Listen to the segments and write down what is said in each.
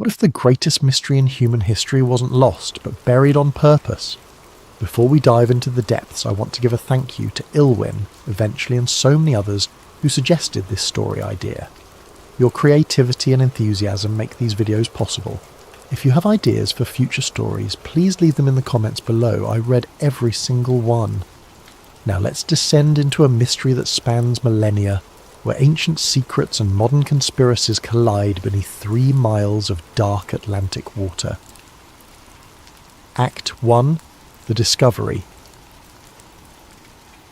What if the greatest mystery in human history wasn't lost, but buried on purpose? Before we dive into the depths, I want to give a thank you to Ilwyn, Eventually, and so many others who suggested this story idea. Your creativity and enthusiasm make these videos possible. If you have ideas for future stories, please leave them in the comments below. I read every single one. Now let's descend into a mystery that spans millennia, where ancient secrets and modern conspiracies collide beneath 3 miles of dark Atlantic water. Act 1. The Discovery.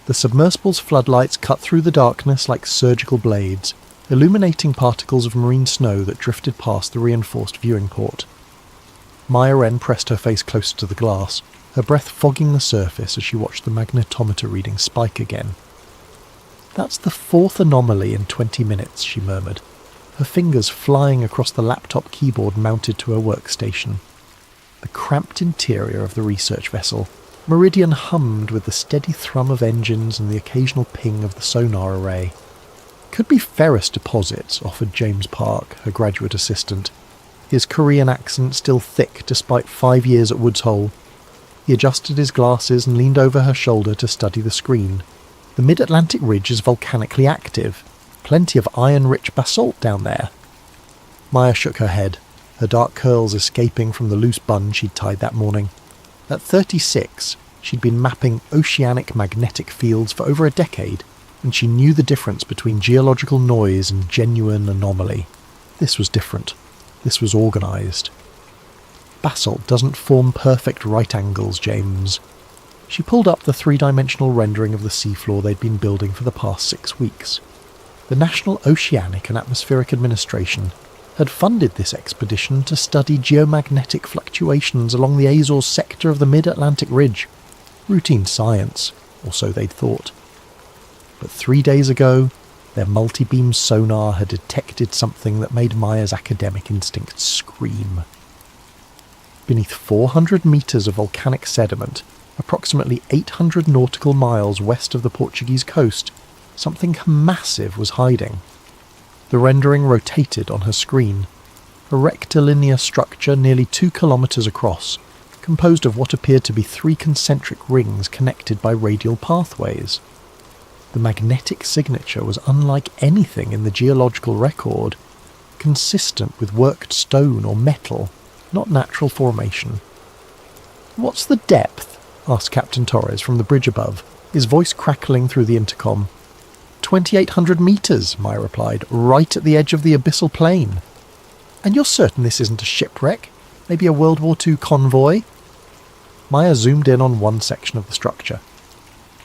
The submersible's floodlights cut through the darkness like surgical blades, illuminating particles of marine snow that drifted past the reinforced viewing port. Maya Wren pressed her face closer to the glass, her breath fogging the surface as she watched the magnetometer reading spike again. "That's the 4th anomaly in 20 minutes, she murmured, her fingers flying across the laptop keyboard mounted to her workstation. The cramped interior of the research vessel, Meridian hummed with the steady thrum of engines and the occasional ping of the sonar array. "Could be ferrous deposits," offered James Park, her graduate assistant, his Korean accent still thick despite 5 years at Woods Hole. He adjusted his glasses and leaned over her shoulder to study the screen. "The mid-Atlantic ridge is volcanically active. Plenty of iron-rich basalt down there." Maya shook her head, her dark curls escaping from the loose bun she'd tied that morning. At 36, she'd been mapping oceanic magnetic fields for over a decade, and she knew the difference between geological noise and genuine anomaly. This was different. This was organised. "Basalt doesn't form perfect right angles, James." She pulled up the 3-dimensional rendering of the seafloor they'd been building for the past 6 weeks. The National Oceanic and Atmospheric Administration had funded this expedition to study geomagnetic fluctuations along the Azores sector of the mid-Atlantic ridge. Routine science, or so they'd thought. But 3 days ago, their multi-beam sonar had detected something that made Maya's academic instincts scream. Beneath 400 metres of volcanic sediment, approximately 800 nautical miles west of the Portuguese coast, something massive was hiding. The rendering rotated on her screen. A rectilinear structure nearly 2 kilometres across, composed of what appeared to be 3 concentric rings connected by radial pathways. The magnetic signature was unlike anything in the geological record, consistent with worked stone or metal, not natural formation. "What's the depth?" asked Captain Torres from the bridge above, his voice crackling through the intercom. 2,800 metres, Maya replied, "right at the edge of the abyssal plain." "And you're certain this isn't a shipwreck? Maybe a World War II convoy?" Maya zoomed in on one section of the structure.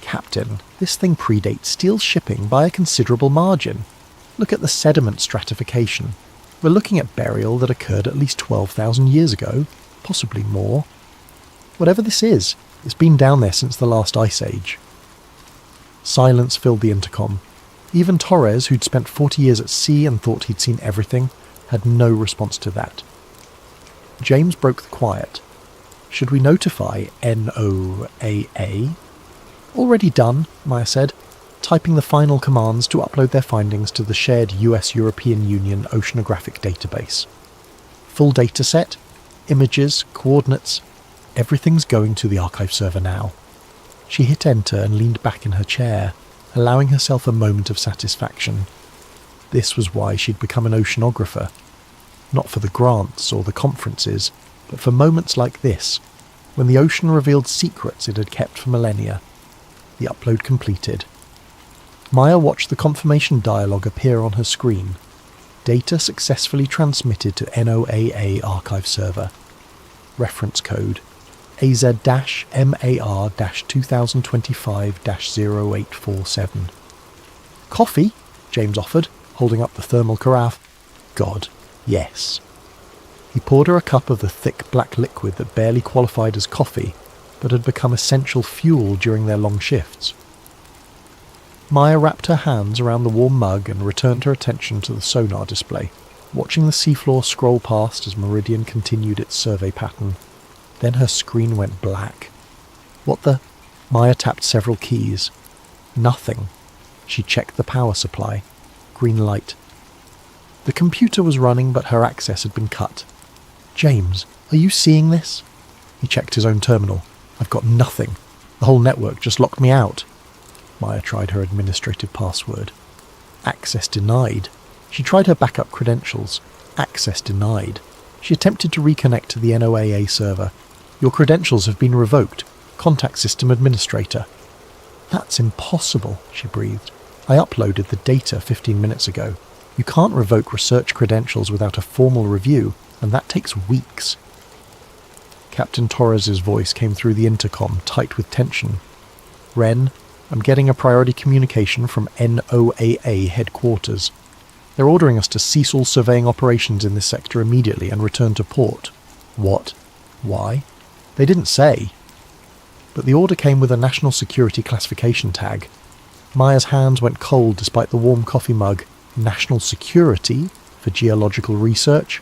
"Captain, this thing predates steel shipping by a considerable margin. Look at the sediment stratification. We're looking at burial that occurred at least 12,000 years ago, possibly more. Whatever this is, it's been down there since the last ice age." Silence filled the intercom. Even Torres, who'd spent 40 years at sea and thought he'd seen everything, had no response to that. James broke the quiet. "Should we notify NOAA?" "Already done," Maya said, typing the final commands to upload their findings to the shared US-European Union oceanographic database. "Full data set, images, coordinates, everything's going to the archive server now." She hit enter and leaned back in her chair, allowing herself a moment of satisfaction. This was why she'd become an oceanographer. Not for the grants or the conferences, but for moments like this, when the ocean revealed secrets it had kept for millennia. The upload completed. Maya watched the confirmation dialogue appear on her screen. Data successfully transmitted to NOAA archive server. Reference code AZ-MAR-2025-0847. "Coffee?" James offered, holding up the thermal carafe. God, yes. He poured her a cup of the thick black liquid that barely qualified as coffee, but had become essential fuel during their long shifts. Maya wrapped her hands around the warm mug and returned her attention to the sonar display, watching the seafloor scroll past as Meridian continued its survey pattern. Then her screen went black. "What the—" Maya tapped several keys. Nothing. She checked the power supply. Green light. The computer was running, but her access had been cut. James, are you seeing this? He checked his own terminal. I've got nothing. The whole network just locked me out. Maya tried her administrative password. Access denied. She tried her backup credentials. Access denied. She attempted to reconnect to the NOAA server. Your credentials have been revoked. Contact system administrator. That's impossible, she breathed. I uploaded the data 15 minutes ago. You can't revoke research credentials without a formal review, and that takes weeks. Captain Torres's voice came through the intercom, tight with tension. Ren, I'm getting a priority communication from NOAA headquarters. They're ordering us to cease all surveying operations in this sector immediately and return to port. What? Why? They didn't say. But the order came with a national security classification tag. Maya's hands went cold despite the warm coffee mug. National security? For geological research?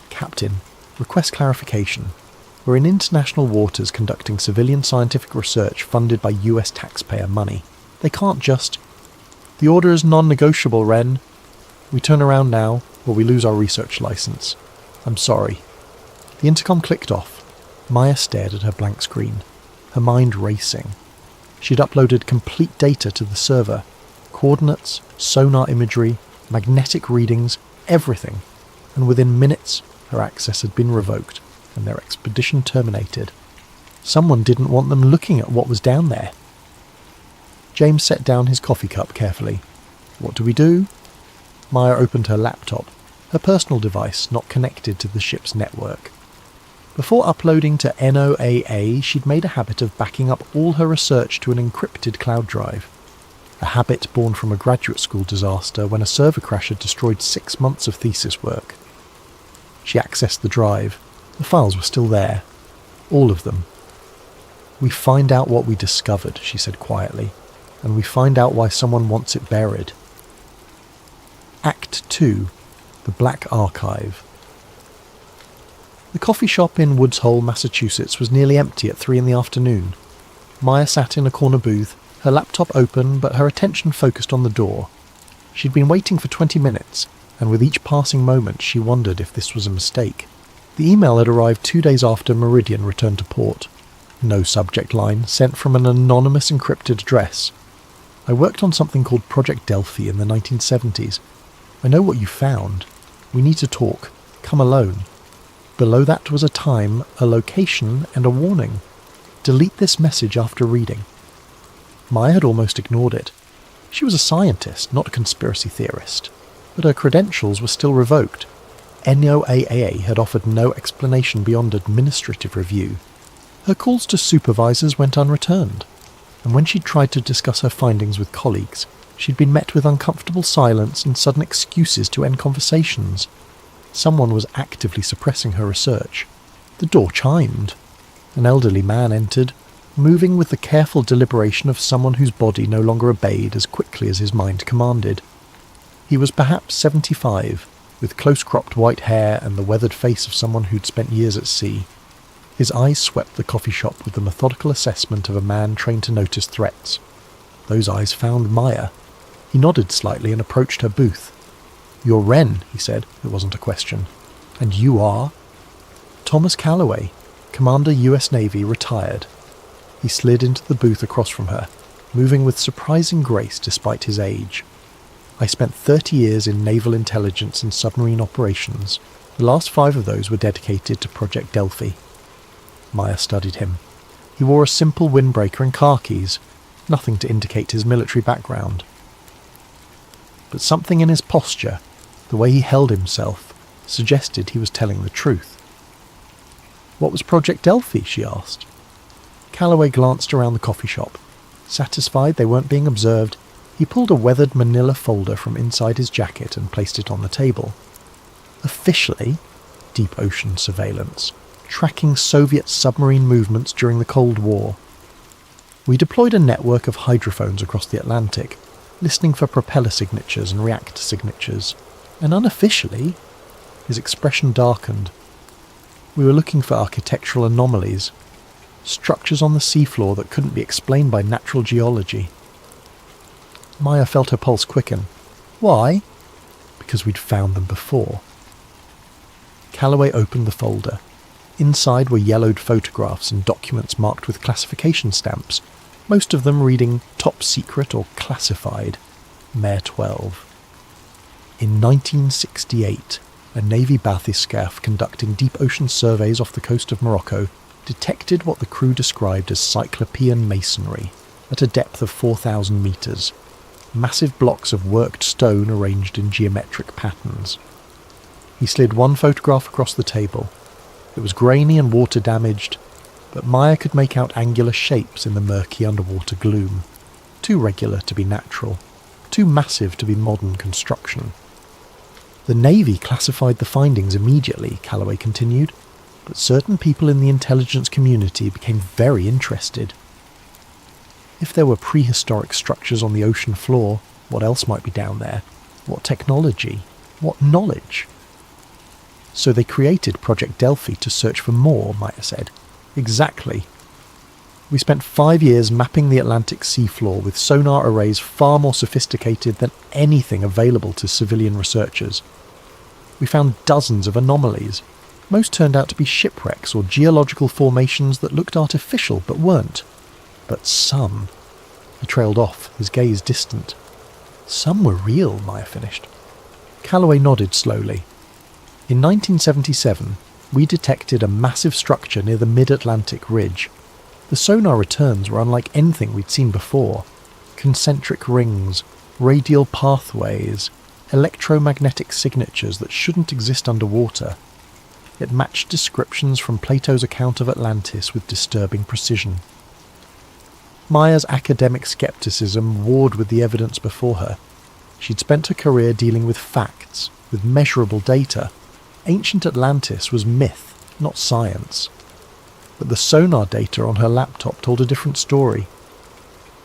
Captain, request clarification. We're in international waters conducting civilian scientific research funded by US taxpayer money. They can't just... The order is non-negotiable, Ren. We turn around now, or we lose our research license. I'm sorry. The intercom clicked off. Maya stared at her blank screen, her mind racing. She'd uploaded complete data to the server. Coordinates, sonar imagery, magnetic readings, everything. And within minutes, her access had been revoked, and their expedition terminated. Someone didn't want them looking at what was down there. James set down his coffee cup carefully. What do we do? Maya opened her laptop, her personal device not connected to the ship's network. Before uploading to NOAA, she'd made a habit of backing up all her research to an encrypted cloud drive. A habit born from a graduate school disaster when a server crash had destroyed 6 months of thesis work. She accessed the drive. The files were still there. All of them. We find out what we discovered, she said quietly, and we find out why someone wants it buried. Act 2. The Black Archive. The coffee shop in Woods Hole, Massachusetts was nearly empty at 3 p.m. Maya sat in a corner booth, her laptop open but her attention focused on the door. She'd been waiting for 20 minutes, and with each passing moment she wondered if this was a mistake. The email had arrived 2 days after Meridian returned to port. No subject line, sent from an anonymous encrypted address. I worked on something called Project Delphi in the 1970s. I know what you found. We need to talk. Come alone. Below that was a time, a location, and a warning. Delete this message after reading. Maya had almost ignored it. She was a scientist, not a conspiracy theorist. But her credentials were still revoked. NOAA had offered no explanation beyond administrative review. Her calls to supervisors went unreturned, and when she'd tried to discuss her findings with colleagues, she'd been met with uncomfortable silence and sudden excuses to end conversations. Someone was actively suppressing her research. The door chimed. An elderly man entered, moving with the careful deliberation of someone whose body no longer obeyed as quickly as his mind commanded. He was perhaps 75, with close-cropped white hair and the weathered face of someone who'd spent years at sea. His eyes swept the coffee shop with the methodical assessment of a man trained to notice threats. Those eyes found Maya. He nodded slightly and approached her booth. "You're Ren," he said. It wasn't a question. "And you are?" "Thomas Calloway, Commander US Navy, retired." He slid into the booth across from her, moving with surprising grace despite his age. "I spent 30 years in naval intelligence and submarine operations. The last 5 of those were dedicated to Project Delphi." Maya studied him. He wore a simple windbreaker and khakis, nothing to indicate his military background. But something in his posture, the way he held himself, suggested he was telling the truth. "What was Project Delphi?" she asked. Calloway glanced around the coffee shop. Satisfied they weren't being observed, he pulled a weathered manila folder from inside his jacket and placed it on the table. "Officially, deep ocean surveillance, tracking Soviet submarine movements during the Cold War. We deployed a network of hydrophones across the Atlantic, listening for propeller signatures and reactor signatures. And unofficially," his expression darkened, "we were looking for architectural anomalies, structures on the seafloor that couldn't be explained by natural geology." Maya felt her pulse quicken. "Why?" "Because we'd found them before." Calloway opened the folder. Inside were yellowed photographs and documents marked with classification stamps, most of them reading Top Secret or Classified, Mare 12. In 1968, a Navy bathyscaphe conducting deep ocean surveys off the coast of Morocco detected what the crew described as Cyclopean masonry at a depth of 4,000 metres, massive blocks of worked stone arranged in geometric patterns. He slid one photograph across the table. It was grainy and water-damaged, but Maya could make out angular shapes in the murky underwater gloom, too regular to be natural, too massive to be modern construction. The Navy classified the findings immediately, Calloway continued, but certain people in the intelligence community became very interested. If there were prehistoric structures on the ocean floor, what else might be down there? What technology? What knowledge? So they created Project Delphi to search for more, Maya said. Exactly. We spent 5 years mapping the Atlantic seafloor with sonar arrays far more sophisticated than anything available to civilian researchers. We found dozens of anomalies. Most turned out to be shipwrecks or geological formations that looked artificial but weren't. But some... He trailed off, his gaze distant. Some were real, Maya finished. Calloway nodded slowly. In 1977, we detected a massive structure near the mid-Atlantic ridge. The sonar returns were unlike anything we'd seen before. Concentric rings, radial pathways, electromagnetic signatures that shouldn't exist underwater. It matched descriptions from Plato's account of Atlantis with disturbing precision. Maya's academic skepticism warred with the evidence before her. She'd spent her career dealing with facts, with measurable data. Ancient Atlantis was myth, not science. But the sonar data on her laptop told a different story.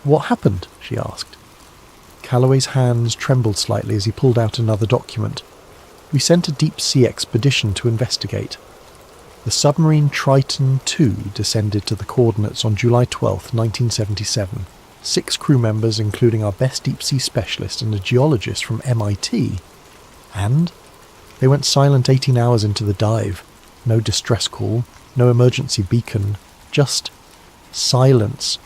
"What happened?" she asked. Calloway's hands trembled slightly as he pulled out another document. "We sent a deep-sea expedition to investigate. The submarine Triton II descended to the coordinates on July 12, 1977. 6 crew members, including our best deep-sea specialist and a geologist from MIT. And they went silent 18 hours into the dive. No distress call, no emergency beacon, just silence.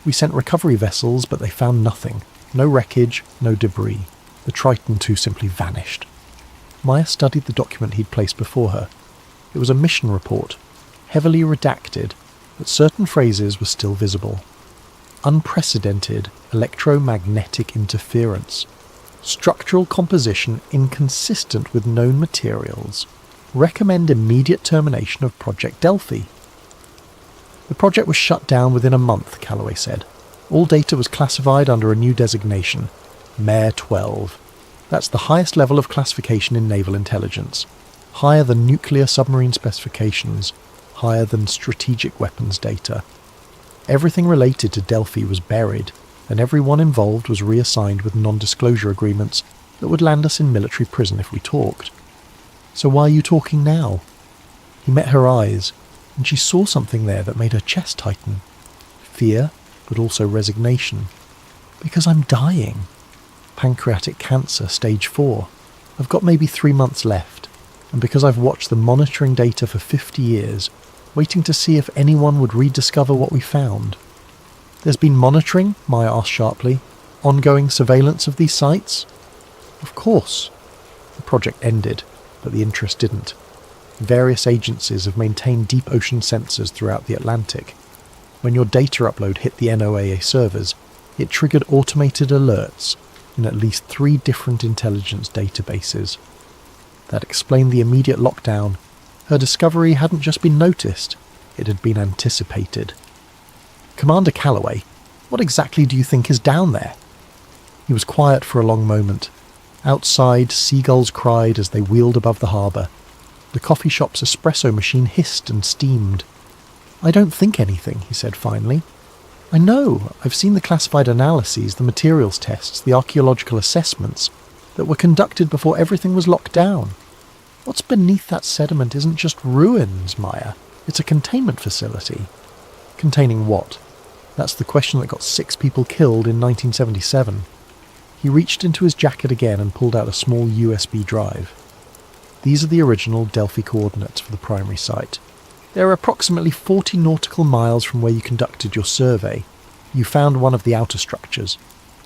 We sent recovery vessels, but they found nothing. No wreckage, no debris. The Triton II simply vanished." Maya studied the document he'd placed before her. It was a mission report, heavily redacted, but certain phrases were still visible. Unprecedented electromagnetic interference. Structural composition inconsistent with known materials. Recommend immediate termination of Project Delphi. The project was shut down within a month, Calloway said. All data was classified under a new designation, Mare 12. That's the highest level of classification in naval intelligence. Higher than nuclear submarine specifications, higher than strategic weapons data. Everything related to Delphi was buried, and everyone involved was reassigned with non-disclosure agreements that would land us in military prison if we talked. "So why are you talking now?" He met her eyes, and she saw something there that made her chest tighten. Fear, but also resignation. "Because I'm dying. Pancreatic cancer, stage 4. I've got maybe 3 months left. And because I've watched the monitoring data for 50 years, waiting to see if anyone would rediscover what we found." "There's been monitoring?" Maya asked sharply. "Ongoing surveillance of these sites?" "Of course." The project ended, but the interest didn't. Various agencies have maintained deep ocean sensors throughout the Atlantic. When your data upload hit the NOAA servers, it triggered automated alerts in at least 3 different intelligence databases. That explained the immediate lockdown. Her discovery hadn't just been noticed, it had been anticipated. "Commander Calloway, what exactly do you think is down there?" He was quiet for a long moment. Outside, seagulls cried as they wheeled above the harbour. The coffee shop's espresso machine hissed and steamed. "I don't think anything," he said finally. "I know, I've seen the classified analyses, the materials tests, the archaeological assessments that were conducted before everything was locked down. What's beneath that sediment isn't just ruins, Maya. It's a containment facility." "Containing what?" That's the question that got 6 people killed in 1977. He reached into his jacket again and pulled out a small USB drive. These are the original Delphi coordinates for the primary site. They're approximately 40 nautical miles from where you conducted your survey. You found one of the outer structures.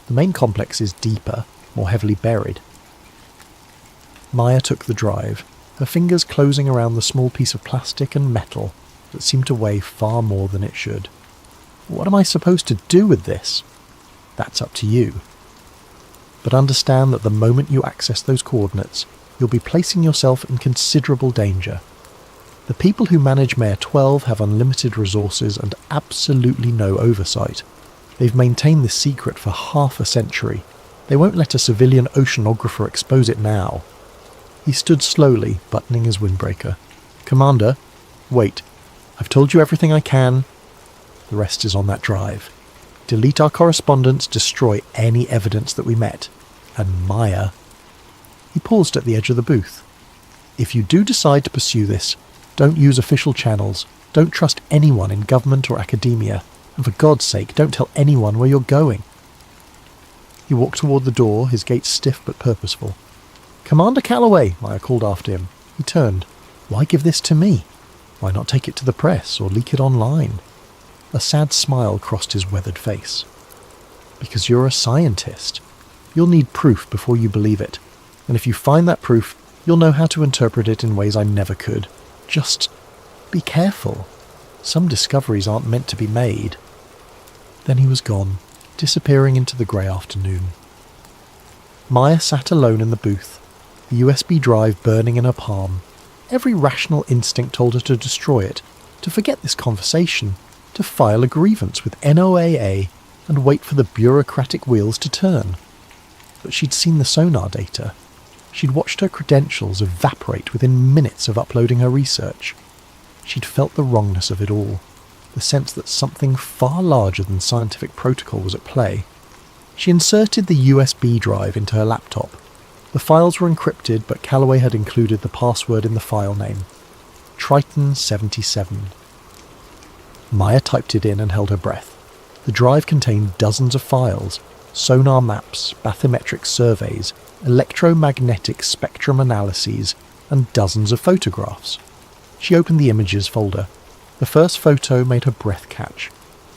The main complex is deeper, more heavily buried. Maya took the drive, her fingers closing around the small piece of plastic and metal that seemed to weigh far more than it should. What am I supposed to do with this? That's up to you. But understand that the moment you access those coordinates, you'll be placing yourself in considerable danger. The people who manage Mare 12 have unlimited resources and absolutely no oversight. They've maintained this secret for half a century. They won't let a civilian oceanographer expose it now. He stood slowly, buttoning his windbreaker. Commander, wait. I've told you everything I can. The rest is on that drive. Delete our correspondence, destroy any evidence that we met. And Maya. He paused at the edge of the booth. If you do decide to pursue this, don't use official channels. Don't trust anyone in government or academia. And for God's sake, don't tell anyone where you're going. He walked toward the door, his gait stiff but purposeful. Commander Calloway, Maya called after him. He turned. Why give this to me? Why not take it to the press or leak it online? A sad smile crossed his weathered face. Because you're a scientist. You'll need proof before you believe it. And if you find that proof, you'll know how to interpret it in ways I never could. Just be careful. Some discoveries aren't meant to be made. Then he was gone, disappearing into the grey afternoon. Maya sat alone in the booth, the USB drive burning in her palm. Every rational instinct told her to destroy it, to forget this conversation, to file a grievance with NOAA and wait for the bureaucratic wheels to turn. But she'd seen the sonar data. She'd watched her credentials evaporate within minutes of uploading her research. She'd felt the wrongness of it all, the sense that something far larger than scientific protocol was at play. She inserted the USB drive into her laptop. The files were encrypted, but Calloway had included the password in the file name. Triton 77. Maya typed it in and held her breath. The drive contained dozens of files, sonar maps, bathymetric surveys, electromagnetic spectrum analyses, and dozens of photographs. She opened the images folder. The first photo made her breath catch.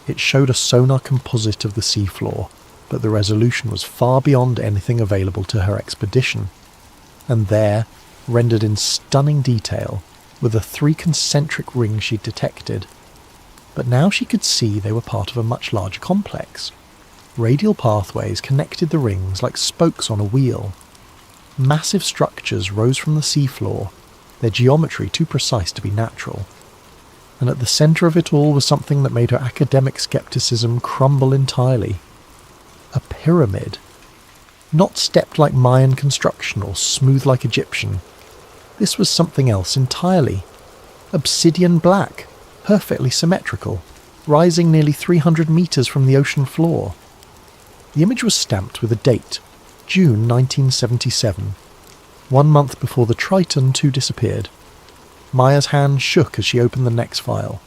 It showed a sonar composite of the seafloor, but the resolution was far beyond anything available to her expedition. And there, rendered in stunning detail, were the 3 concentric rings she'd detected. But now she could see they were part of a much larger complex. Radial pathways connected the rings like spokes on a wheel. Massive structures rose from the seafloor, their geometry too precise to be natural. And at the centre of it all was something that made her academic skepticism crumble entirely. A pyramid. Not stepped like Mayan construction or smooth like Egyptian. This was something else entirely. Obsidian black, perfectly symmetrical, rising nearly 300 metres from the ocean floor. The image was stamped with a date, June 1977, 1 month before the Triton II disappeared. Maya's hand shook as she opened the next file.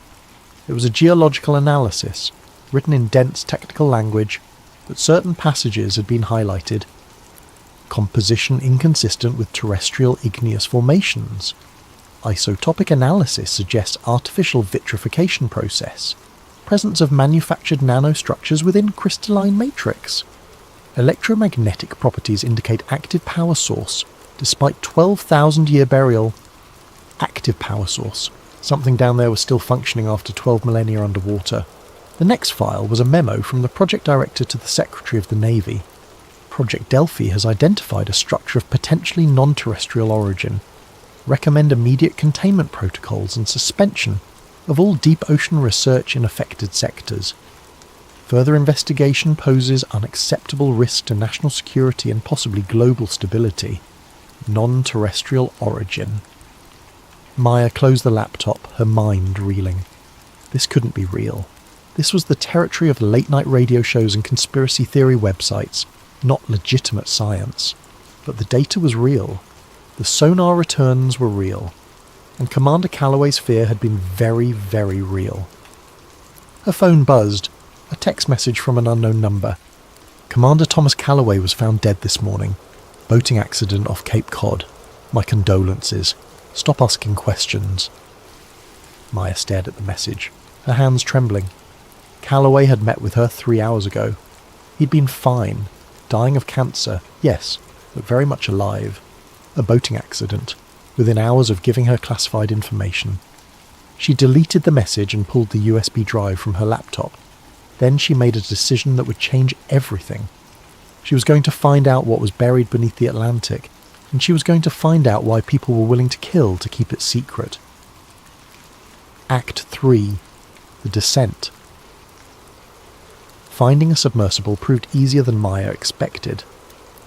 It was a geological analysis, written in dense technical language, but certain passages had been highlighted. Composition inconsistent with terrestrial igneous formations. Isotopic analysis suggests artificial vitrification process. Presence of manufactured nanostructures within crystalline matrix. Electromagnetic properties indicate active power source, despite 12,000-year burial. Active power source. Something down there was still functioning after 12 millennia underwater. The next file was a memo from the project director to the Secretary of the Navy. Project Delphi has identified a structure of potentially non-terrestrial origin. Recommend immediate containment protocols and suspension of all deep ocean research in affected sectors. Further investigation poses unacceptable risk to national security and possibly global stability. Non-terrestrial origin. Maya closed the laptop, her mind reeling. This couldn't be real. This was the territory of late-night radio shows and conspiracy theory websites, not legitimate science. But the data was real. The sonar returns were real. And Commander Calloway's fear had been very, very real. Her phone buzzed. A text message from an unknown number. Commander Thomas Calloway was found dead this morning. Boating accident off Cape Cod. My condolences. Stop asking questions. Maya stared at the message, her hands trembling. Calloway had met with her 3 hours ago. He'd been fine, dying of cancer, yes, but very much alive. A boating accident, within hours of giving her classified information. She deleted the message and pulled the USB drive from her laptop. Then she made a decision that would change everything. She was going to find out what was buried beneath the Atlantic, and she was going to find out why people were willing to kill to keep it secret. Act 3. The Descent. Finding a submersible proved easier than Maya expected.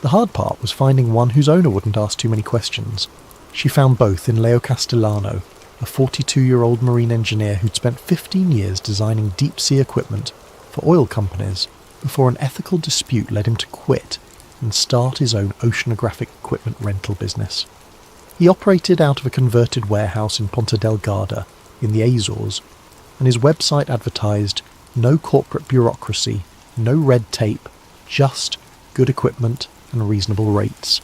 The hard part was finding one whose owner wouldn't ask too many questions. She found both in Leo Castellano, a 42-year-old marine engineer who'd spent 15 years designing deep-sea equipment for oil companies before an ethical dispute led him to quit and start his own oceanographic equipment rental business. He operated out of a converted warehouse in Ponta Delgada, in the Azores, and his website advertised no corporate bureaucracy, no red tape, just good equipment and reasonable rates.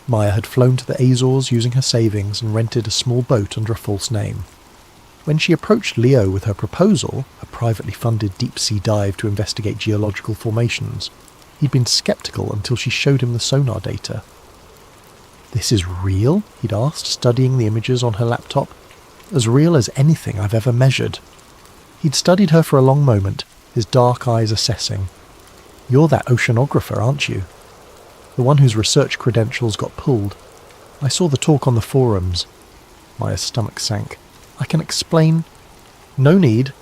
Maya had flown to the Azores using her savings and rented a small boat under a false name. When she approached Leo with her proposal, a privately funded deep-sea dive to investigate geological formations, he'd been sceptical until she showed him the sonar data. "This is real?" he'd asked, studying the images on her laptop. "As real as anything I've ever measured." He'd studied her for a long moment, his dark eyes assessing. "You're that oceanographer, aren't you? The one whose research credentials got pulled. I saw the talk on the forums." Maya's stomach sank. "I can explain." "No need.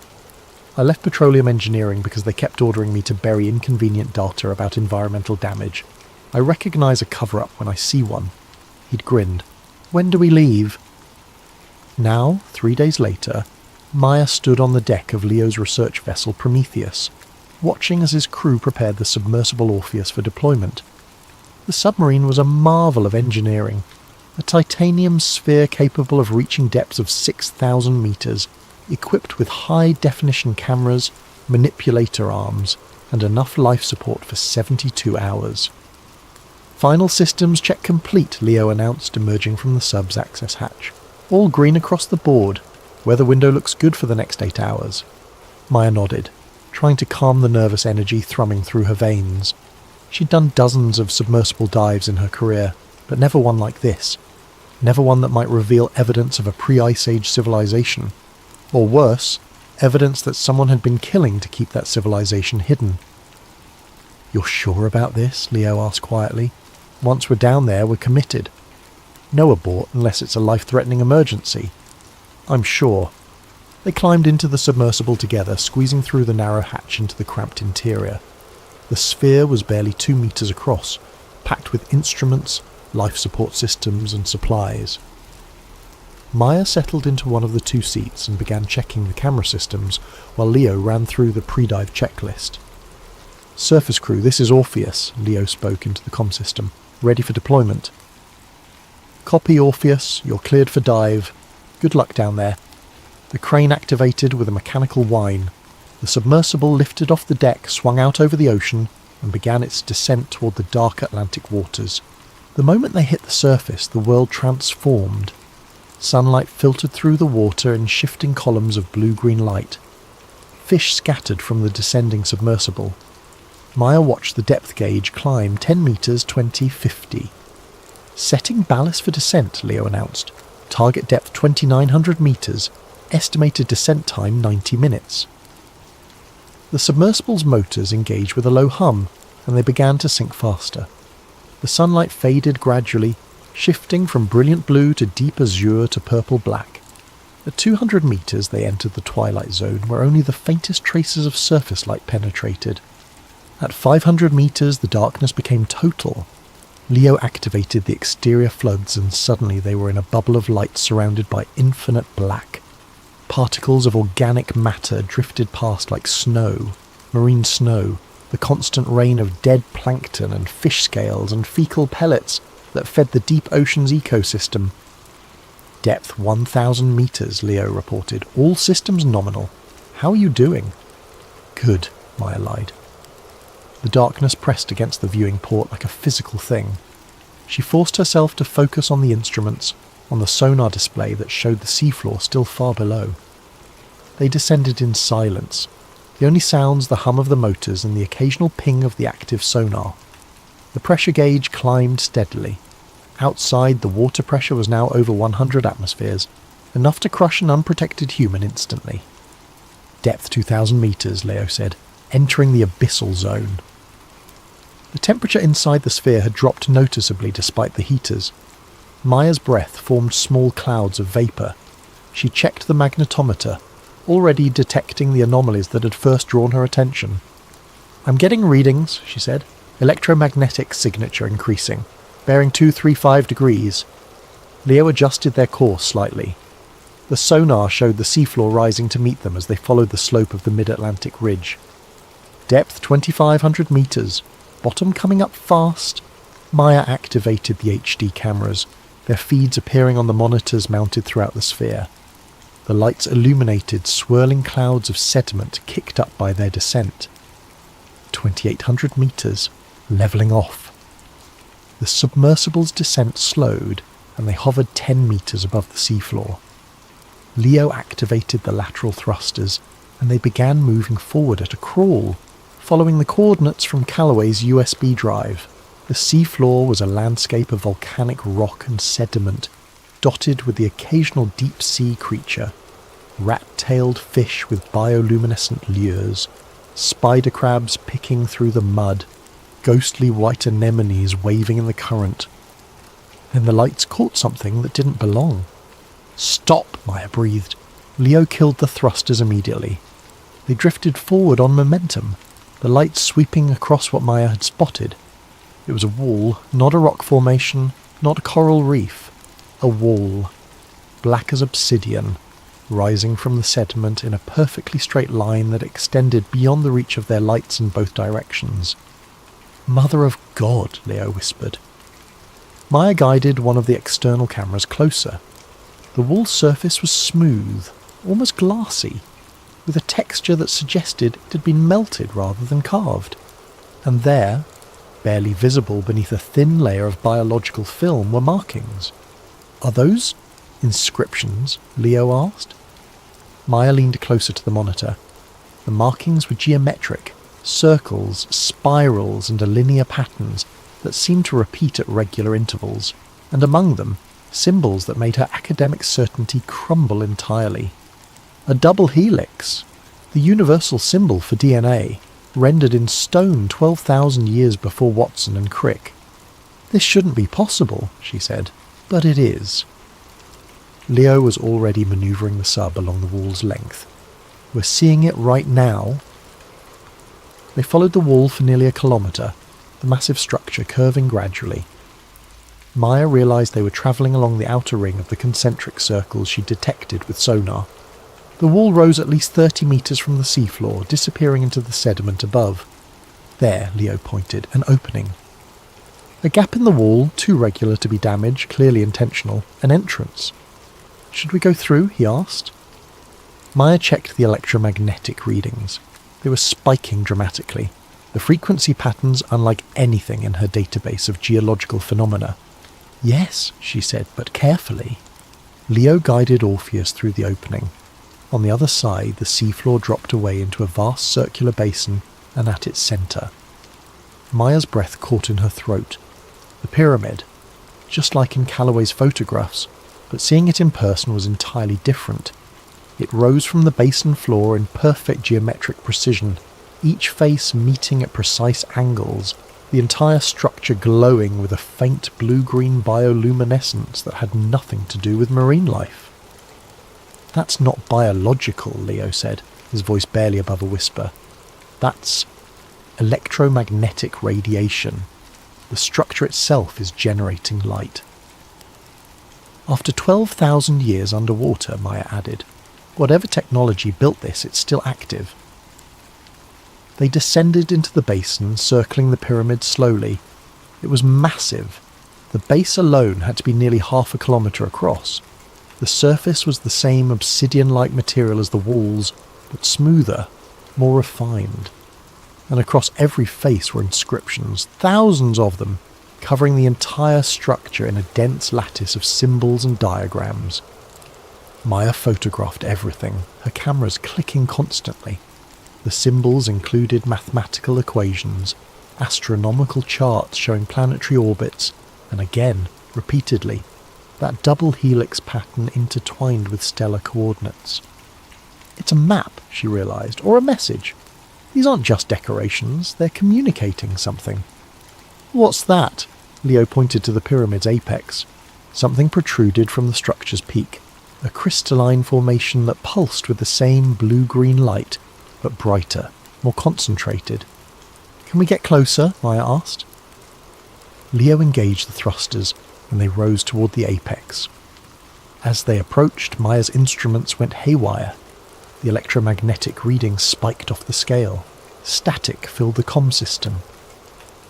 I left petroleum engineering because they kept ordering me to bury inconvenient data about environmental damage. I recognise a cover-up when I see one." He'd grinned. "When do we leave?" Now, 3 days later, Maya stood on the deck of Leo's research vessel Prometheus, watching as his crew prepared the submersible Orpheus for deployment. The submarine was a marvel of engineering, a titanium sphere capable of reaching depths of 6,000 metres, equipped with high-definition cameras, manipulator arms, and enough life support for 72 hours. "Final systems check complete," Leo announced, emerging from the sub's access hatch. "All green across the board. Weather window looks good for the next 8 hours." Maya nodded, trying to calm the nervous energy thrumming through her veins. She'd done dozens of submersible dives in her career, but never one like this. Never one that might reveal evidence of a pre-Ice Age civilization. Or worse, evidence that someone had been killing to keep that civilization hidden. "You're sure about this?" Leo asked quietly. "Once we're down there, we're committed. No abort unless it's a life-threatening emergency." "I'm sure." They climbed into the submersible together, squeezing through the narrow hatch into the cramped interior. The sphere was barely 2 meters across, packed with instruments, life support systems, and supplies. Maya settled into one of the 2 seats and began checking the camera systems while Leo ran through the pre-dive checklist. "Surface crew, this is Orpheus," Leo spoke into the comm system. "Ready for deployment." "Copy, Orpheus. You're cleared for dive. Good luck down there." The crane activated with a mechanical whine. The submersible lifted off the deck, swung out over the ocean, and began its descent toward the dark Atlantic waters. The moment they hit the surface, the world transformed. Sunlight filtered through the water in shifting columns of blue-green light. Fish scattered from the descending submersible. Maya watched the depth gauge climb 10 meters, 20, 50. "Setting ballast for descent," Leo announced. "Target depth 2,900 meters. Estimated descent time 90 minutes. The submersible's motors engaged with a low hum, and they began to sink faster. The sunlight faded gradually, shifting from brilliant blue to deep azure to purple-black. At 200 meters they entered the twilight zone, where only the faintest traces of surface light penetrated. At 500 meters the darkness became total. Leo activated the exterior floods, and suddenly they were in a bubble of light surrounded by infinite black. Particles of organic matter drifted past like snow, marine snow, the constant rain of dead plankton and fish scales and fecal pellets that fed the deep ocean's ecosystem. "Depth 1,000 meters, Leo reported. "All systems nominal. How are you doing?" "Good," Maya lied. The darkness pressed against the viewing port like a physical thing. She forced herself to focus on the instruments, on the sonar display that showed the seafloor still far below. They descended in silence, the only sounds the hum of the motors and the occasional ping of the active sonar. The pressure gauge climbed steadily. Outside, the water pressure was now over 100 atmospheres, enough to crush an unprotected human instantly. Depth 2,000 meters, Leo said, entering the abyssal zone. The temperature inside the sphere had dropped noticeably despite the heaters. Maya's breath formed small clouds of vapour. She checked the magnetometer, already detecting the anomalies that had first drawn her attention. "I'm getting readings," she said. "Electromagnetic signature increasing. Bearing 235 degrees. Leo adjusted their course slightly. The sonar showed the seafloor rising to meet them as they followed the slope of the mid-Atlantic ridge. Depth 2,500 meters. Bottom coming up fast. Maya activated the HD cameras, their feeds appearing on the monitors mounted throughout the sphere. The lights illuminated swirling clouds of sediment kicked up by their descent. 2,800 meters, levelling off. The submersible's descent slowed, and they hovered 10 meters above the seafloor. Leo activated the lateral thrusters, and they began moving forward at a crawl, following the coordinates from Callaway's USB drive. The seafloor was a landscape of volcanic rock and sediment, dotted with the occasional deep-sea creature, rat-tailed fish with bioluminescent lures, spider crabs picking through the mud, ghostly white anemones waving in the current. Then the lights caught something that didn't belong. "Stop," Maya breathed. Leo killed the thrusters immediately. They drifted forward on momentum, the lights sweeping across what Maya had spotted. It was a wall, not a rock formation, not a coral reef. A wall, black as obsidian, rising from the sediment in a perfectly straight line that extended beyond the reach of their lights in both directions. "Mother of God," Leo whispered. Maya guided one of the external cameras closer. The wall surface was smooth, almost glassy, with a texture that suggested it had been melted rather than carved. And there, barely visible beneath a thin layer of biological film, were markings. "Are those inscriptions?" Leo asked. Maya leaned closer to the monitor. The markings were geometric, circles, spirals, and linear patterns that seemed to repeat at regular intervals, and among them, symbols that made her academic certainty crumble entirely. A double helix, the universal symbol for DNA, rendered in stone 12,000 years before Watson and Crick. "This shouldn't be possible," she said, "but it is." Leo was already manoeuvring the sub along the wall's length. "We're seeing it right now." They followed the wall for nearly a kilometre, the massive structure curving gradually. Maya realised they were travelling along the outer ring of the concentric circles she detected with sonar. The wall rose at least 30 metres from the seafloor, disappearing into the sediment above. There, Leo pointed, an opening. A gap in the wall, too regular to be damage, clearly intentional, an entrance. "Should we go through?" he asked. Maya checked the electromagnetic readings. They were spiking dramatically, the frequency patterns unlike anything in her database of geological phenomena. "Yes," she said, "but carefully." Leo guided Orpheus through the opening. On the other side, the seafloor dropped away into a vast circular basin, and at its centre. Maya's breath caught in her throat. The pyramid, just like in Callaway's photographs, but seeing it in person was entirely different. It rose from the basin floor in perfect geometric precision, each face meeting at precise angles, the entire structure glowing with a faint blue-green bioluminescence that had nothing to do with marine life. "That's not biological," Leo said, his voice barely above a whisper. "That's electromagnetic radiation. The structure itself is generating light." "After 12,000 years underwater," Maya added. "Whatever technology built this, it's still active." They descended into the basin, circling the pyramid slowly. It was massive. The base alone had to be nearly half a kilometre across. The surface was the same obsidian-like material as the walls, but smoother, more refined. And across every face were inscriptions, thousands of them, covering the entire structure in a dense lattice of symbols and diagrams. Maya photographed everything, her cameras clicking constantly. The symbols included mathematical equations, astronomical charts showing planetary orbits, and again, repeatedly, that double helix pattern intertwined with stellar coordinates. It's a map, she realised, or a message. These aren't just decorations, they're communicating something. What's that? Leo pointed to the pyramid's apex. Something protruded from the structure's peak, a crystalline formation that pulsed with the same blue-green light, but brighter, more concentrated. Can we get closer? Maya asked. Leo engaged the thrusters, and they rose toward the apex. As they approached, Maya's instruments went haywire. The electromagnetic readings spiked off the scale. Static filled the comm system.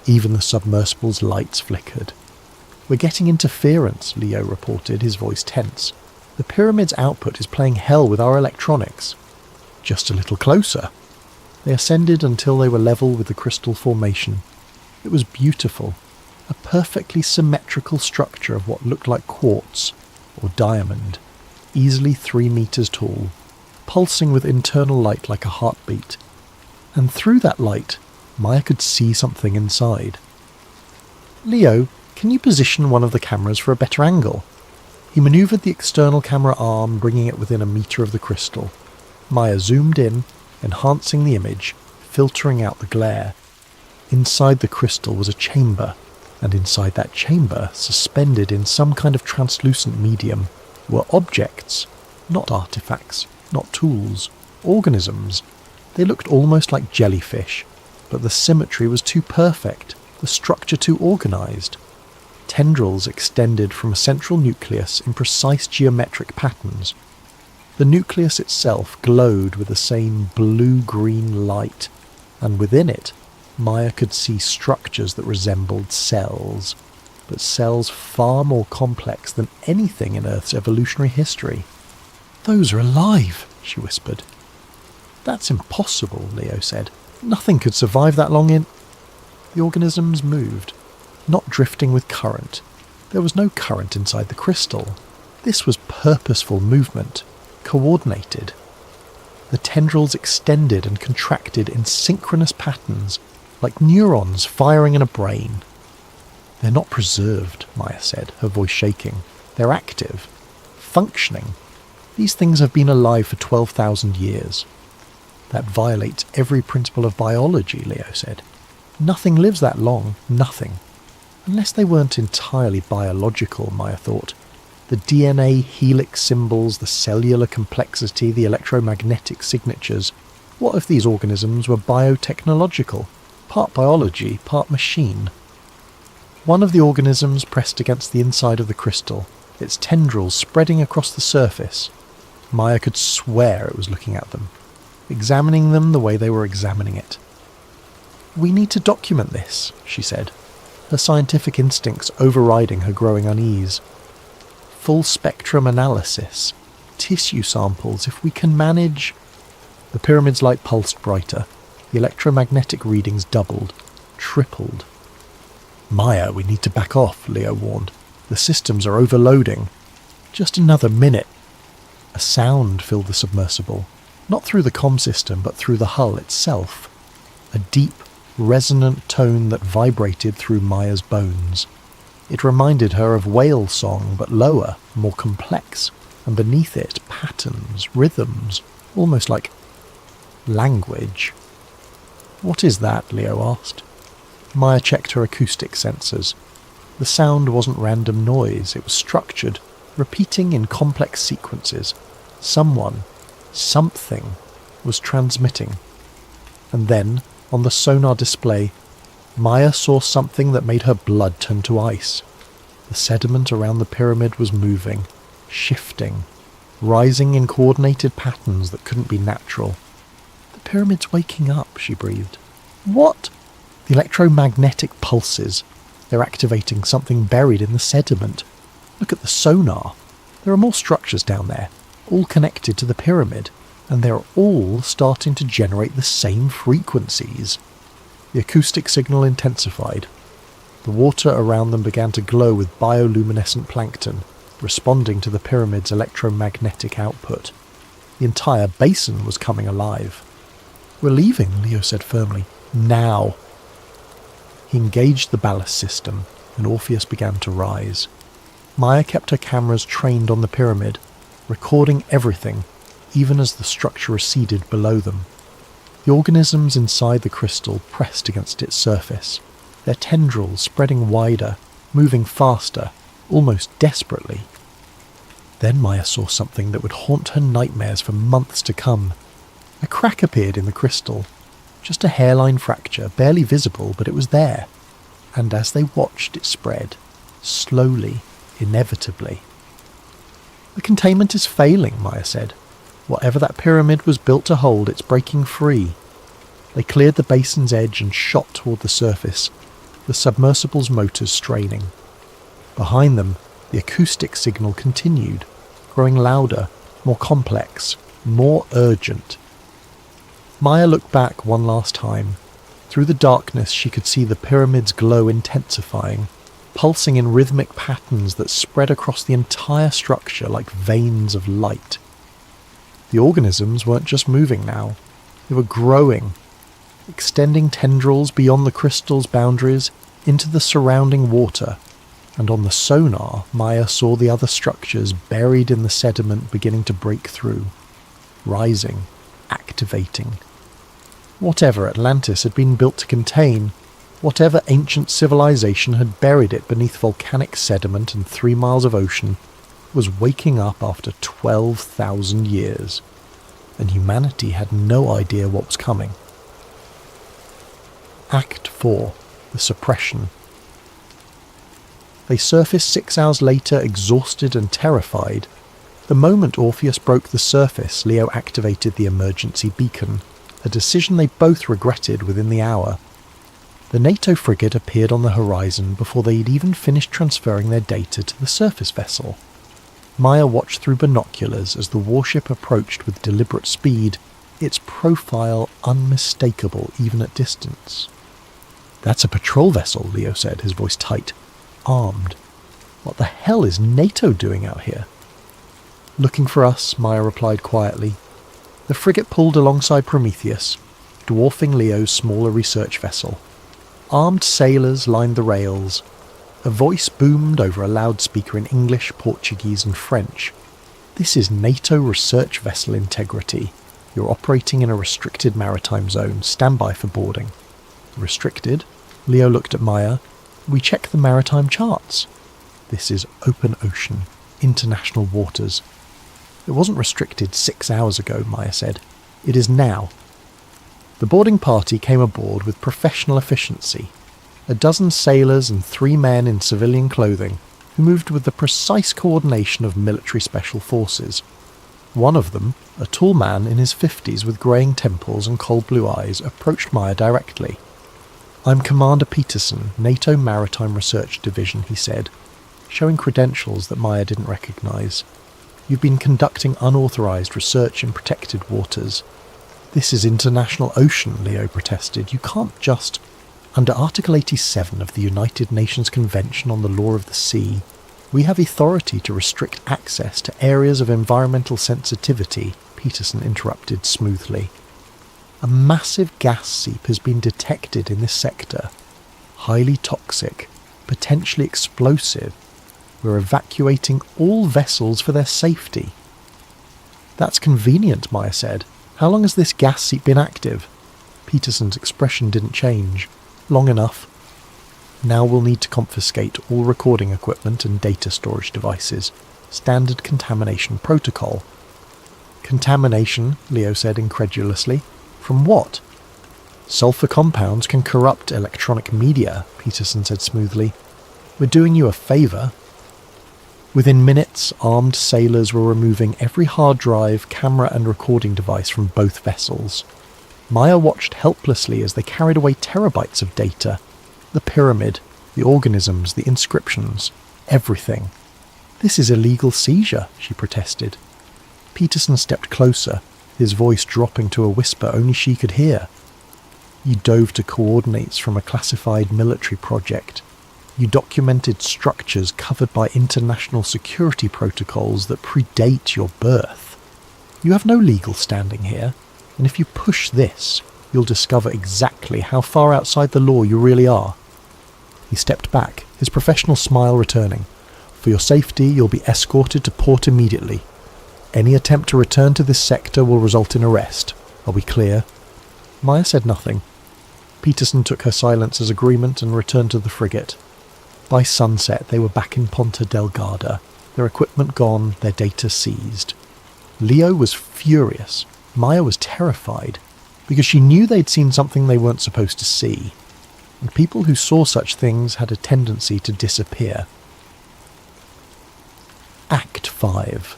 Even the submersible's lights flickered. We're getting interference, Leo reported, his voice tense. The pyramid's output is playing hell with our electronics. Just a little closer. They ascended until they were level with the crystal formation. It was beautiful. A perfectly symmetrical structure of what looked like quartz, or diamond, easily 3 meters tall, pulsing with internal light like a heartbeat. And through that light, Maya could see something inside. Leo, can you position one of the cameras for a better angle? He manoeuvred the external camera arm, bringing it within a meter of the crystal. Maya zoomed in, enhancing the image, filtering out the glare. Inside the crystal was a chamber, and inside that chamber, suspended in some kind of translucent medium, were objects, not artifacts, not tools, organisms. They looked almost like jellyfish, but the symmetry was too perfect, the structure too organised. Tendrils extended from a central nucleus in precise geometric patterns. The nucleus itself glowed with the same blue-green light, and within it, Maya could see structures that resembled cells, but cells far more complex than anything in Earth's evolutionary history. "Those are alive," she whispered. "That's impossible," Leo said. "Nothing could survive that long in—" The organisms moved, not drifting with current. There was no current inside the crystal. This was purposeful movement, coordinated. The tendrils extended and contracted in synchronous patterns, like neurons firing in a brain. "They're not preserved," Maya said, her voice shaking. "They're active, functioning. These things have been alive for 12,000 years. "That violates every principle of biology," Leo said. "Nothing lives that long, nothing. Unless they weren't entirely biological," Maya thought. The DNA helix symbols, the cellular complexity, the electromagnetic signatures. What if these organisms were biotechnological? Part biology, part machine. One of the organisms pressed against the inside of the crystal, its tendrils spreading across the surface. Maya could swear it was looking at them, examining them the way they were examining it. "We need to document this," she said, her scientific instincts overriding her growing unease. "Full spectrum analysis, tissue samples, if we can manage—" The pyramid's light pulsed brighter. The electromagnetic readings doubled, tripled. "Maya, we need to back off," Leo warned. "The systems are overloading." "Just another minute." A sound filled the submersible, not through the comm system, but through the hull itself. A deep, resonant tone that vibrated through Maya's bones. It reminded her of whale song, but lower, more complex, and beneath it, patterns, rhythms, almost like language. "What is that?" Leo asked. Maya checked her acoustic sensors. The sound wasn't random noise, it was structured, repeating in complex sequences. Someone, something, was transmitting. And then, on the sonar display, Maya saw something that made her blood turn to ice. The sediment around the pyramid was moving, shifting, rising in coordinated patterns that couldn't be natural. "The pyramid's waking up," she breathed. "What?" "The electromagnetic pulses. They're activating something buried in the sediment. Look at the sonar. There are more structures down there, all connected to the pyramid, and they're all starting to generate the same frequencies." The acoustic signal intensified. The water around them began to glow with bioluminescent plankton, responding to the pyramid's electromagnetic output. The entire basin was coming alive. "We're leaving," Leo said firmly. "Now." He engaged the ballast system, and Orpheus began to rise. Maya kept her cameras trained on the pyramid, recording everything, even as the structure receded below them. The organisms inside the crystal pressed against its surface, their tendrils spreading wider, moving faster, almost desperately. Then Maya saw something that would haunt her nightmares for months to come. A crack appeared in the crystal, just a hairline fracture, barely visible, but it was there. And as they watched, it spread, slowly, inevitably. "The containment is failing," Maya said. "Whatever that pyramid was built to hold, it's breaking free." They cleared the basin's edge and shot toward the surface, the submersible's motors straining. Behind them, the acoustic signal continued, growing louder, more complex, more urgent. Maya looked back one last time. Through the darkness she could see the pyramid's glow intensifying, pulsing in rhythmic patterns that spread across the entire structure like veins of light. The organisms weren't just moving now, they were growing, extending tendrils beyond the crystal's boundaries into the surrounding water, and on the sonar Maya saw the other structures buried in the sediment beginning to break through, rising, activating. Whatever Atlantis had been built to contain, whatever ancient civilization had buried it beneath volcanic sediment and 3 miles of ocean, was waking up after 12,000 years, and humanity had no idea what was coming. Act 4. The Suppression. They surfaced 6 hours later, exhausted and terrified. The moment Orpheus broke the surface, Leo activated the emergency beacon, a decision they both regretted within the hour. The NATO frigate appeared on the horizon before they'd even finished transferring their data to the surface vessel. Maya watched through binoculars as the warship approached with deliberate speed, its profile unmistakable even at distance. "That's a patrol vessel," Leo said, his voice tight. "Armed. What the hell is NATO doing out here?" "Looking for us," Maya replied quietly. The frigate pulled alongside Prometheus, dwarfing Leo's smaller research vessel. Armed sailors lined the rails. A voice boomed over a loudspeaker in English, Portuguese and French. "This is NATO research vessel integrity. You're operating in a restricted maritime zone. Stand by for boarding." "Restricted?" Leo looked at Maya. "We check the maritime charts." "This is open ocean, international waters." "It wasn't restricted 6 hours ago," Maya said. "It is now." The boarding party came aboard with professional efficiency. A dozen sailors and 3 men in civilian clothing who moved with the precise coordination of military special forces. One of them, a tall man in his 50s with greying temples and cold blue eyes, approached Maya directly. "I'm Commander Peterson, NATO Maritime Research Division," he said, showing credentials that Maya didn't recognise. "You've been conducting unauthorised research in protected waters." "This is international ocean," Leo protested. "You can't just..." "Under Article 87 of the United Nations Convention on the Law of the Sea, we have authority to restrict access to areas of environmental sensitivity," Peterson interrupted smoothly. "A massive gas seep has been detected in this sector. Highly toxic, potentially explosive. We're evacuating all vessels for their safety." "That's convenient," Maya said. "How long has this gas seep been active?" Peterson's expression didn't change. "Long enough. Now we'll need to confiscate all recording equipment and data storage devices. Standard contamination protocol." "Contamination?" Leo said incredulously. "From what?" "Sulfur compounds can corrupt electronic media," Peterson said smoothly. "We're doing you a favour." Within minutes, armed sailors were removing every hard drive, camera and recording device from both vessels. Maya watched helplessly as they carried away terabytes of data. The pyramid, the organisms, the inscriptions, everything. "This is illegal seizure," she protested. Peterson stepped closer, his voice dropping to a whisper only she could hear. "You dove to coordinates from a classified military project. You documented structures covered by international security protocols that predate your birth. You have no legal standing here, and if you push this, you'll discover exactly how far outside the law you really are. He stepped back, his professional smile returning. For your safety, you'll be escorted to port immediately. Any attempt to return to this sector will result in arrest. Are we clear? Maya said nothing. Peterson took her silence as agreement and returned to the frigate. By sunset, they were back in Ponta Delgada, their equipment gone, their data seized. Leo was furious. Maya was terrified, because she knew they'd seen something they weren't supposed to see, and people who saw such things had a tendency to disappear. Act 5.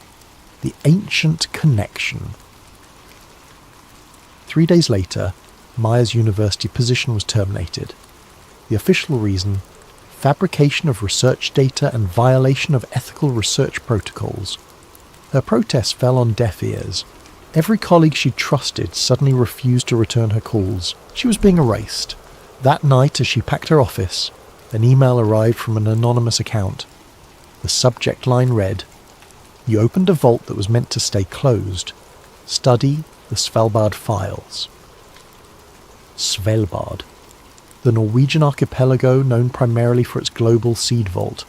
The Ancient Connection. 3 days later, Maya's university position was terminated. The official reason: fabrication of research data and violation of ethical research protocols. Her protests fell on deaf ears. Every colleague she trusted suddenly refused to return her calls. She was being erased. That night, as she packed her office, an email arrived from an anonymous account. The subject line read, "You opened a vault that was meant to stay closed. Study the Svalbard files." Svalbard, the Norwegian archipelago known primarily for its global seed vault,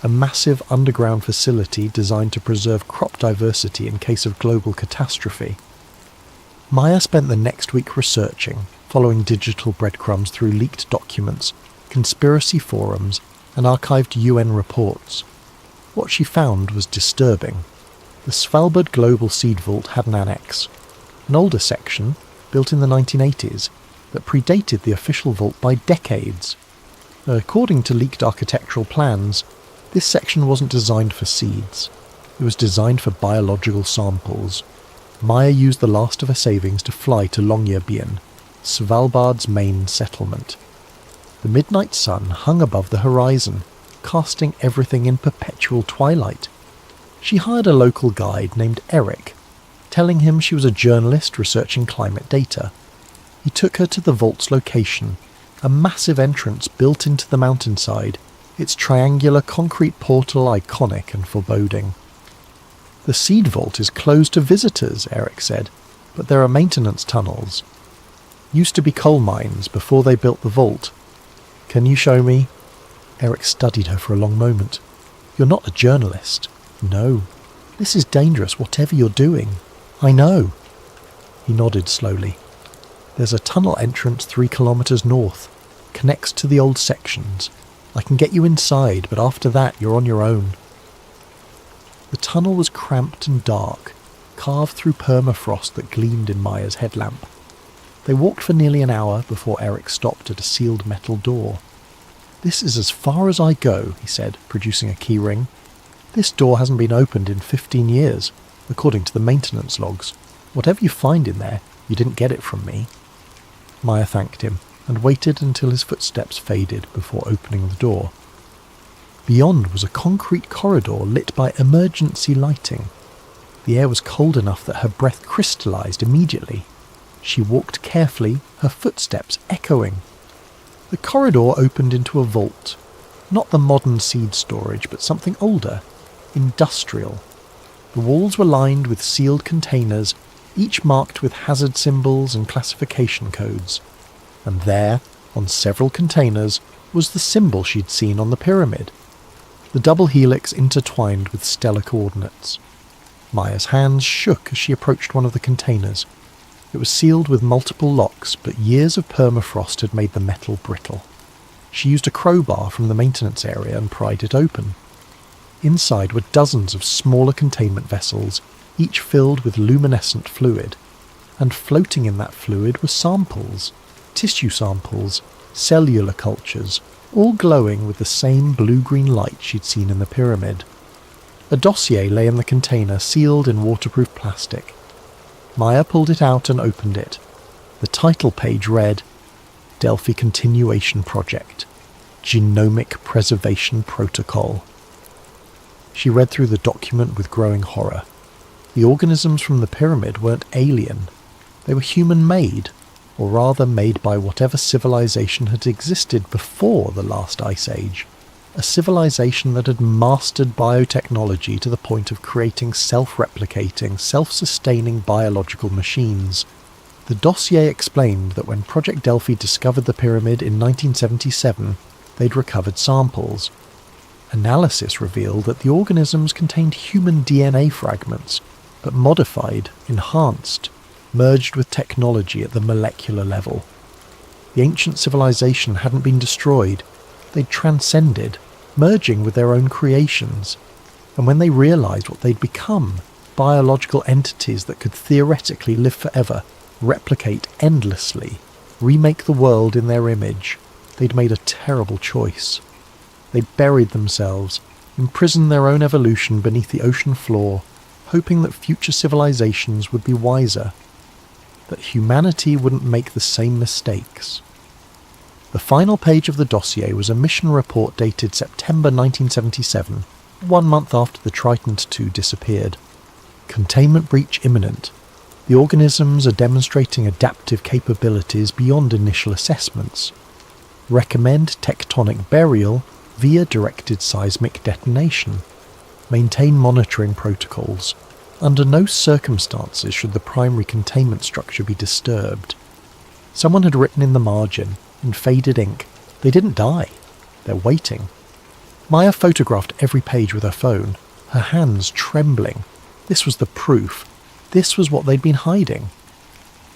a massive underground facility designed to preserve crop diversity in case of global catastrophe. Maya spent the next week researching, following digital breadcrumbs through leaked documents, conspiracy forums, and archived UN reports. What she found was disturbing. The Svalbard Global Seed Vault had an annex, an older section, built in the 1980s, that predated the official vault by decades. According to leaked architectural plans, this section wasn't designed for seeds. It was designed for biological samples. Maya used the last of her savings to fly to Longyearbyen, Svalbard's main settlement. The midnight sun hung above the horizon, casting everything in perpetual twilight. She hired a local guide named Eric, telling him she was a journalist researching climate data. He took her to the vault's location, a massive entrance built into the mountainside, its triangular concrete portal iconic and foreboding. "The seed vault is closed to visitors," Eric said, "but there are maintenance tunnels. Used to be coal mines before they built the vault. Can you show me?" Eric studied her for a long moment. "You're not a journalist." "No. This is dangerous, whatever you're doing." "I know." He nodded slowly. "There's a tunnel entrance 3 kilometers north. Connects to the old sections. I can get you inside, but after that you're on your own." The tunnel was cramped and dark, carved through permafrost that gleamed in Maya's headlamp. They walked for nearly an hour before Eric stopped at a sealed metal door. "This is as far as I go," he said, producing a key ring. "This door hasn't been opened in 15 years, according to the maintenance logs. Whatever you find in there, you didn't get it from me." Maya thanked him, and waited until his footsteps faded before opening the door. Beyond was a concrete corridor lit by emergency lighting. The air was cold enough that her breath crystallized immediately. She walked carefully, her footsteps echoing. The corridor opened into a vault, not the modern seed storage, but something older, industrial. The walls were lined with sealed containers, each marked with hazard symbols and classification codes. And there, on several containers, was the symbol she'd seen on the pyramid. The double helix intertwined with stellar coordinates. Maya's hands shook as she approached one of the containers. It was sealed with multiple locks, but years of permafrost had made the metal brittle. She used a crowbar from the maintenance area and pried it open. Inside were dozens of smaller containment vessels, each filled with luminescent fluid. And floating in that fluid were samples, tissue samples, cellular cultures, all glowing with the same blue-green light she'd seen in the pyramid. A dossier lay in the container, sealed in waterproof plastic. Maya pulled it out and opened it. The title page read, "Delphi Continuation Project, Genomic Preservation Protocol." She read through the document with growing horror. The organisms from the pyramid weren't alien. They were human-made, or rather made by whatever civilization had existed before the last ice age. a civilization that had mastered biotechnology to the point of creating self-replicating, self-sustaining biological machines. The dossier explained that when Project Delphi discovered the pyramid in 1977, they'd recovered samples. Analysis revealed that the organisms contained human DNA fragments, but modified, enhanced, merged with technology at the molecular level. The ancient civilization hadn't been destroyed, they'd transcended, merging with their own creations. And when they realised what they'd become, biological entities that could theoretically live forever, replicate endlessly, remake the world in their image, they'd made a terrible choice. They'd buried themselves, imprisoned their own evolution beneath the ocean floor, hoping that future civilizations would be wiser, that humanity wouldn't make the same mistakes. The final page of the dossier was a mission report dated September 1977, 1 month after the Triton II disappeared. Containment breach imminent. The organisms are demonstrating adaptive capabilities beyond initial assessments. Recommend tectonic burial via directed seismic detonation. Maintain monitoring protocols. Under no circumstances should the primary containment structure be disturbed. Someone had written in the margin, in faded ink, they didn't die. They're waiting. Maya photographed every page with her phone, her hands trembling. This was the proof. This was what they'd been hiding.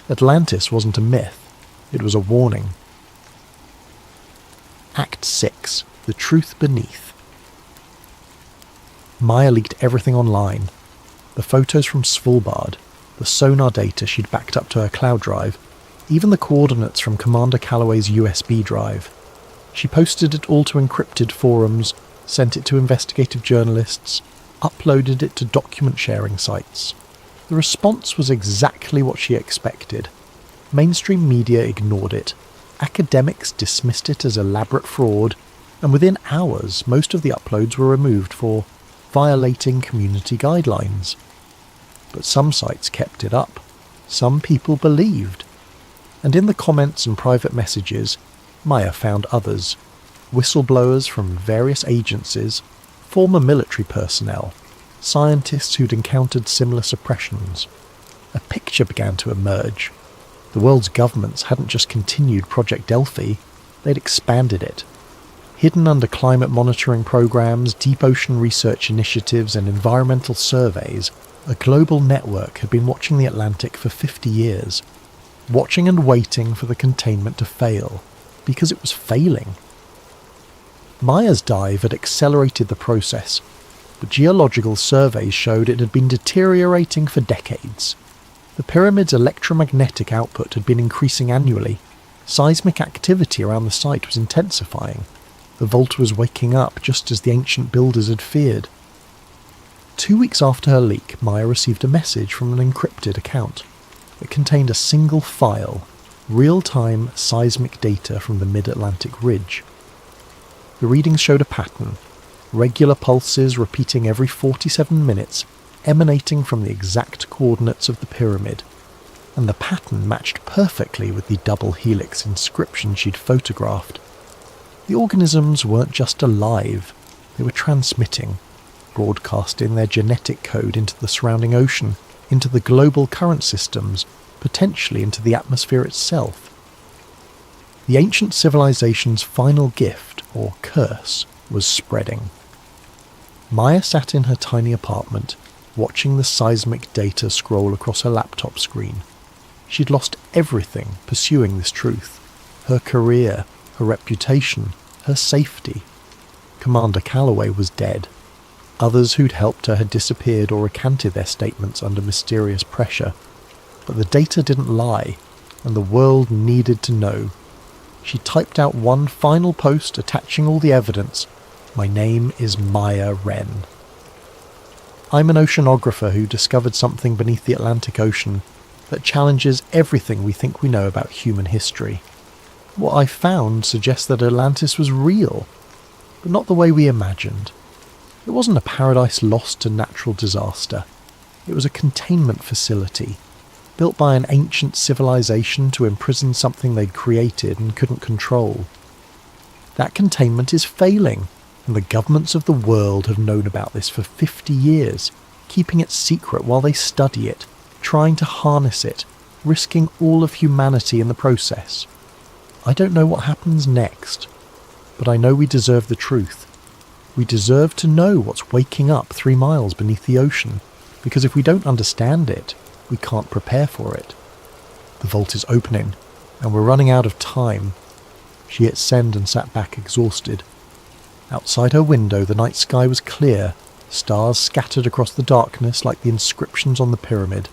Atlantis wasn't a myth. It was a warning. Act 6. The Truth Beneath. Maya leaked everything online. The photos from Svalbard, the sonar data she'd backed up to her cloud drive, even the coordinates from Commander Calloway's USB drive. She posted it all to encrypted forums, sent it to investigative journalists, uploaded it to document sharing sites. The response was exactly what she expected. Mainstream media ignored it. Academics dismissed it as elaborate fraud, and within hours most of the uploads were removed for violating community guidelines. But some sites kept it up. Some people believed. And in the comments and private messages, Maya found others. Whistleblowers from various agencies, former military personnel, scientists who'd encountered similar suppressions. A picture began to emerge. The world's governments hadn't just continued Project Delphi, they'd expanded it. Hidden under climate monitoring programs, deep ocean research initiatives and environmental surveys, a global network had been watching the Atlantic for 50 years. Watching and waiting for the containment to fail, because it was failing. Maya's dive had accelerated the process, but geological surveys showed it had been deteriorating for decades. The pyramid's electromagnetic output had been increasing annually. Seismic activity around the site was intensifying. The vault was waking up just as the ancient builders had feared. 2 weeks after her leak, Maya received a message from an encrypted account. It contained a single file, real-time seismic data from the mid-Atlantic ridge. The readings showed a pattern, regular pulses repeating every 47 minutes, emanating from the exact coordinates of the pyramid, and the pattern matched perfectly with the double helix inscription she'd photographed. The organisms weren't just alive, they were transmitting, broadcasting their genetic code into the surrounding ocean, into the global current systems, potentially into the atmosphere itself. The ancient civilization's final gift, or curse, was spreading. Maya sat in her tiny apartment, watching the seismic data scroll across her laptop screen. She'd lost everything pursuing this truth. Her career, her reputation, her safety. Commander Calloway was dead. Others who'd helped her had disappeared or recanted their statements under mysterious pressure. But the data didn't lie, and the world needed to know. She typed out one final post attaching all the evidence. My name is Maya Wren. I'm an oceanographer who discovered something beneath the Atlantic Ocean that challenges everything we think we know about human history. What I found suggests that Atlantis was real, but not the way we imagined. It wasn't a paradise lost to natural disaster. It was a containment facility, built by an ancient civilization to imprison something they'd created and couldn't control. That containment is failing, and the governments of the world have known about this for 50 years, keeping it secret while they study it, trying to harness it, risking all of humanity in the process. I don't know what happens next, but I know we deserve the truth. We deserve to know what's waking up 3 miles beneath the ocean, because if we don't understand it, we can't prepare for it. The vault is opening, and we're running out of time. She hit send and sat back exhausted. Outside her window, the night sky was clear, stars scattered across the darkness like the inscriptions on the pyramid.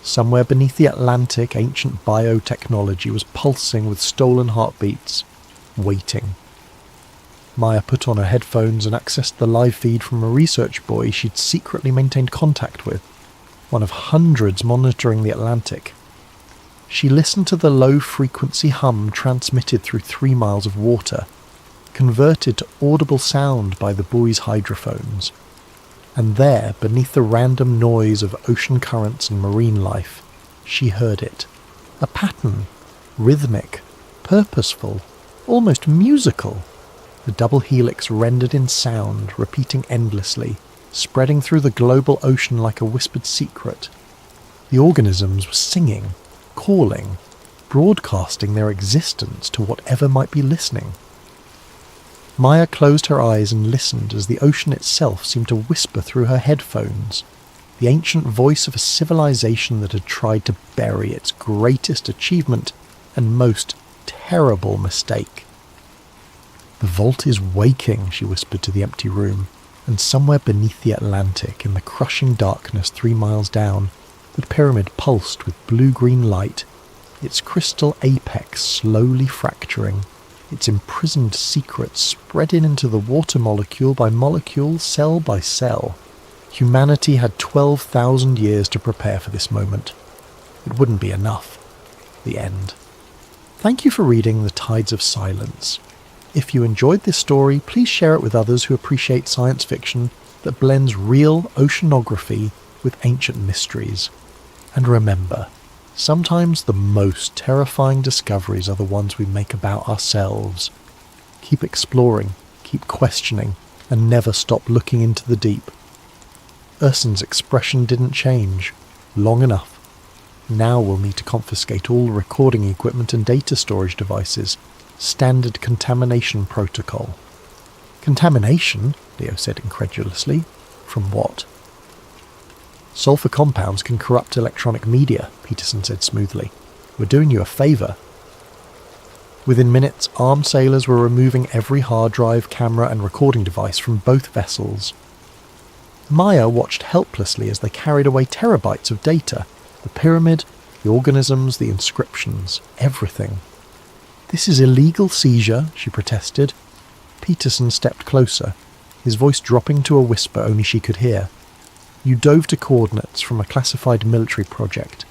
Somewhere beneath the Atlantic, ancient biotechnology was pulsing with stolen heartbeats, waiting. Maya put on her headphones and accessed the live feed from a research buoy she'd secretly maintained contact with, one of hundreds monitoring the Atlantic. She listened to the low-frequency hum transmitted through 3 miles of water, converted to audible sound by the buoy's hydrophones. And there, beneath the random noise of ocean currents and marine life, she heard it. A pattern, rhythmic, purposeful, almost musical. The double helix rendered in sound, repeating endlessly, spreading through the global ocean like a whispered secret. The organisms were singing, calling, broadcasting their existence to whatever might be listening. Maya closed her eyes and listened as the ocean itself seemed to whisper through her headphones, the ancient voice of a civilization that had tried to bury its greatest achievement and most terrible mistake. "The vault is waking," she whispered to the empty room, and somewhere beneath the Atlantic, in the crushing darkness 3 miles down, the pyramid pulsed with blue-green light, its crystal apex slowly fracturing, its imprisoned secrets spreading into the water molecule by molecule, cell by cell. Humanity had 12,000 years to prepare for this moment. It wouldn't be enough. The end. Thank you for reading The Tides of Silence. If you enjoyed this story, please share it with others who appreciate science fiction that blends real oceanography with ancient mysteries. And remember, sometimes the most terrifying discoveries are the ones we make about ourselves. Keep exploring, keep questioning, and never stop looking into the deep. Urson's expression didn't change. Long enough. Now we'll need to confiscate all recording equipment and data storage devices. Standard contamination protocol. Contamination? Leo said incredulously. From what? Sulfur compounds can corrupt electronic media, Peterson said smoothly. We're doing you a favour. Within minutes, armed sailors were removing every hard drive, camera and recording device from both vessels. Maya watched helplessly as they carried away terabytes of data. The pyramid, the organisms, the inscriptions, everything. "This is illegal seizure," she protested. Peterson stepped closer, his voice dropping to a whisper only she could hear. "You dove to coordinates from a classified military project.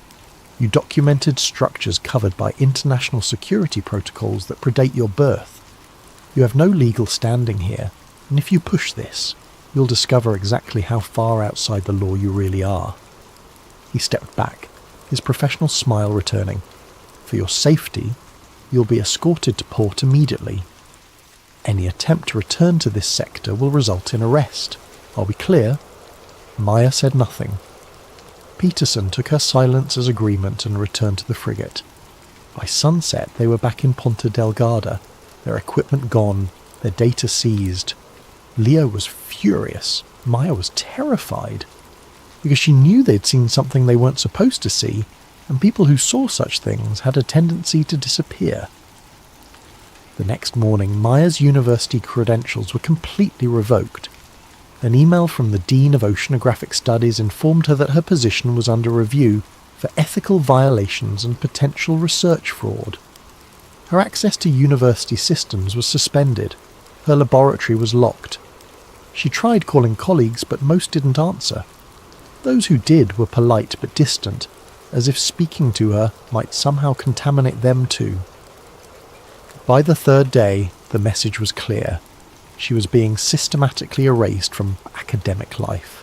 You documented structures covered by international security protocols that predate your birth. You have no legal standing here, and if you push this, you'll discover exactly how far outside the law you really are." He stepped back, his professional smile returning. "For your safety, you'll be escorted to port immediately. Any attempt to return to this sector will result in arrest. Are we clear?" Maya said nothing. Peterson took her silence as agreement and returned to the frigate. By sunset, they were back in Ponta Delgada, their equipment gone, their data seized. Leo was furious. Maya was terrified, because she knew they'd seen something they weren't supposed to see, and people who saw such things had a tendency to disappear. The next morning, Maya's university credentials were completely revoked. An email from the Dean of Oceanographic Studies informed her that her position was under review for ethical violations and potential research fraud. Her access to university systems was suspended. Her laboratory was locked. She tried calling colleagues, but most didn't answer. Those who did were polite but distant, as if speaking to her might somehow contaminate them too. By the third day, the message was clear. She was being systematically erased from academic life.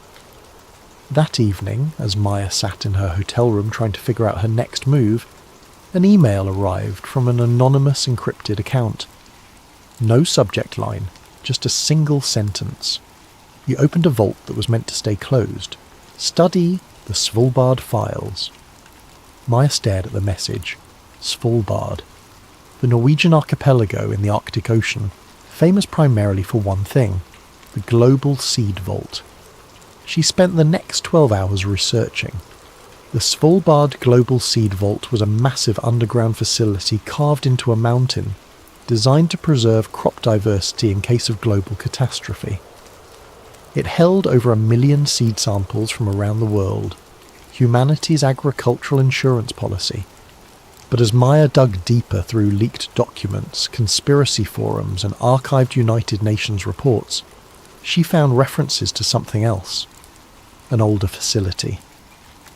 That evening, as Maya sat in her hotel room trying to figure out her next move, an email arrived from an anonymous encrypted account. No subject line, just a single sentence. He opened a vault that was meant to stay closed. Study the Svalbard files. Maya stared at the message. Svalbard. The Norwegian archipelago in the Arctic Ocean, famous primarily for one thing, the global seed vault. She spent the next 12 hours researching. The Svalbard Global Seed Vault was a massive underground facility carved into a mountain, designed to preserve crop diversity in case of global catastrophe. It held over 1 million seed samples from around the world, humanity's agricultural insurance policy. But as Maya dug deeper through leaked documents, conspiracy forums and archived United Nations reports, she found references to something else. An older facility.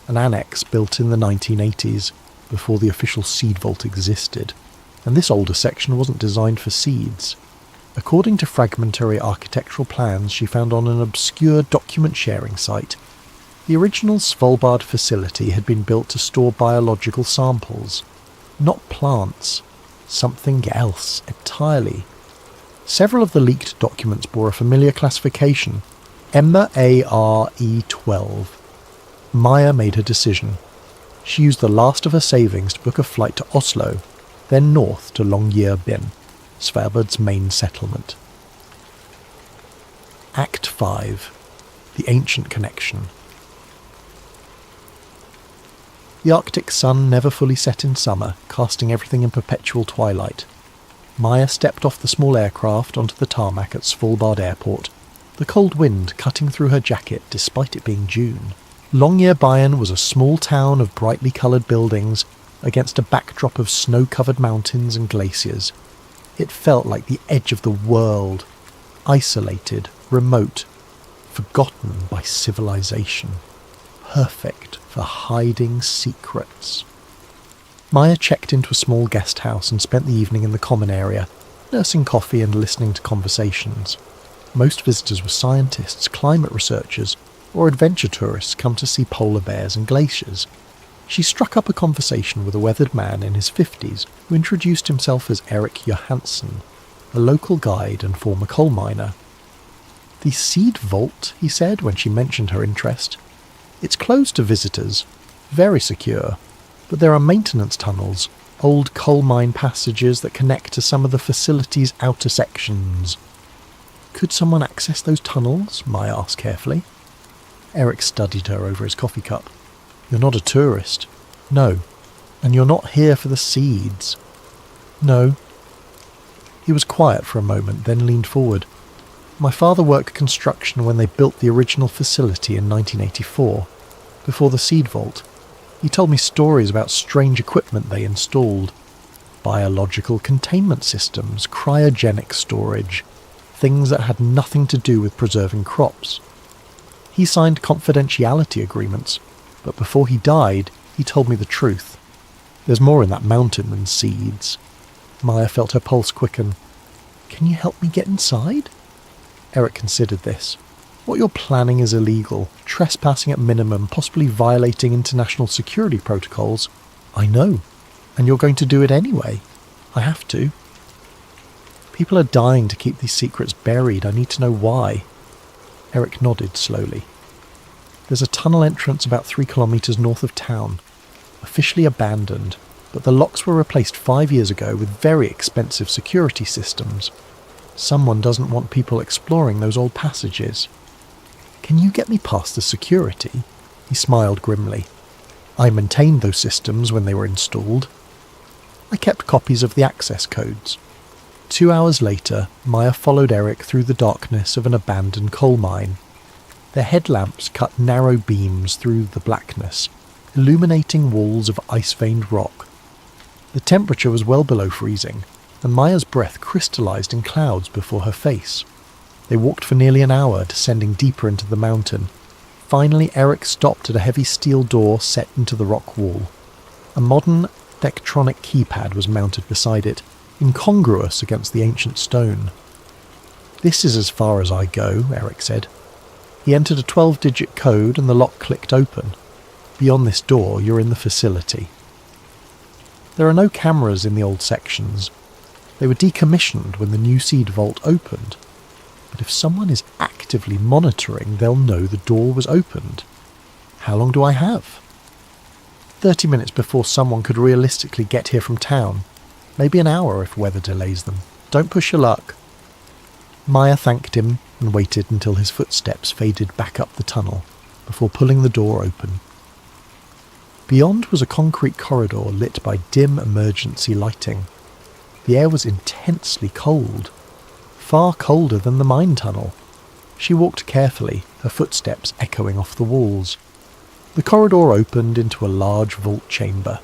An annex built in the 1980s, before the official seed vault existed. And this older section wasn't designed for seeds. According to fragmentary architectural plans she found on an obscure document-sharing site, the original Svalbard facility had been built to store biological samples. Not plants. Something else entirely. Several of the leaked documents bore a familiar classification, MARE12. Maya made her decision. She used the last of her savings to book a flight to Oslo, then north to Longyearbyen, Svalbard's main settlement. Act 5. The Ancient Connection. The Arctic sun never fully set in summer, casting everything in perpetual twilight. Maya stepped off the small aircraft onto the tarmac at Svalbard Airport, the cold wind cutting through her jacket despite it being June. Longyearbyen was a small town of brightly coloured buildings against a backdrop of snow-covered mountains and glaciers. It felt like the edge of the world, isolated, remote, forgotten by civilization. Perfect for hiding secrets. Maya checked into a small guest house and spent the evening in the common area, nursing coffee and listening to conversations. Most visitors were scientists, climate researchers, or adventure tourists come to see polar bears and glaciers. She struck up a conversation with a weathered man in his 50s who introduced himself as Eric Johansson, a local guide and former coal miner. "The seed vault," he said when she mentioned her interest. "It's closed to visitors, very secure, but there are maintenance tunnels, old coal mine passages that connect to some of the facility's outer sections." "Could someone access those tunnels?" Maya asked carefully. Eric studied her over his coffee cup. "You're not a tourist." "No." "And you're not here for the seeds." "No." He was quiet for a moment, then leaned forward. "My father worked construction when they built the original facility in 1984, before the seed vault. He told me stories about strange equipment they installed. Biological containment systems, cryogenic storage, things that had nothing to do with preserving crops. He signed confidentiality agreements, but before he died, he told me the truth. There's more in that mountain than seeds." Maya felt her pulse quicken. "Can you help me get inside?" Eric considered this. "What you're planning is illegal, trespassing at minimum, possibly violating international security protocols." "I know, and you're going to do it anyway." "I have to." "People are dying to keep these secrets buried. I need to know why." Eric nodded slowly. "There's a tunnel entrance about 3 kilometres north of town, officially abandoned, but the locks were replaced 5 years ago with very expensive security systems. Someone doesn't want people exploring those old passages." "Can you get me past the security?" He smiled grimly. "I maintained those systems when they were installed. I kept copies of the access codes." 2 hours later, Maya followed Eric through the darkness of an abandoned coal mine. Their headlamps cut narrow beams through the blackness, illuminating walls of ice-veined rock. The temperature was well below freezing, and Maya's breath crystallized in clouds before her face. They walked for nearly an hour, descending deeper into the mountain. Finally, Eric stopped at a heavy steel door set into the rock wall. A modern Tektronix keypad was mounted beside it, incongruous against the ancient stone. "This is as far as I go," Eric said. He entered a 12-digit code and the lock clicked open. "Beyond this door, you're in the facility." There are no cameras in the old sections. They were decommissioned when the new seed vault opened. but if someone is actively monitoring, they'll know the door was opened. How long do I have? 30 minutes before someone could realistically get here from town. Maybe an hour if weather delays them. Don't push your luck. Maya thanked him and waited until his footsteps faded back up the tunnel before pulling the door open. Beyond was a concrete corridor lit by dim emergency lighting. The air was intensely cold, far colder than the mine tunnel. She walked carefully, her footsteps echoing off the walls. The corridor opened into a large vault chamber.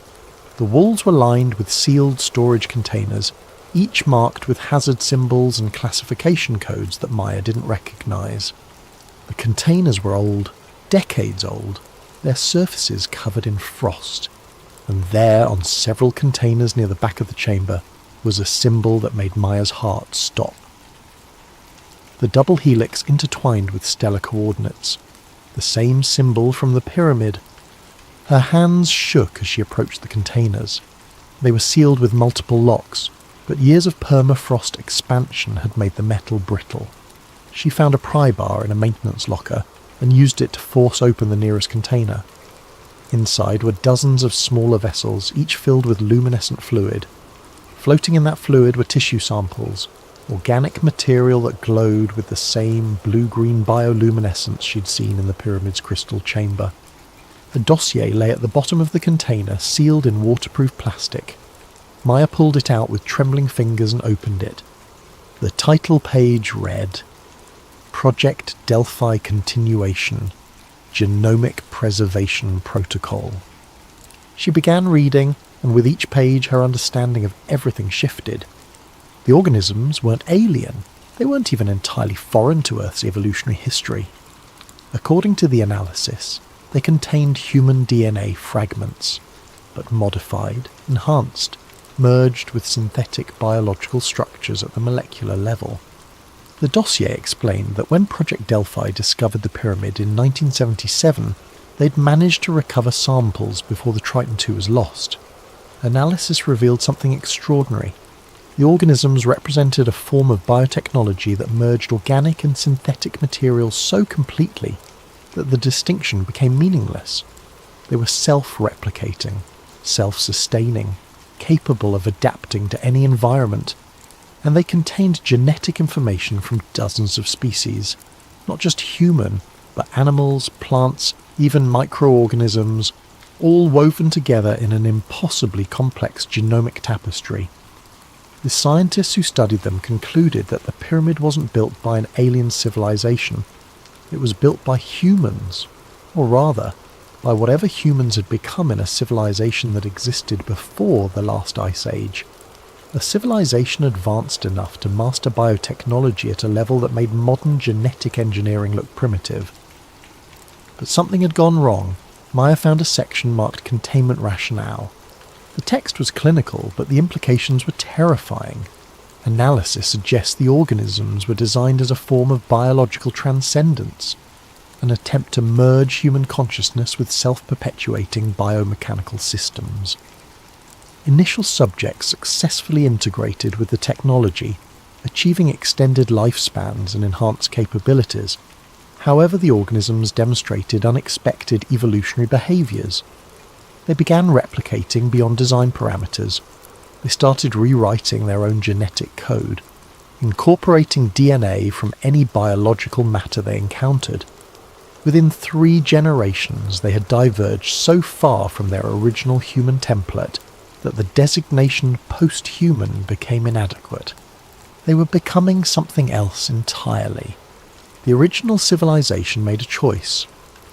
The walls were lined with sealed storage containers, each marked with hazard symbols and classification codes that Maya didn't recognise. The containers were old, decades old, their surfaces covered in frost, and there on several containers near the back of the chamber was a symbol that made Maya's heart stop. The double helix intertwined with stellar coordinates, the same symbol from the pyramid. Her hands shook as she approached the containers. They were sealed with multiple locks, but years of permafrost expansion had made the metal brittle. She found a pry bar in a maintenance locker and used it to force open the nearest container. Inside were dozens of smaller vessels, each filled with luminescent fluid. Floating in that fluid were tissue samples, organic material that glowed with the same blue-green bioluminescence she'd seen in the pyramid's crystal chamber. A dossier lay at the bottom of the container, sealed in waterproof plastic. Maya pulled it out with trembling fingers and opened it. The title page read, Project Delphi Continuation, Genomic Preservation Protocol. She began reading, and with each page her understanding of everything shifted. The organisms weren't alien. They weren't even entirely foreign to Earth's evolutionary history. According to the analysis, they contained human DNA fragments, but modified, enhanced, merged with synthetic biological structures at the molecular level. The dossier explained that when Project Delphi discovered the pyramid in 1977, they'd managed to recover samples before the Triton II was lost. Analysis revealed something extraordinary. The organisms represented a form of biotechnology that merged organic and synthetic materials so completely that the distinction became meaningless. They were self-replicating, self-sustaining, capable of adapting to any environment, and they contained genetic information from dozens of species, not just human, but animals, plants, even microorganisms, all woven together in an impossibly complex genomic tapestry. The scientists who studied them concluded that the pyramid wasn't built by an alien civilization. It was built by humans, or rather, by whatever humans had become in a civilization that existed before the last ice age. A civilization advanced enough to master biotechnology at a level that made modern genetic engineering look primitive. But something had gone wrong. Maya found a section marked Containment Rationale. The text was clinical, but the implications were terrifying. Analysis suggests the organisms were designed as a form of biological transcendence, an attempt to merge human consciousness with self-perpetuating biomechanical systems. Initial subjects successfully integrated with the technology, achieving extended lifespans and enhanced capabilities. However, the organisms demonstrated unexpected evolutionary behaviours. They began replicating beyond design parameters. They started rewriting their own genetic code, incorporating DNA from any biological matter they encountered. Within 3 generations, they had diverged so far from their original human template that the designation post-human became inadequate. They were becoming something else entirely. The original civilization made a choice.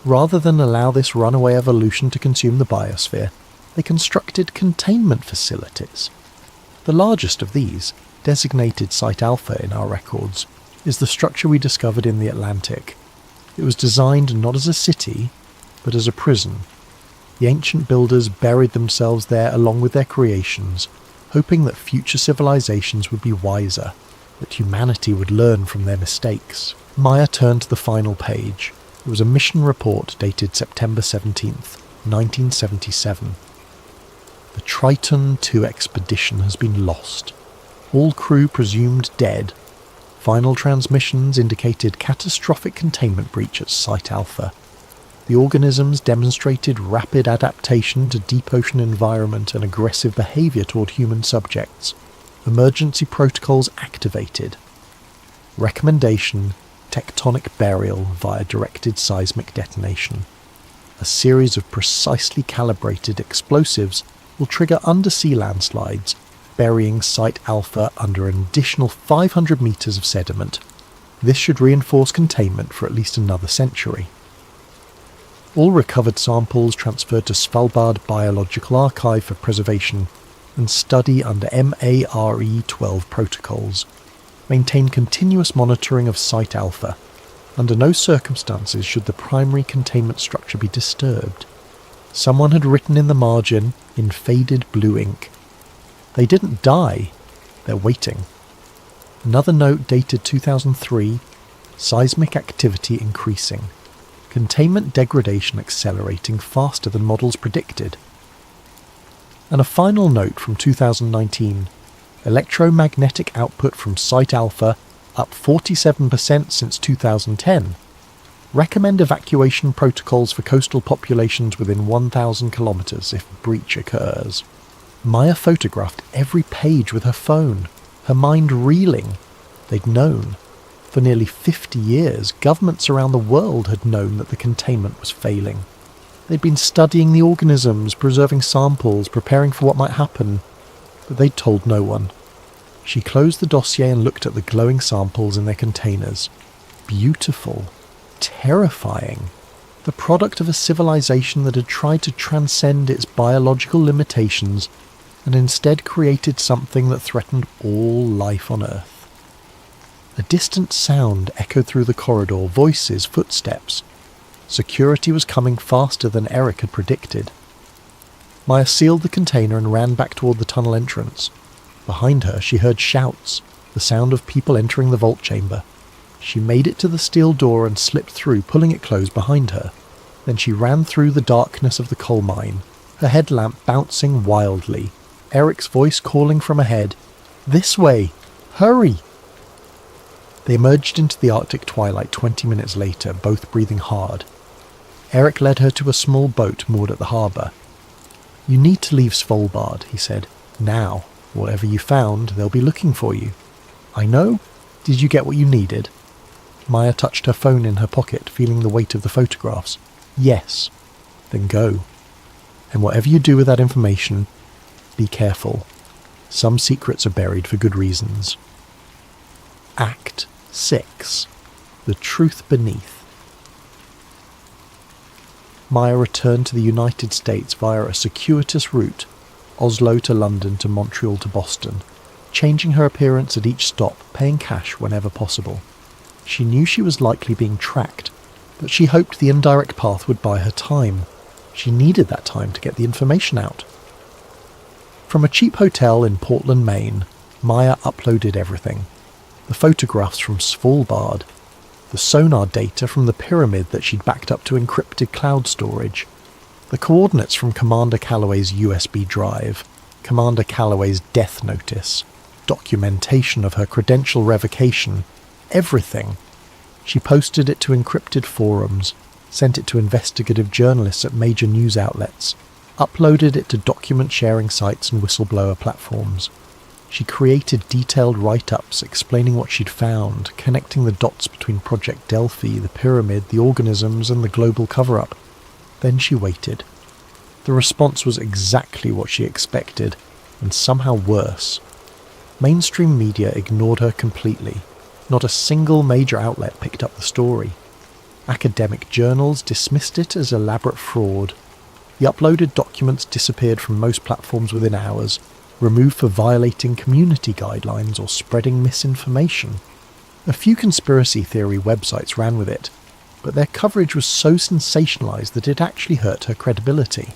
Rather than allow this runaway evolution to consume the biosphere, they constructed containment facilities. The largest of these, designated Site Alpha in our records, is the structure we discovered in the Atlantic. It was designed not as a city, but as a prison. The ancient builders buried themselves there along with their creations, hoping that future civilizations would be wiser, that humanity would learn from their mistakes. Maya turned to the final page. It was a mission report dated September 17th, 1977. The Triton II expedition has been lost. All crew presumed dead. Final transmissions indicated catastrophic containment breach at Site Alpha. The organisms demonstrated rapid adaptation to deep ocean environment and aggressive behaviour toward human subjects. Emergency protocols activated. Recommendation: tectonic burial via directed seismic detonation. A series of precisely calibrated explosives will trigger undersea landslides, burying Site Alpha under an additional 500 metres of sediment. This should reinforce containment for at least another century. All recovered samples transferred to Svalbard Biological Archive for preservation and study under MARE-12 protocols. Maintain continuous monitoring of Site Alpha. Under no circumstances should the primary containment structure be disturbed. Someone had written in the margin, in faded blue ink, "They didn't die, they're waiting." Another note dated 2003, seismic activity increasing. Containment degradation accelerating faster than models predicted. And a final note from 2019, electromagnetic output from Site Alpha up 47% since 2010. Recommend evacuation protocols for coastal populations within 1,000 kilometres if breach occurs. Maya photographed every page with her phone, her mind reeling. They'd known. For nearly 50 years, governments around the world had known that the containment was failing. They'd been studying the organisms, preserving samples, preparing for what might happen, but they'd told no one. She closed the dossier and looked at the glowing samples in their containers. Beautiful. Terrifying. The product of a civilization that had tried to transcend its biological limitations and instead created something that threatened all life on Earth. A distant sound echoed through the corridor, voices, footsteps. Security was coming faster than Eric had predicted. Maya sealed the container and ran back toward the tunnel entrance. Behind her, she heard shouts, the sound of people entering the vault chamber. She made it to the steel door and slipped through, pulling it closed behind her. Then she ran through the darkness of the coal mine, her headlamp bouncing wildly, Eric's voice calling from ahead, "This way! Hurry!" They emerged into the Arctic twilight 20 minutes later, both breathing hard. Eric led her to a small boat moored at the harbour. "You need to leave Svalbard," he said. "Now. Whatever you found, they'll be looking for you." "I know. Did you get what you needed?" Maya touched her phone in her pocket, feeling the weight of the photographs. "Yes." "Then go. And whatever you do with that information, be careful. Some secrets are buried for good reasons." Act 6. The Truth Beneath. Maya returned to the United States via a circuitous route, Oslo to London to Montreal to Boston, changing her appearance at each stop, paying cash whenever possible. She knew she was likely being tracked, but she hoped the indirect path would buy her time. She needed that time to get the information out. From a cheap hotel in Portland, Maine, Maya uploaded everything. The photographs from Svalbard, the sonar data from the pyramid that she'd backed up to encrypted cloud storage, the coordinates from Commander Calloway's USB drive, Commander Calloway's death notice, documentation of her credential revocation, everything. She posted it to encrypted forums, sent it to investigative journalists at major news outlets, uploaded it to document-sharing sites and whistleblower platforms. She created detailed write-ups explaining what she'd found, connecting the dots between Project Delphi, the pyramid, the organisms, and the global cover-up. Then she waited. The response was exactly what she expected, and somehow worse. Mainstream media ignored her completely. Not a single major outlet picked up the story. Academic journals dismissed it as elaborate fraud. The uploaded documents disappeared from most platforms within hours, removed for violating community guidelines or spreading misinformation. A few conspiracy theory websites ran with it, but their coverage was so sensationalized that it actually hurt her credibility.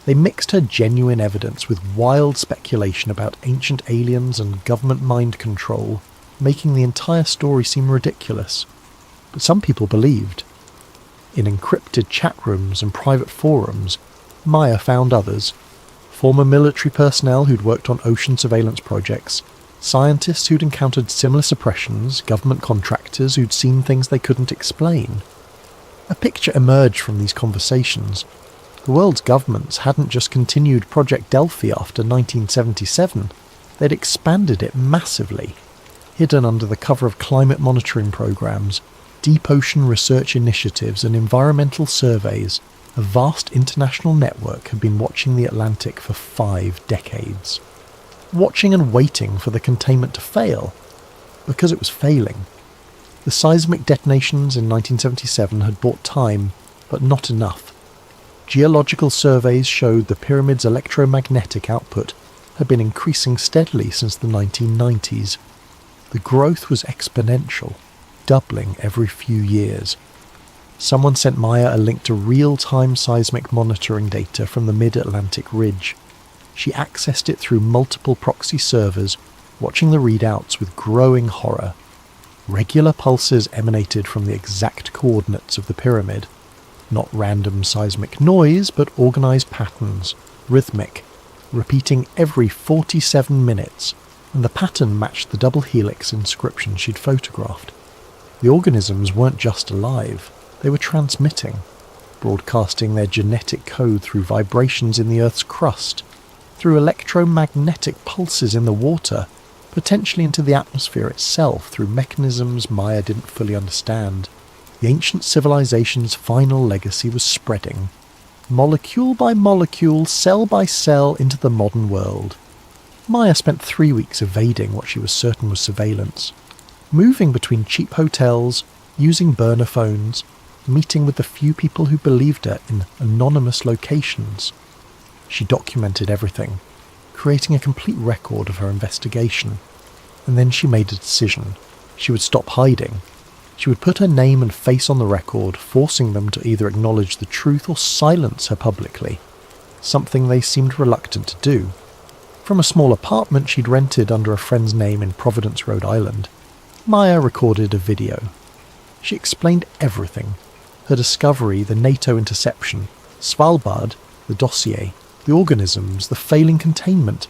They mixed her genuine evidence with wild speculation about ancient aliens and government mind control, making the entire story seem ridiculous. But some people believed. In encrypted chat rooms and private forums, Maya found others. Former military personnel who'd worked on ocean surveillance projects, Scientists who'd encountered similar suppressions, government contractors who'd seen things they couldn't explain. A picture emerged from these conversations. The world's governments hadn't just continued Project Delphi after 1977, they'd expanded it massively. Hidden under the cover of climate monitoring programs, deep ocean research initiatives and environmental surveys, a vast international network had been watching the Atlantic for 5 decades. Watching and waiting for the containment to fail, because it was failing. The seismic detonations in 1977 had bought time, but not enough. Geological surveys showed the pyramid's electromagnetic output had been increasing steadily since the 1990s. The growth was exponential, doubling every few years. Someone sent Maya a link to real-time seismic monitoring data from the mid-Atlantic ridge. She accessed it through multiple proxy servers, watching the readouts with growing horror. Regular pulses emanated from the exact coordinates of the pyramid. Not random seismic noise, but organised patterns, rhythmic, repeating every 47 minutes, and the pattern matched the double helix inscription she'd photographed. The organisms weren't just alive, they were transmitting, broadcasting their genetic code through vibrations in the Earth's crust, through electromagnetic pulses in the water, potentially into the atmosphere itself through mechanisms Maya didn't fully understand. The ancient civilization's final legacy was spreading, molecule by molecule, cell by cell, into the modern world. Maya spent 3 weeks evading what she was certain was surveillance, moving between cheap hotels, using burner phones, meeting with the few people who believed her in anonymous locations. She documented everything, creating a complete record of her investigation. And then she made a decision. She would stop hiding. She would put her name and face on the record, forcing them to either acknowledge the truth or silence her publicly, something they seemed reluctant to do. From a small apartment she'd rented under a friend's name in Providence, Rhode Island, Maya recorded a video. She explained everything. Her discovery, the NATO interception, Svalbard, the dossier, the organisms, the failing containment.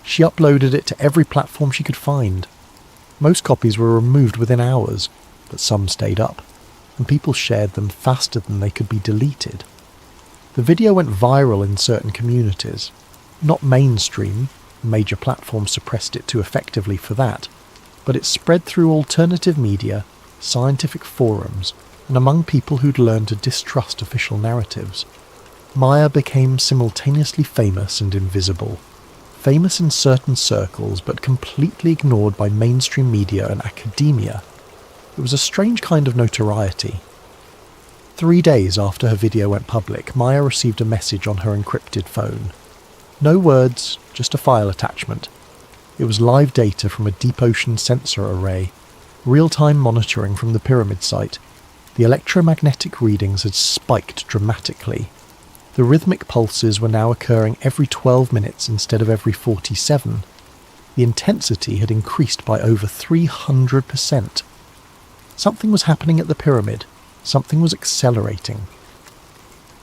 She uploaded it to every platform she could find. Most copies were removed within hours, but some stayed up, and people shared them faster than they could be deleted. The video went viral in certain communities. Not mainstream, major platforms suppressed it too effectively for that, but it spread through alternative media, scientific forums, and among people who'd learned to distrust official narratives. Maya became simultaneously famous and invisible. Famous in certain circles, but completely ignored by mainstream media and academia. It was a strange kind of notoriety. 3 days after her video went public, Maya received a message on her encrypted phone. No words, just a file attachment. It was live data from a deep ocean sensor array, real-time monitoring from the pyramid site. The electromagnetic readings had spiked dramatically. The rhythmic pulses were now occurring every 12 minutes instead of every 47. The intensity had increased by over 300%. Something was happening at the pyramid. Something was accelerating.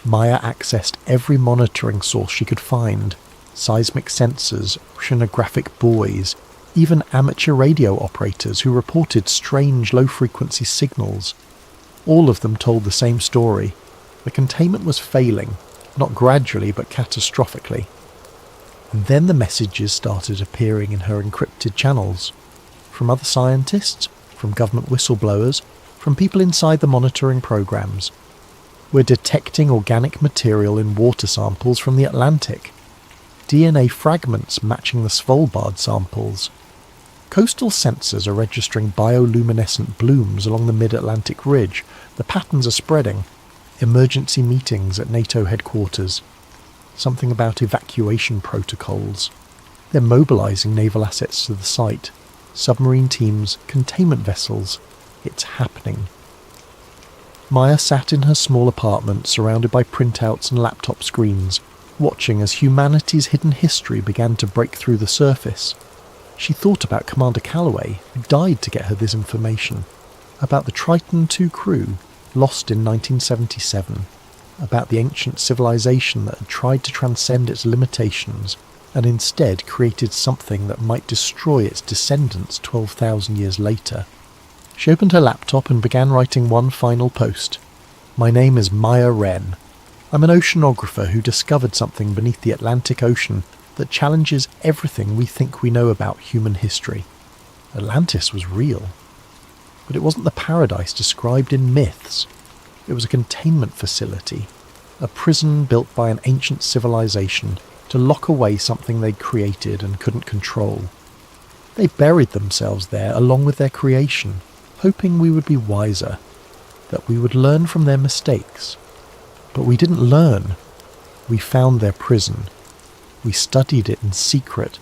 Maya accessed every monitoring source she could find. Seismic sensors, oceanographic buoys, even amateur radio operators who reported strange low-frequency signals. All of them told the same story. The containment was failing, not gradually but catastrophically. And then the messages started appearing in her encrypted channels. From other scientists, from government whistleblowers, from people inside the monitoring programs. We're detecting organic material in water samples from the Atlantic. DNA fragments matching the Svalbard samples. Coastal sensors are registering bioluminescent blooms along the mid-Atlantic ridge. The patterns are spreading. Emergency meetings at NATO headquarters. Something about evacuation protocols. They're mobilising naval assets to the site. Submarine teams, containment vessels. It's happening. Maya sat in her small apartment surrounded by printouts and laptop screens, watching as humanity's hidden history began to break through the surface. She thought about Commander Calloway, who died to get her this information, about the Triton II crew, lost in 1977, about the ancient civilization that had tried to transcend its limitations, and instead created something that might destroy its descendants 12,000 years later. She opened her laptop and began writing one final post. My name is Maya Wren. I'm an oceanographer who discovered something beneath the Atlantic Ocean that challenges everything we think we know about human history. Atlantis was real. But it wasn't the paradise described in myths. It was a containment facility, a prison built by an ancient civilization to lock away something they'd created and couldn't control. They buried themselves there along with their creation, hoping we would be wiser, that we would learn from their mistakes. But we didn't learn. We found their prison. We studied it in secret.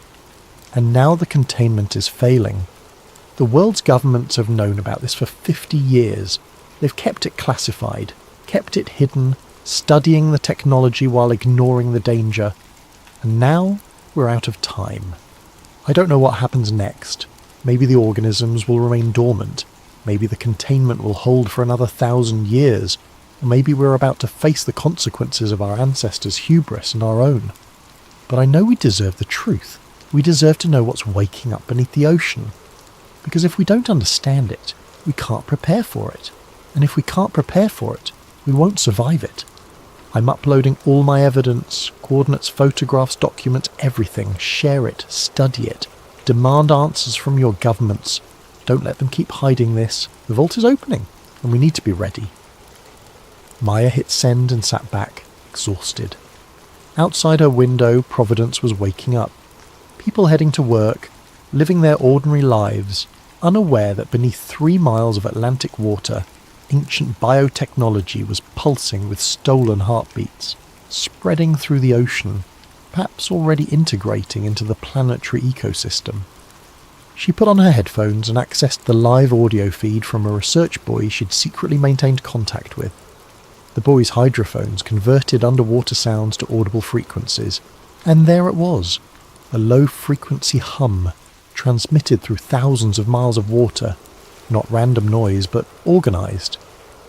And now the containment is failing. The world's governments have known about this for 50 years. They've kept it classified, kept it hidden, studying the technology while ignoring the danger. And now we're out of time. I don't know what happens next. Maybe the organisms will remain dormant. Maybe the containment will hold for another 1,000 years. Or maybe we're about to face the consequences of our ancestors' hubris and our own. But I know we deserve the truth. We deserve to know what's waking up beneath the ocean. Because if we don't understand it, we can't prepare for it. And if we can't prepare for it, we won't survive it. I'm uploading all my evidence, coordinates, photographs, documents, everything. Share it, study it. Demand answers from your governments. Don't let them keep hiding this. The vault is opening, and we need to be ready. Maya hit send and sat back, exhausted. Outside her window, Providence was waking up. People heading to work, living their ordinary lives, unaware that beneath 3 miles of Atlantic water, ancient biotechnology was pulsing with stolen heartbeats, spreading through the ocean, perhaps already integrating into the planetary ecosystem. She put on her headphones and accessed the live audio feed from a research buoy she'd secretly maintained contact with. The buoy's hydrophones converted underwater sounds to audible frequencies, and there it was, a low-frequency hum transmitted through thousands of miles of water, not random noise, but organised,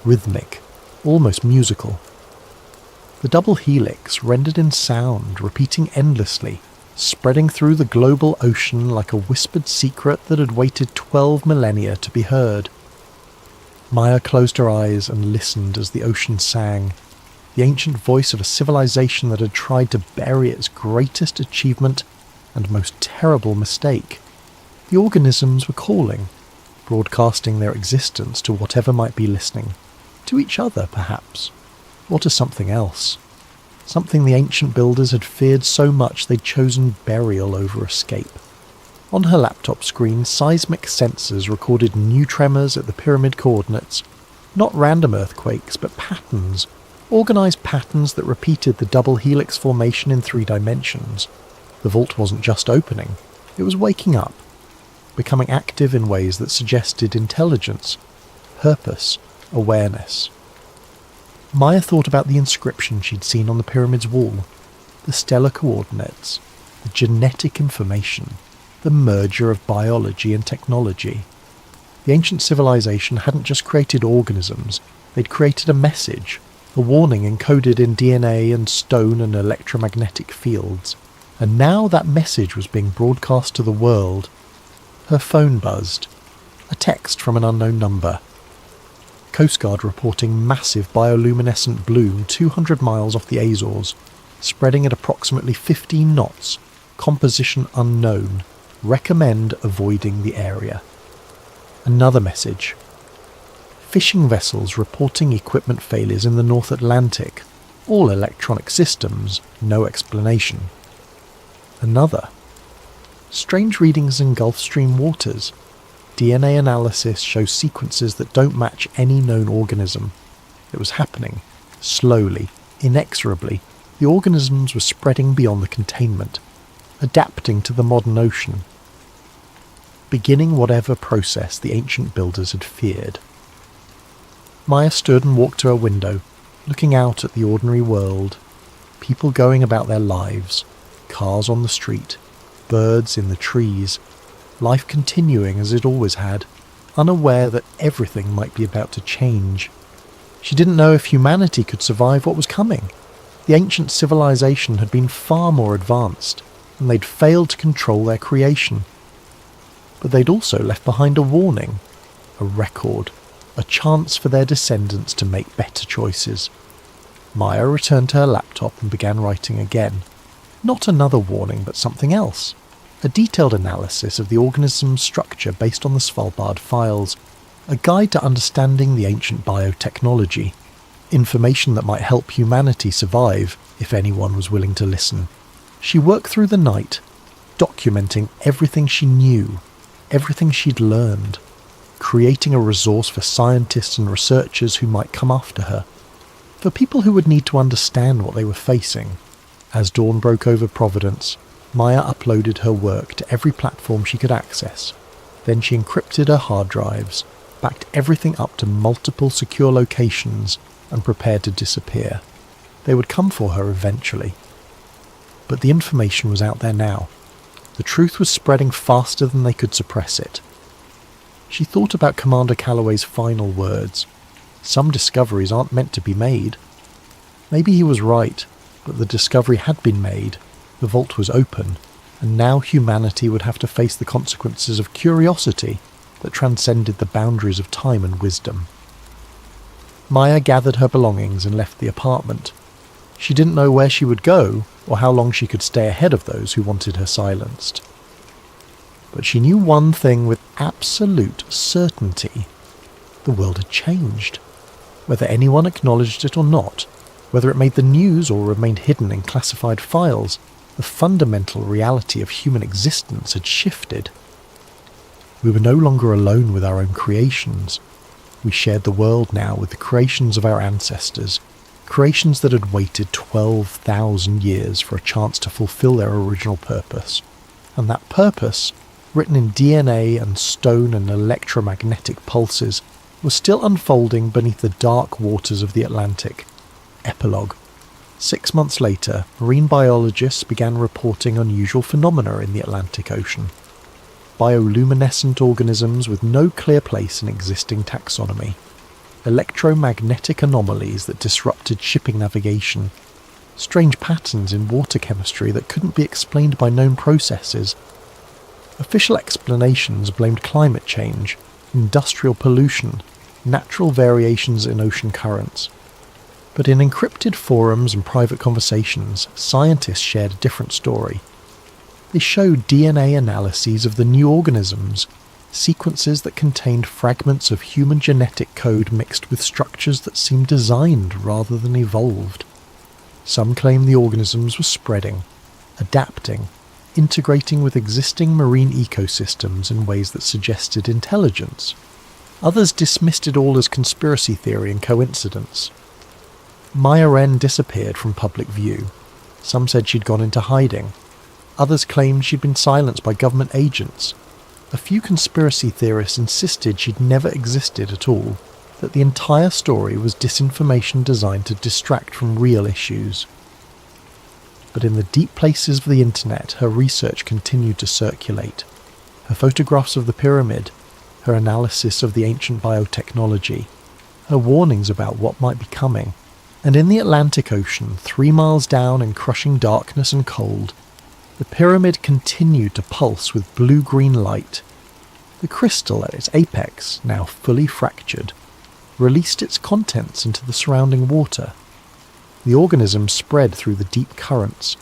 rhythmic, almost musical. The double helix rendered in sound, repeating endlessly, spreading through the global ocean like a whispered secret that had waited 12 millennia to be heard. Maya closed her eyes and listened as the ocean sang, the ancient voice of a civilization that had tried to bury its greatest achievement and most terrible mistake. The organisms were calling, broadcasting their existence to whatever might be listening, to each other perhaps, or to something else. Something the ancient builders had feared so much they'd chosen burial over escape. On her laptop screen, seismic sensors recorded new tremors at the pyramid coordinates, not random earthquakes, but patterns, organised patterns that repeated the double helix formation in 3 dimensions. The vault wasn't just opening, it was waking up, becoming active in ways that suggested intelligence, purpose, awareness. Maya thought about the inscription she'd seen on the pyramid's wall, the stellar coordinates, the genetic information, the merger of biology and technology. The ancient civilization hadn't just created organisms, they'd created a message, a warning encoded in DNA and stone and electromagnetic fields. And now that message was being broadcast to the world. Her phone buzzed. A text from an unknown number. Coast Guard reporting massive bioluminescent bloom 200 miles off the Azores, spreading at approximately 15 knots, composition unknown. Recommend avoiding the area. Another message. Fishing vessels reporting equipment failures in the North Atlantic. All electronic systems, no explanation. Another. Strange readings in Gulf Stream waters. DNA analysis shows sequences that don't match any known organism. It was happening. Slowly, inexorably, the organisms were spreading beyond the containment, adapting to the modern ocean, beginning whatever process the ancient builders had feared. Maya stood and walked to her window, looking out at the ordinary world, people going about their lives, cars on the street, birds in the trees, life continuing as it always had, unaware that everything might be about to change. She didn't know if humanity could survive what was coming. The ancient civilization had been far more advanced. and they'd failed to control their creation. But they'd also left behind a warning, a record, a chance for their descendants to make better choices. Maya returned to her laptop and began writing again. Not another warning, but something else. A detailed analysis of the organism's structure based on the Svalbard files. A guide to understanding the ancient biotechnology. Information that might help humanity survive, if anyone was willing to listen. She worked through the night, documenting everything she knew, everything she'd learned, creating a resource for scientists and researchers who might come after her, for people who would need to understand what they were facing. As dawn broke over Providence, Maya uploaded her work to every platform she could access. Then she encrypted her hard drives, backed everything up to multiple secure locations, and prepared to disappear. They would come for her eventually. But the information was out there now. The truth was spreading faster than they could suppress it. She thought about Commander Calloway's final words. Some discoveries aren't meant to be made. Maybe he was right, but the discovery had been made. The vault was open, and now humanity would have to face the consequences of curiosity that transcended the boundaries of time and wisdom. Maya gathered her belongings and left the apartment. She didn't know where she would go, or how long she could stay ahead of those who wanted her silenced. But she knew one thing with absolute certainty. The world had changed. Whether anyone acknowledged it or not, whether it made the news or remained hidden in classified files, the fundamental reality of human existence had shifted. We were no longer alone with our own creations. We shared the world now with the creations of our ancestors, creations that had waited 12,000 years for a chance to fulfill their original purpose. And that purpose, written in DNA and stone and electromagnetic pulses, was still unfolding beneath the dark waters of the Atlantic. Epilogue. 6 months later, marine biologists began reporting unusual phenomena in the Atlantic Ocean. Bioluminescent organisms with no clear place in existing taxonomy. Electromagnetic anomalies that disrupted shipping navigation. Strange patterns in water chemistry that couldn't be explained by known processes. Official explanations blamed climate change, industrial pollution, natural variations in ocean currents. But in encrypted forums and private conversations, scientists shared a different story. They showed DNA analyses of the new organisms, sequences that contained fragments of human genetic code mixed with structures that seemed designed rather than evolved. Some claimed the organisms were spreading, adapting, integrating with existing marine ecosystems in ways that suggested intelligence. Others dismissed it all as conspiracy theory and coincidence. Maya Wren disappeared from public view. Some said she'd gone into hiding. Others claimed she'd been silenced by government agents. A few conspiracy theorists insisted she'd never existed at all, that the entire story was disinformation designed to distract from real issues. But in the deep places of the internet, her research continued to circulate. Her photographs of the pyramid, her analysis of the ancient biotechnology, her warnings about what might be coming. And in the Atlantic Ocean, 3 miles down in crushing darkness and cold, the pyramid continued to pulse with blue-green light. The crystal at its apex, now fully fractured, released its contents into the surrounding water. The organisms spread through the deep currents,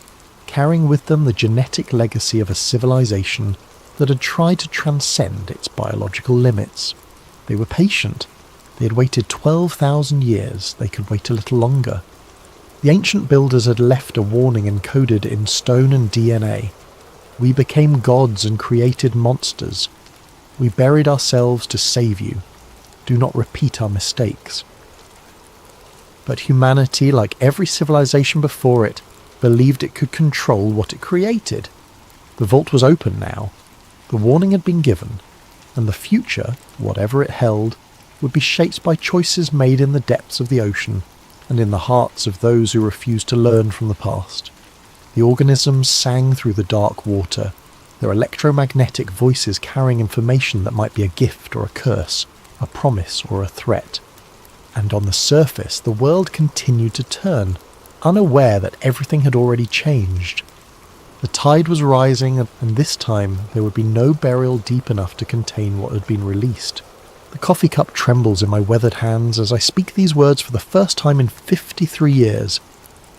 carrying with them the genetic legacy of a civilization that had tried to transcend its biological limits. They were patient. They had waited 12,000 years. They could wait a little longer. The ancient builders had left a warning encoded in stone and DNA. We became gods and created monsters. We buried ourselves to save you. Do not repeat our mistakes. But humanity, like every civilization before it, believed it could control what it created. The vault was open now. The warning had been given, and the future, whatever it held, would be shaped by choices made in the depths of the ocean and in the hearts of those who refused to learn from the past. The organisms sang through the dark water, their electromagnetic voices carrying information that might be a gift or a curse, a promise or a threat. And on the surface, the world continued to turn, unaware that everything had already changed. The tide was rising, and this time there would be no burial deep enough to contain what had been released. The coffee cup trembles in my weathered hands as I speak these words for the first time in 53 years.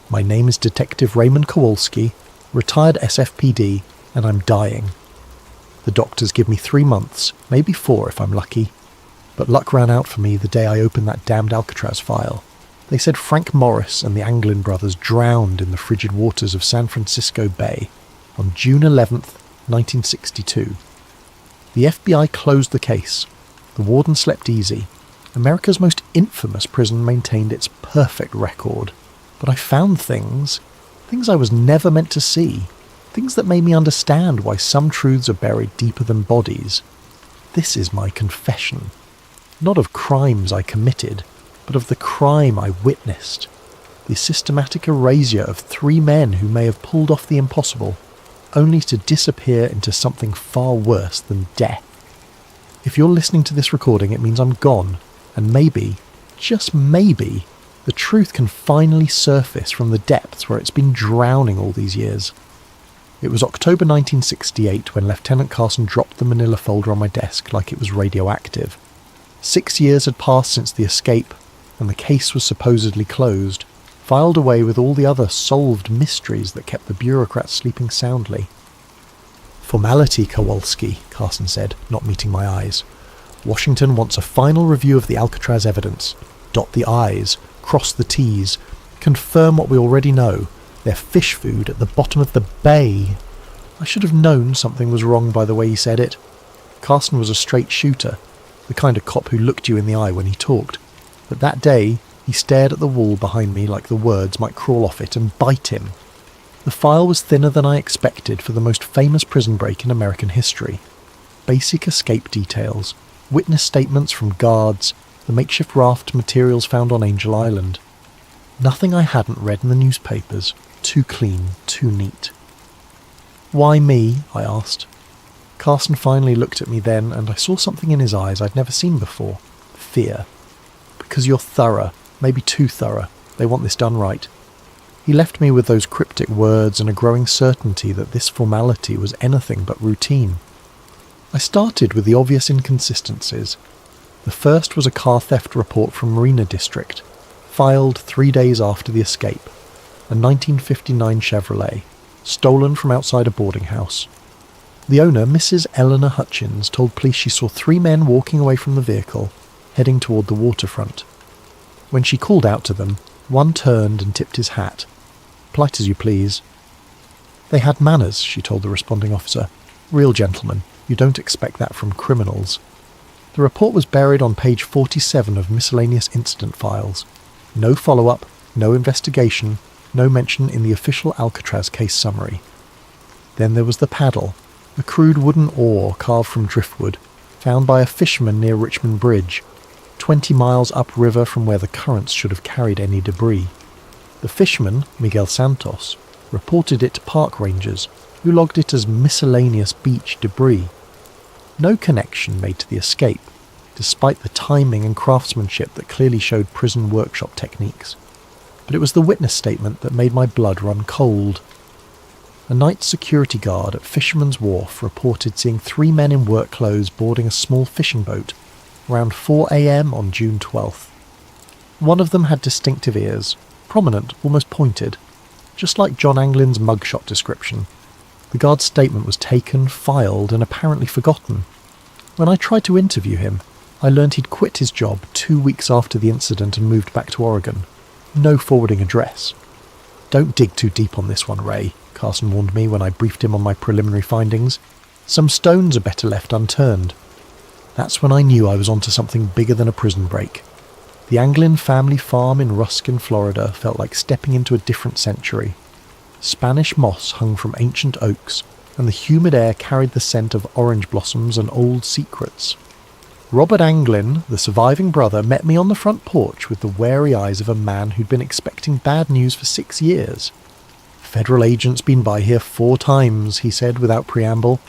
My name is Detective Raymond Kowalski, retired SFPD, and I'm dying. The doctors give me 3 months, maybe 4 if I'm lucky. But luck ran out for me the day I opened that damned Alcatraz file. They said Frank Morris and the Anglin brothers drowned in the frigid waters of San Francisco Bay on June 11th, 1962. The FBI closed the case. The warden slept easy. America's most infamous prison maintained its perfect record. But I found things I was never meant to see. Things that made me understand why some truths are buried deeper than bodies. This is my confession. Not of crimes I committed, but of the crime I witnessed. The systematic erasure of 3 men who may have pulled off the impossible, only to disappear into something far worse than death. If you're listening to this recording, it means I'm gone, and maybe, just maybe, the truth can finally surface from the depths where it's been drowning all these years. It was October 1968 when Lieutenant Carson dropped the manila folder on my desk like it was radioactive. 6 years had passed since the escape, and the case was supposedly closed, filed away with all the other solved mysteries that kept the bureaucrats sleeping soundly. "Formality, Kowalski," Carson said, not meeting my eyes. "Washington wants a final review of the Alcatraz evidence. Dot the I's, cross the T's, confirm what we already know. They're fish food at the bottom of the bay." I should have known something was wrong by the way he said it. Carson was a straight shooter, the kind of cop who looked you in the eye when he talked. But that day, he stared at the wall behind me like the words might crawl off it and bite him. The file was thinner than I expected for the most famous prison break in American history. Basic escape details, witness statements from guards, the makeshift raft materials found on Angel Island. Nothing I hadn't read in the newspapers. Too clean, too neat. "Why me?" I asked. Carson finally looked at me then, and I saw something in his eyes I'd never seen before. Fear. "Because you're thorough, maybe too thorough. They want this done right." He left me with those cryptic words and a growing certainty that this formality was anything but routine. I started with the obvious inconsistencies. The first was a car theft report from Marina District, filed 3 days after the escape. A 1959 Chevrolet, stolen from outside a boarding house. The owner, Mrs. Eleanor Hutchins, told police she saw 3 men walking away from the vehicle, heading toward the waterfront. When she called out to them, one turned and tipped his hat. "Polite as you please." "They had manners," she told the responding officer. "Real gentlemen. You don't expect that from criminals." The report was buried on page 47 of miscellaneous incident files. No follow-up, no investigation, no mention in the official Alcatraz case summary. Then there was the paddle, a crude wooden oar carved from driftwood, found by a fisherman near Richmond Bridge, 20 miles upriver from where the currents should have carried any debris. The fisherman, Miguel Santos, reported it to park rangers, who logged it as miscellaneous beach debris. No connection made to the escape, despite the timing and craftsmanship that clearly showed prison workshop techniques. But it was the witness statement that made my blood run cold. A night security guard at Fisherman's Wharf reported seeing 3 men in work clothes boarding a small fishing boat around 4 a.m. on June 12th. One of them had distinctive ears, prominent, almost pointed, just like John Anglin's mugshot description. The guard's statement was taken, filed, and apparently forgotten. When I tried to interview him, I learned he'd quit his job 2 weeks after the incident and moved back to Oregon. No forwarding address. "Don't dig too deep on this one, Ray," Carson warned me when I briefed him on my preliminary findings. "Some stones are better left unturned." That's when I knew I was onto something bigger than a prison break. The Anglin family farm in Ruskin, Florida felt like stepping into a different century. Spanish moss hung from ancient oaks, and the humid air carried the scent of orange blossoms and old secrets. Robert Anglin, the surviving brother, met me on the front porch with the wary eyes of a man who'd been expecting bad news for 6 years. "Federal agents been by here 4 times, he said without preamble,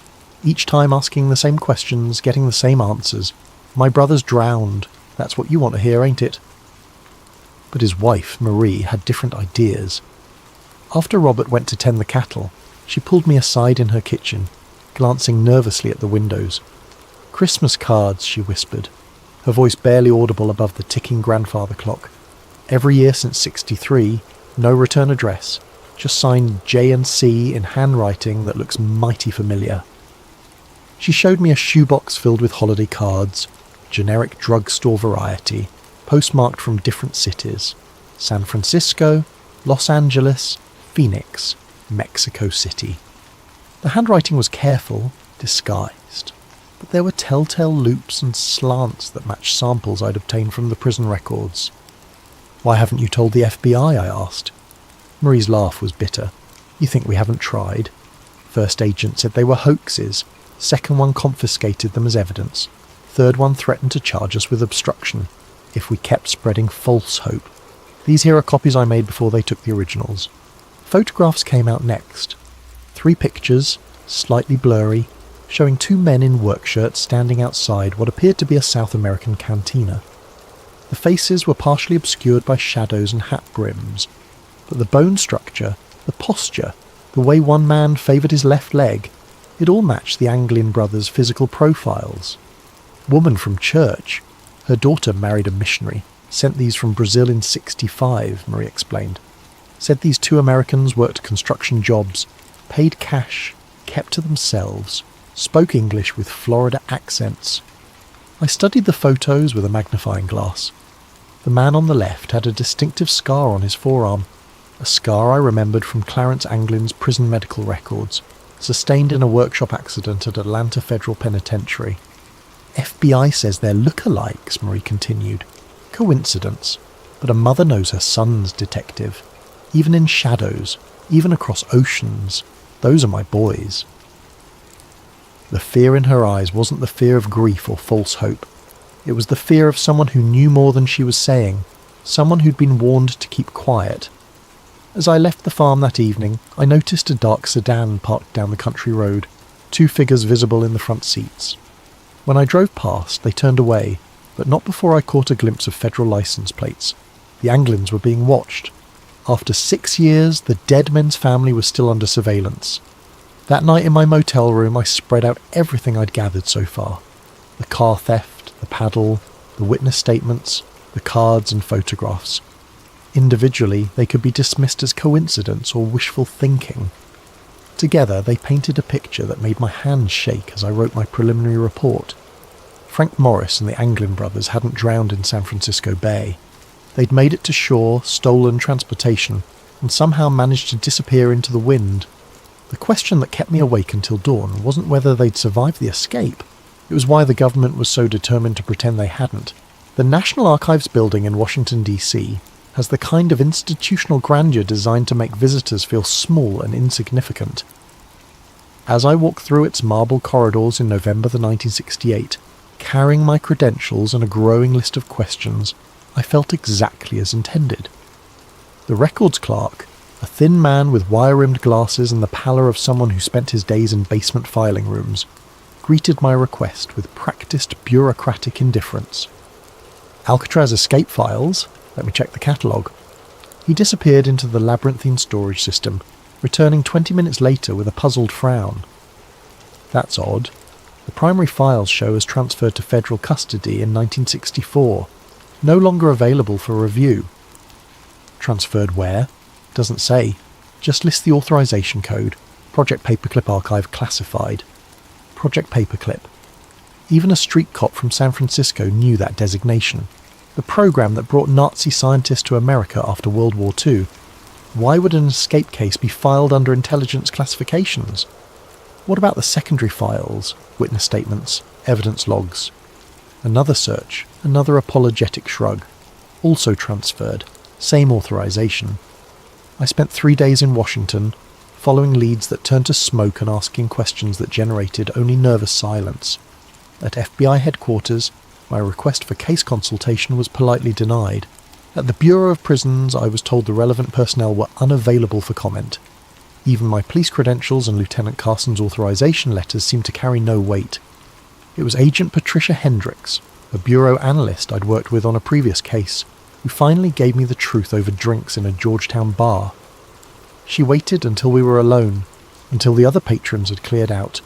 each time asking the same questions, getting the same answers. "My brother's drowned. That's what you want to hear, ain't it?" But his wife, Marie, had different ideas. After Robert went to tend the cattle, She pulled me aside in her kitchen, glancing nervously at the windows. "Christmas cards," she whispered, her voice barely audible above the ticking grandfather clock. "Every year since '63, no return address, just signed J&C in handwriting that looks mighty familiar." She showed me a shoebox filled with holiday cards, generic drugstore variety, postmarked from different cities: San Francisco, Los Angeles, Phoenix, Mexico City. The handwriting was careful, disguised, but there were telltale loops and slants that matched samples I'd obtained from the prison records. "Why haven't you told the FBI?" I asked. Marie's laugh was bitter. "You think we haven't tried? First agent said they were hoaxes. Second one confiscated them as evidence. Third one threatened to charge us with obstruction if we kept spreading false hope. These here are copies I made before they took the originals." Photographs came out next. 3 pictures, slightly blurry, showing 2 men in work shirts standing outside what appeared to be a South American cantina. The faces were partially obscured by shadows and hat brims, but the bone structure, the posture, the way one man favoured his left leg, it all matched the Anglin brothers' physical profiles. Woman from church. Her daughter married a missionary. Sent these from Brazil in '65, Marie explained. Said these 2 Americans worked construction jobs, paid cash, kept to themselves, spoke English with Florida accents. I studied the photos with a magnifying glass. The man on the left had a distinctive scar on his forearm, a scar I remembered from Clarence Anglin's prison medical records, sustained in a workshop accident at Atlanta Federal Penitentiary. "FBI says they're look-alikes," Marie continued. "Coincidence, but a mother knows her son's detective. Even in shadows, even across oceans, those are my boys." The fear in her eyes wasn't the fear of grief or false hope. It was the fear of someone who knew more than she was saying, someone who'd been warned to keep quiet. As I left the farm that evening, I noticed a dark sedan parked down the country road, 2 figures visible in the front seats. When I drove past, they turned away, but not before I caught a glimpse of federal license plates. The Anglins were being watched. After 6 years, the dead men's family was still under surveillance. That night in my motel room, I spread out everything I'd gathered so far. The car theft, the paddle, the witness statements, the cards and photographs. Individually, they could be dismissed as coincidence or wishful thinking. Together, they painted a picture that made my hands shake as I wrote my preliminary report. Frank Morris and the Anglin brothers hadn't drowned in San Francisco Bay. They'd made it to shore, stolen transportation, and somehow managed to disappear into the wind. The question that kept me awake until dawn wasn't whether they'd survived the escape. It was why the government was so determined to pretend they hadn't. The National Archives building in Washington, D.C., has the kind of institutional grandeur designed to make visitors feel small and insignificant. As I walked through its marble corridors in November 1968, carrying my credentials and a growing list of questions, I felt exactly as intended. The records clerk, a thin man with wire-rimmed glasses and the pallor of someone who spent his days in basement filing rooms, greeted my request with practiced bureaucratic indifference. "Alcatraz escape files? Let me check the catalogue." He disappeared into the labyrinthine storage system, returning 20 minutes later with a puzzled frown. "That's odd. The primary files show as transferred to federal custody in 1964, no longer available for review." "Transferred where?" "Doesn't say. Just lists the authorization code. Project Paperclip Archive classified." Project Paperclip. Even a street cop from San Francisco knew that designation. The program that brought Nazi scientists to America after World War II. Why would an escape case be filed under intelligence classifications? What about the secondary files, witness statements, evidence logs? Another search, another apologetic shrug. Also transferred, same authorization. I spent 3 days in Washington, following leads that turned to smoke and asking questions that generated only nervous silence. At FBI headquarters, my request for case consultation was politely denied. At the Bureau of Prisons, I was told the relevant personnel were unavailable for comment. Even my police credentials and Lieutenant Carson's authorization letters seemed to carry no weight. It was Agent Patricia Hendricks, a bureau analyst I'd worked with on a previous case, who finally gave me the truth over drinks in a Georgetown bar. She waited until we were alone, until the other patrons had cleared out,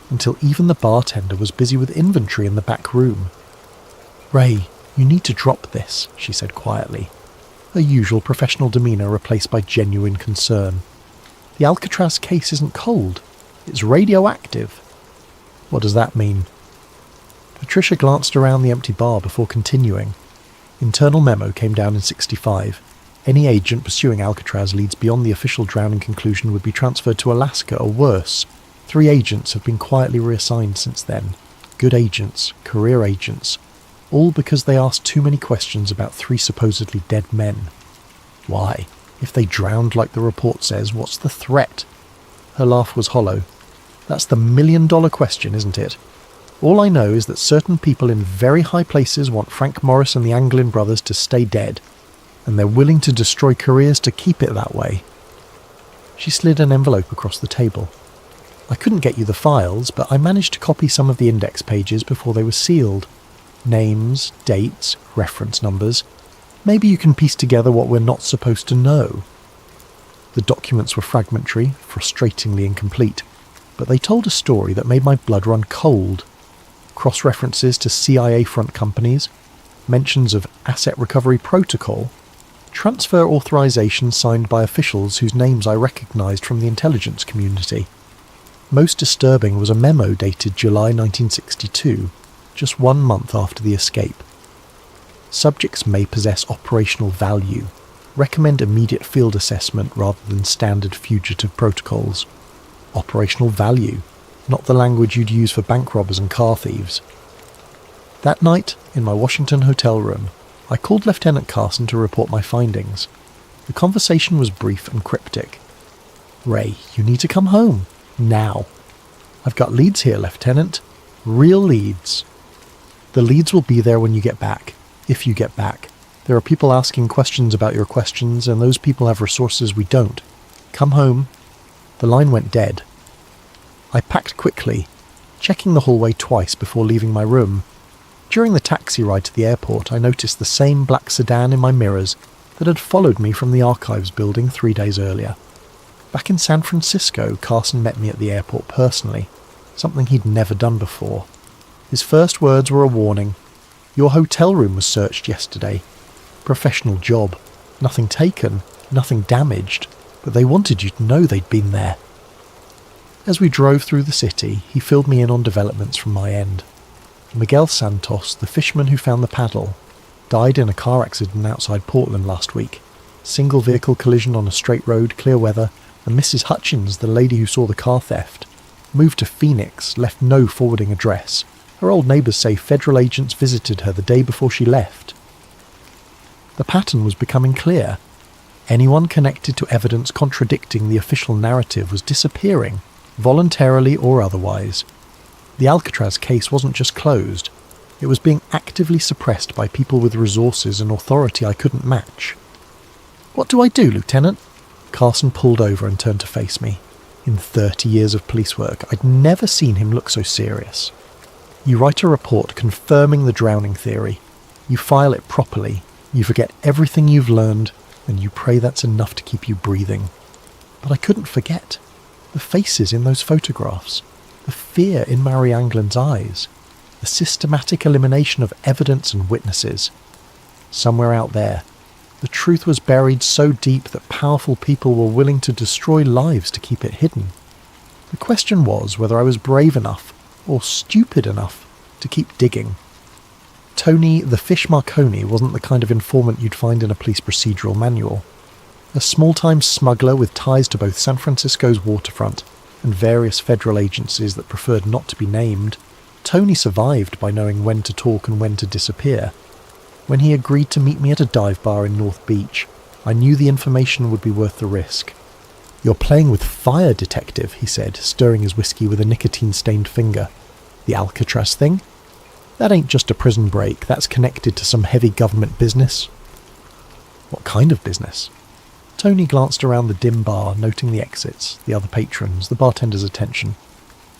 until even the bartender was busy with inventory in the back room. "Ray, you need to drop this," she said quietly, her usual professional demeanour replaced by genuine concern. "The Alcatraz case isn't cold. It's radioactive." "What does that mean?" Patricia glanced around the empty bar before continuing. Internal memo came down in 65. Any agent pursuing Alcatraz leads beyond the official drowning conclusion would be transferred to Alaska or worse. 3 agents have been quietly reassigned since then. Good agents, career agents, all because they asked too many questions about 3 supposedly dead men. Why? If they drowned like the report says, what's the threat? Her laugh was hollow. That's the million-dollar question, isn't it? All I know is that certain people in very high places want Frank Morris and the Anglin brothers to stay dead, and they're willing to destroy careers to keep it that way. She slid an envelope across the table. "I couldn't get you the files, but I managed to copy some of the index pages before they were sealed. Names, dates, reference numbers. Maybe you can piece together what we're not supposed to know." The documents were fragmentary, frustratingly incomplete, but they told a story that made my blood run cold. Cross-references to CIA front companies, mentions of asset recovery protocol, transfer authorization signed by officials whose names I recognized from the intelligence community. Most disturbing was a memo dated July 1962, just 1 month after the escape. Subjects may possess operational value. Recommend immediate field assessment rather than standard fugitive protocols. Operational value, not the language you'd use for bank robbers and car thieves. That night, in my Washington hotel room, I called Lieutenant Carson to report my findings. The conversation was brief and cryptic. "Ray, you need to come home. Now. I've got leads here, Lieutenant. Real leads. The leads will be there when you get back. If you get back. There are people asking questions about your questions, and those people have resources we don't. Come home." The line went dead. I packed quickly, checking the hallway twice before leaving my room. During the taxi ride to the airport, I noticed the same black sedan in my mirrors that had followed me from the archives building 3 days earlier. Back in San Francisco, Carson met me at the airport personally, something he'd never done before. His first words were a warning. "Your hotel room was searched yesterday. Professional job. Nothing taken, nothing damaged, but they wanted you to know they'd been there." As we drove through the city, he filled me in on developments from my end. Miguel Santos, the fisherman who found the paddle, died in a car accident outside Portland last week. Single vehicle collision on a straight road, clear weather, and Mrs. Hutchins, the lady who saw the car theft, moved to Phoenix, left no forwarding address. Her old neighbours say federal agents visited her the day before she left. The pattern was becoming clear. Anyone connected to evidence contradicting the official narrative was disappearing, voluntarily or otherwise. The Alcatraz case wasn't just closed, it was being actively suppressed by people with resources and authority I couldn't match. "What do I do, Lieutenant?" Carson pulled over and turned to face me. In 30 years of police work, I'd never seen him look so serious. "You write a report confirming the drowning theory. You file it properly. You forget everything you've learned, and you pray that's enough to keep you breathing." But I couldn't forget. The faces in those photographs. The fear in Mary Anglin's eyes. The systematic elimination of evidence and witnesses. Somewhere out there, the truth was buried so deep that powerful people were willing to destroy lives to keep it hidden. The question was whether I was brave enough, or stupid enough, to keep digging. Tony the Fish Marconi wasn't the kind of informant you'd find in a police procedural manual. A small-time smuggler with ties to both San Francisco's waterfront and various federal agencies that preferred not to be named, Tony survived by knowing when to talk and when to disappear. When he agreed to meet me at a dive bar in North Beach, I knew the information would be worth the risk. "You're playing with fire, Detective," he said, stirring his whiskey with a nicotine-stained finger. "The Alcatraz thing? That ain't just a prison break, that's connected to some heavy government business." "What kind of business?" Tony glanced around the dim bar, noting the exits, the other patrons, the bartender's attention.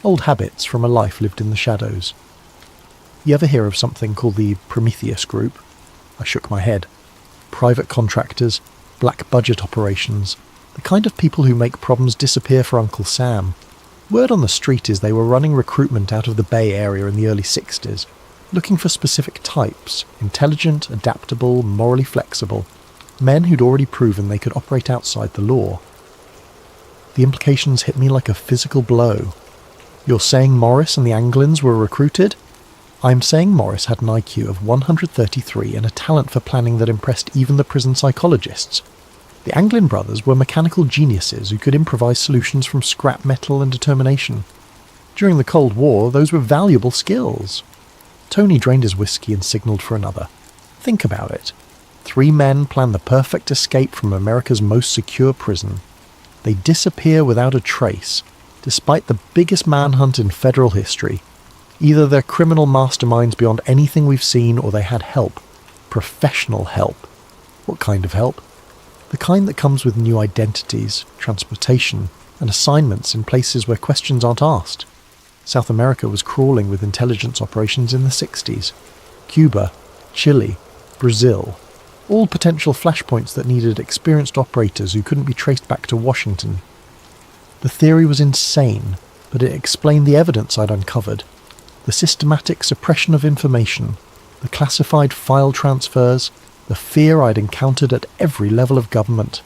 Old habits from a life lived in the shadows. "You ever hear of something called the Prometheus Group?" I shook my head. "Private contractors, black budget operations, The kind of people who make problems disappear for Uncle Sam. Word on the street is they were running recruitment out of the Bay Area in the early 60s, looking for specific types, intelligent, adaptable, morally flexible, men who'd already proven they could operate outside the law. The implications hit me like a physical blow. You're saying Morris and the Anglins were recruited? I'm saying Morris had an IQ of 133 and a talent for planning that impressed even the prison psychologists. The Anglin brothers were mechanical geniuses who could improvise solutions from scrap metal and determination. During the Cold War, those were valuable skills. Tony drained his whiskey and signalled for another. Think about it. 3 men plan the perfect escape from America's most secure prison. They disappear without a trace, despite the biggest manhunt in federal history. Either they're criminal masterminds beyond anything we've seen, or they had help. Professional help. What kind of help? The kind that comes with new identities, transportation, and assignments in places where questions aren't asked. South America was crawling with intelligence operations in the 60s. Cuba, Chile, Brazil. All potential flashpoints that needed experienced operators who couldn't be traced back to Washington. The theory was insane, but it explained the evidence I'd uncovered. The systematic suppression of information, the classified file transfers, the fear I'd encountered at every level of government.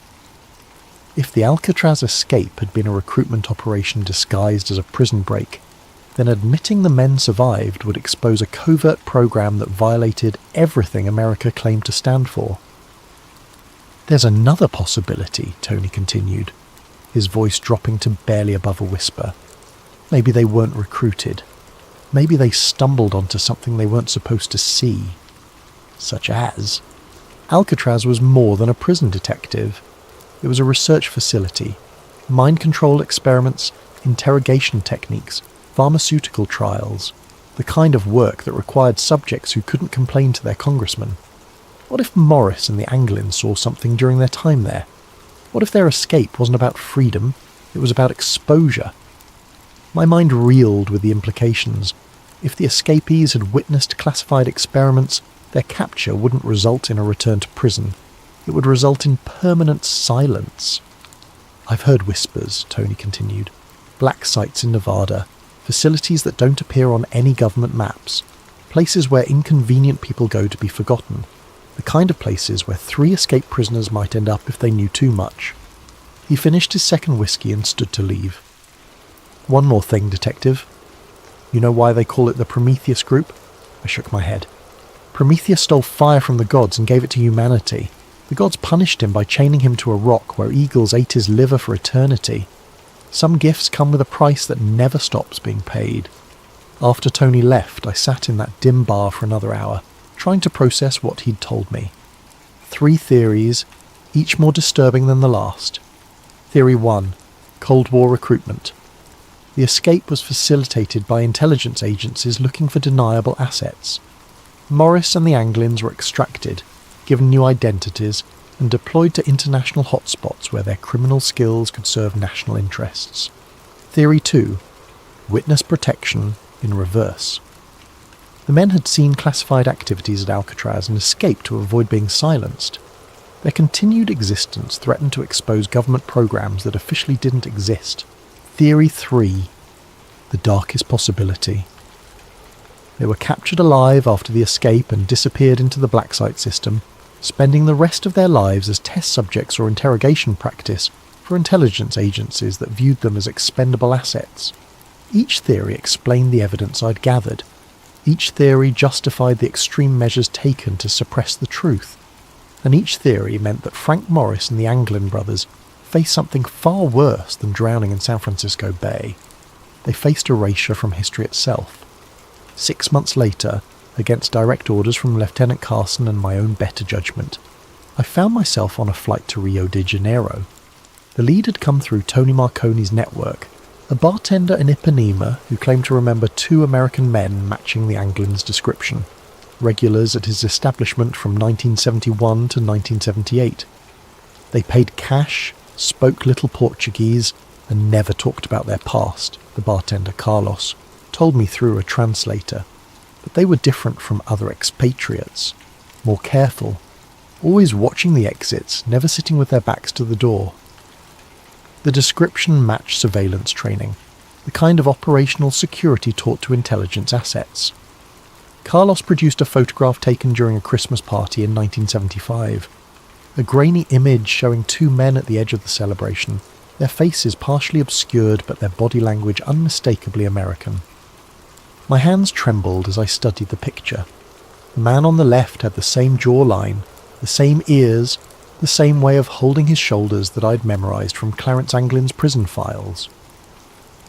If the Alcatraz escape had been a recruitment operation disguised as a prison break, then admitting the men survived would expose a covert program that violated everything America claimed to stand for. There's another possibility, Tony continued, his voice dropping to barely above a whisper. Maybe they weren't recruited. Maybe they stumbled onto something they weren't supposed to see. Such as... Alcatraz was more than a prison detective. It was a research facility, mind control experiments, interrogation techniques, pharmaceutical trials, the kind of work that required subjects who couldn't complain to their congressman. What if Morris and the Anglins saw something during their time there? What if their escape wasn't about freedom, it was about exposure? My mind reeled with the implications. If the escapees had witnessed classified experiments, their capture wouldn't result in a return to prison. It would result in permanent silence. I've heard whispers, Tony continued. Black sites in Nevada, facilities that don't appear on any government maps, places where inconvenient people go to be forgotten, the kind of places where 3 escaped prisoners might end up if they knew too much. He finished his second whiskey and stood to leave. One more thing, Detective. You know why they call it the Prometheus Group? I shook my head. Prometheus stole fire from the gods and gave it to humanity. The gods punished him by chaining him to a rock where eagles ate his liver for eternity. Some gifts come with a price that never stops being paid. After Tony left, I sat in that dim bar for another hour, trying to process what he'd told me. 3 theories, each more disturbing than the last. Theory 1. Cold War recruitment. The escape was facilitated by intelligence agencies looking for deniable assets. Morris and the Anglins were extracted, given new identities, and deployed to international hotspots where their criminal skills could serve national interests. Theory 2. Witness protection in reverse. The men had seen classified activities at Alcatraz and escaped to avoid being silenced. Their continued existence threatened to expose government programs that officially didn't exist. Theory 3. The darkest possibility. They were captured alive after the escape and disappeared into the black site system, spending the rest of their lives as test subjects or interrogation practice for intelligence agencies that viewed them as expendable assets. Each theory explained the evidence I'd gathered. Each theory justified the extreme measures taken to suppress the truth. And each theory meant that Frank Morris and the Anglin brothers faced something far worse than drowning in San Francisco Bay. They faced erasure from history itself. 6 months later, against direct orders from Lieutenant Carson and my own better judgment, I found myself on a flight to Rio de Janeiro. The lead had come through Tony Marconi's network, a bartender in Ipanema who claimed to remember 2 American men matching the Anglin's description, regulars at his establishment from 1971 to 1978. They paid cash, spoke little Portuguese, and never talked about their past, the bartender Carlos told me through a translator. But they were different from other expatriates, more careful, always watching the exits, never sitting with their backs to the door. The description matched surveillance training, the kind of operational security taught to intelligence assets. Carlos produced a photograph taken during a Christmas party in 1975. A grainy image showing two men at the edge of the celebration, their faces partially obscured but their body language unmistakably American. My hands trembled as I studied the picture. The man on the left had the same jawline, the same ears, the same way of holding his shoulders that I'd memorised from Clarence Anglin's prison files.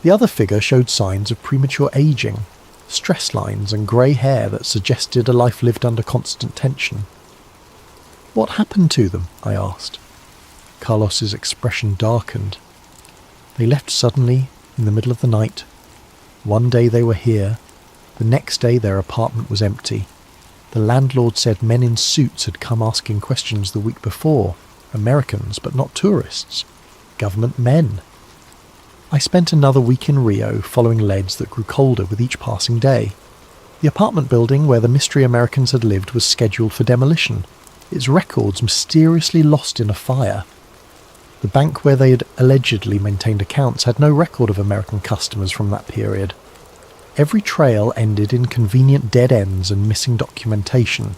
The other figure showed signs of premature ageing, stress lines and grey hair that suggested a life lived under constant tension. "What happened to them?" I asked. Carlos's expression darkened. "They left suddenly, in the middle of the night. One day they were here, the next day their apartment was empty. The landlord said men in suits had come asking questions the week before, Americans but not tourists, government men." I spent another week in Rio following leads that grew colder with each passing day. The apartment building where the mystery Americans had lived was scheduled for demolition, its records mysteriously lost in a fire. The bank where they had allegedly maintained accounts had no record of American customers from that period. Every trail ended in convenient dead ends and missing documentation.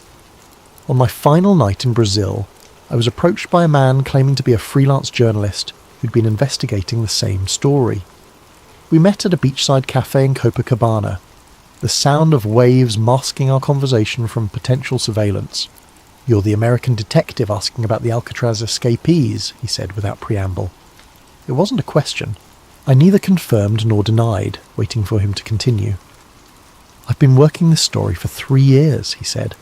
On my final night in Brazil, I was approached by a man claiming to be a freelance journalist who'd been investigating the same story. We met at a beachside cafe in Copacabana, the sound of waves masking our conversation from potential surveillance. "You're the American detective asking about the Alcatraz escapees," he said without preamble. It wasn't a question. I neither confirmed nor denied, waiting for him to continue. "I've been working this story for 3 years," he said,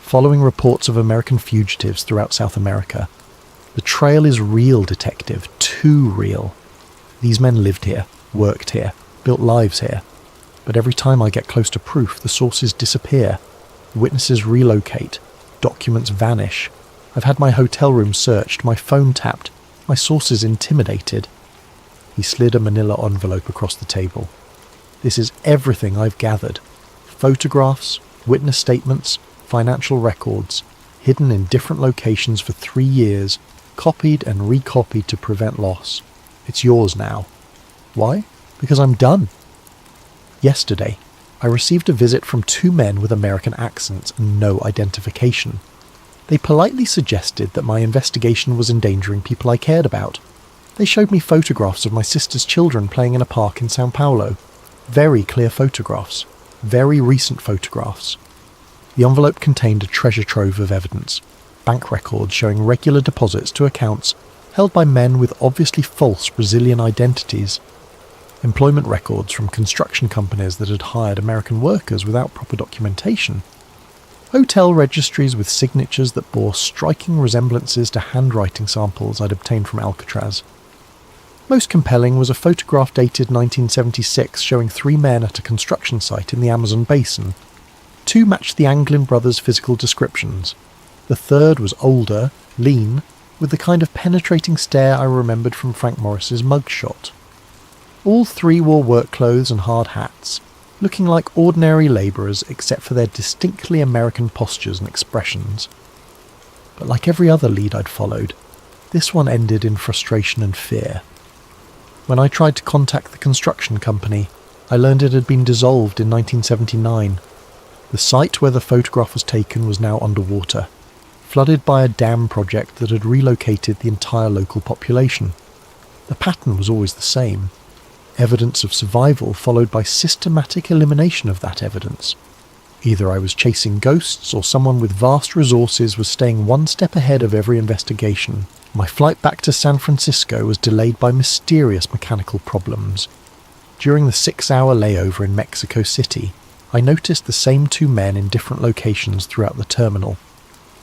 "following reports of American fugitives throughout South America. The trail is real, detective, too real. These men lived here, worked here, built lives here. But every time I get close to proof, the sources disappear. Witnesses relocate. Documents vanish. I've had my hotel room searched, my phone tapped, my sources intimidated." He slid a manila envelope across the table. "This is everything I've gathered. Photographs, witness statements, financial records, hidden in different locations for 3 years, copied and recopied to prevent loss. It's yours now." "Why?" "Because I'm done." Yesterday, I received a visit from 2 men with American accents and no identification. They politely suggested that my investigation was endangering people I cared about. They showed me photographs of my sister's children playing in a park in Sao Paulo. Very clear photographs. Very recent photographs. The envelope contained a treasure trove of evidence. Bank records showing regular deposits to accounts held by men with obviously false Brazilian identities. Employment records from construction companies that had hired American workers without proper documentation. Hotel registries with signatures that bore striking resemblances to handwriting samples I'd obtained from Alcatraz. Most compelling was a photograph dated 1976 showing 3 men at a construction site in the Amazon basin. 2 matched the Anglin brothers' physical descriptions. The third was older, lean, with the kind of penetrating stare I remembered from Frank Morris's mugshot. All 3 wore work clothes and hard hats, looking like ordinary labourers except for their distinctly American postures and expressions. But like every other lead I'd followed, this one ended in frustration and fear. When I tried to contact the construction company, I learned it had been dissolved in 1979. The site where the photograph was taken was now underwater, flooded by a dam project that had relocated the entire local population. The pattern was always the same. Evidence of survival followed by systematic elimination of that evidence. Either I was chasing ghosts or someone with vast resources was staying 1 step ahead of every investigation. My flight back to San Francisco was delayed by mysterious mechanical problems. During the 6-hour layover in Mexico City, I noticed the same 2 men in different locations throughout the terminal.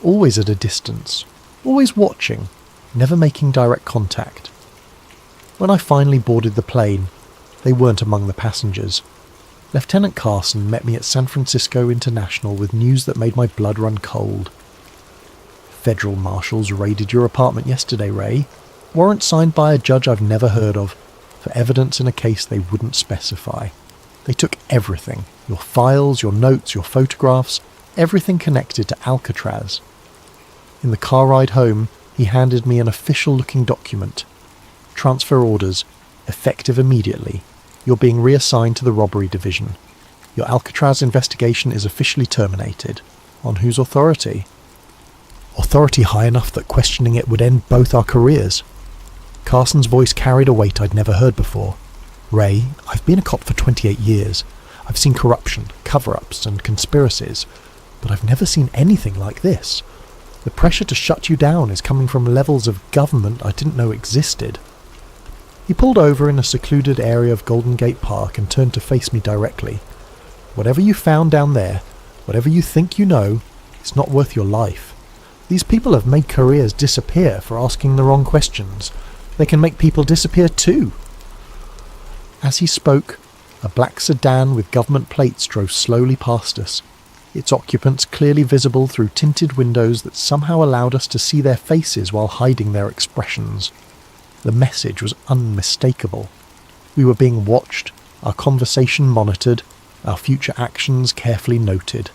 Always at a distance, always watching, never making direct contact. When I finally boarded the plane, they weren't among the passengers. Lieutenant Carson met me at San Francisco International with news that made my blood run cold. "Federal marshals raided your apartment yesterday, Ray. Warrant signed by a judge I've never heard of, for evidence in a case they wouldn't specify. They took everything, your files, your notes, your photographs, everything connected to Alcatraz." In the car ride home, he handed me an official-looking document. Transfer orders, effective immediately. You're being reassigned to the robbery division. Your Alcatraz investigation is officially terminated. On whose authority? Authority high enough that questioning it would end both our careers. Carson's voice carried a weight I'd never heard before. Ray, I've been a cop for 28 years. I've seen corruption, cover-ups and conspiracies, but I've never seen anything like this. The pressure to shut you down is coming from levels of government I didn't know existed. He pulled over in a secluded area of Golden Gate Park and turned to face me directly. Whatever you found down there, whatever you think you know, it's not worth your life. These people have made careers disappear for asking the wrong questions. They can make people disappear too. As he spoke, a black sedan with government plates drove slowly past us, its occupants clearly visible through tinted windows that somehow allowed us to see their faces while hiding their expressions. The message was unmistakable. We were being watched, our conversation monitored, our future actions carefully noted.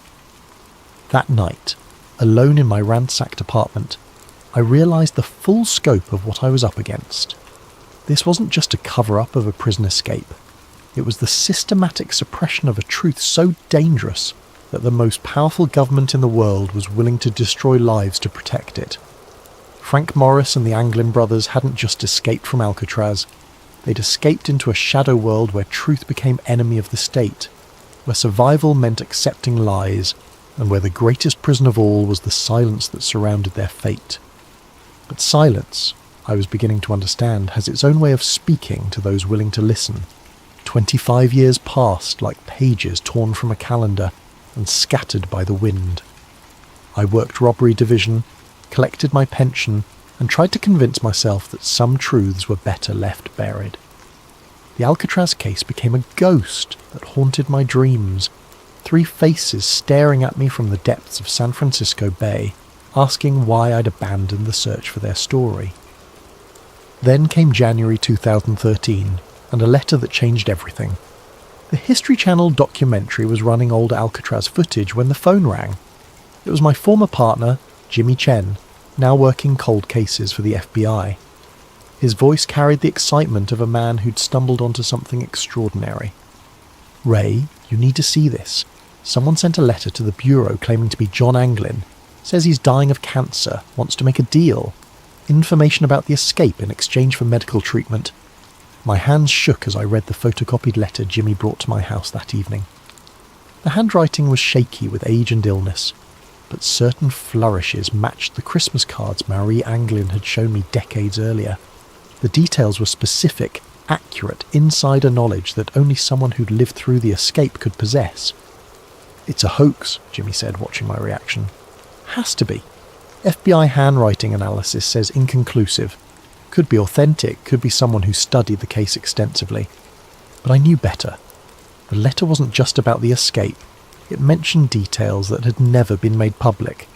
That night, alone in my ransacked apartment, I realised the full scope of what I was up against. This wasn't just a cover-up of a prison escape. It was the systematic suppression of a truth so dangerous that the most powerful government in the world was willing to destroy lives to protect it. Frank Morris and the Anglin brothers hadn't just escaped from Alcatraz. They'd escaped into a shadow world where truth became enemy of the state, where survival meant accepting lies, and where the greatest prison of all was the silence that surrounded their fate. But silence, I was beginning to understand, has its own way of speaking to those willing to listen. 25 years passed like pages torn from a calendar and scattered by the wind. I worked robbery division, collected my pension, and tried to convince myself that some truths were better left buried. The Alcatraz case became a ghost that haunted my dreams, 3 faces staring at me from the depths of San Francisco Bay, asking why I'd abandoned the search for their story. Then came January 2013, and a letter that changed everything. The History Channel documentary was running old Alcatraz footage when the phone rang. It was my former partner, Jimmy Chen, now working cold cases for the FBI. His voice carried the excitement of a man who'd stumbled onto something extraordinary. Ray, you need to see this. Someone sent a letter to the Bureau claiming to be John Anglin. Says he's dying of cancer, wants to make a deal. Information about the escape in exchange for medical treatment. My hands shook as I read the photocopied letter Jimmy brought to my house that evening. The handwriting was shaky with age and illness, but certain flourishes matched the Christmas cards Marie Anglin had shown me decades earlier. The details were specific, accurate, insider knowledge that only someone who'd lived through the escape could possess. It's a hoax, Jimmy said, watching my reaction. Has to be. FBI handwriting analysis says inconclusive. Could be authentic, could be someone who studied the case extensively. But I knew better. The letter wasn't just about the escape. It mentioned details that had never been made public.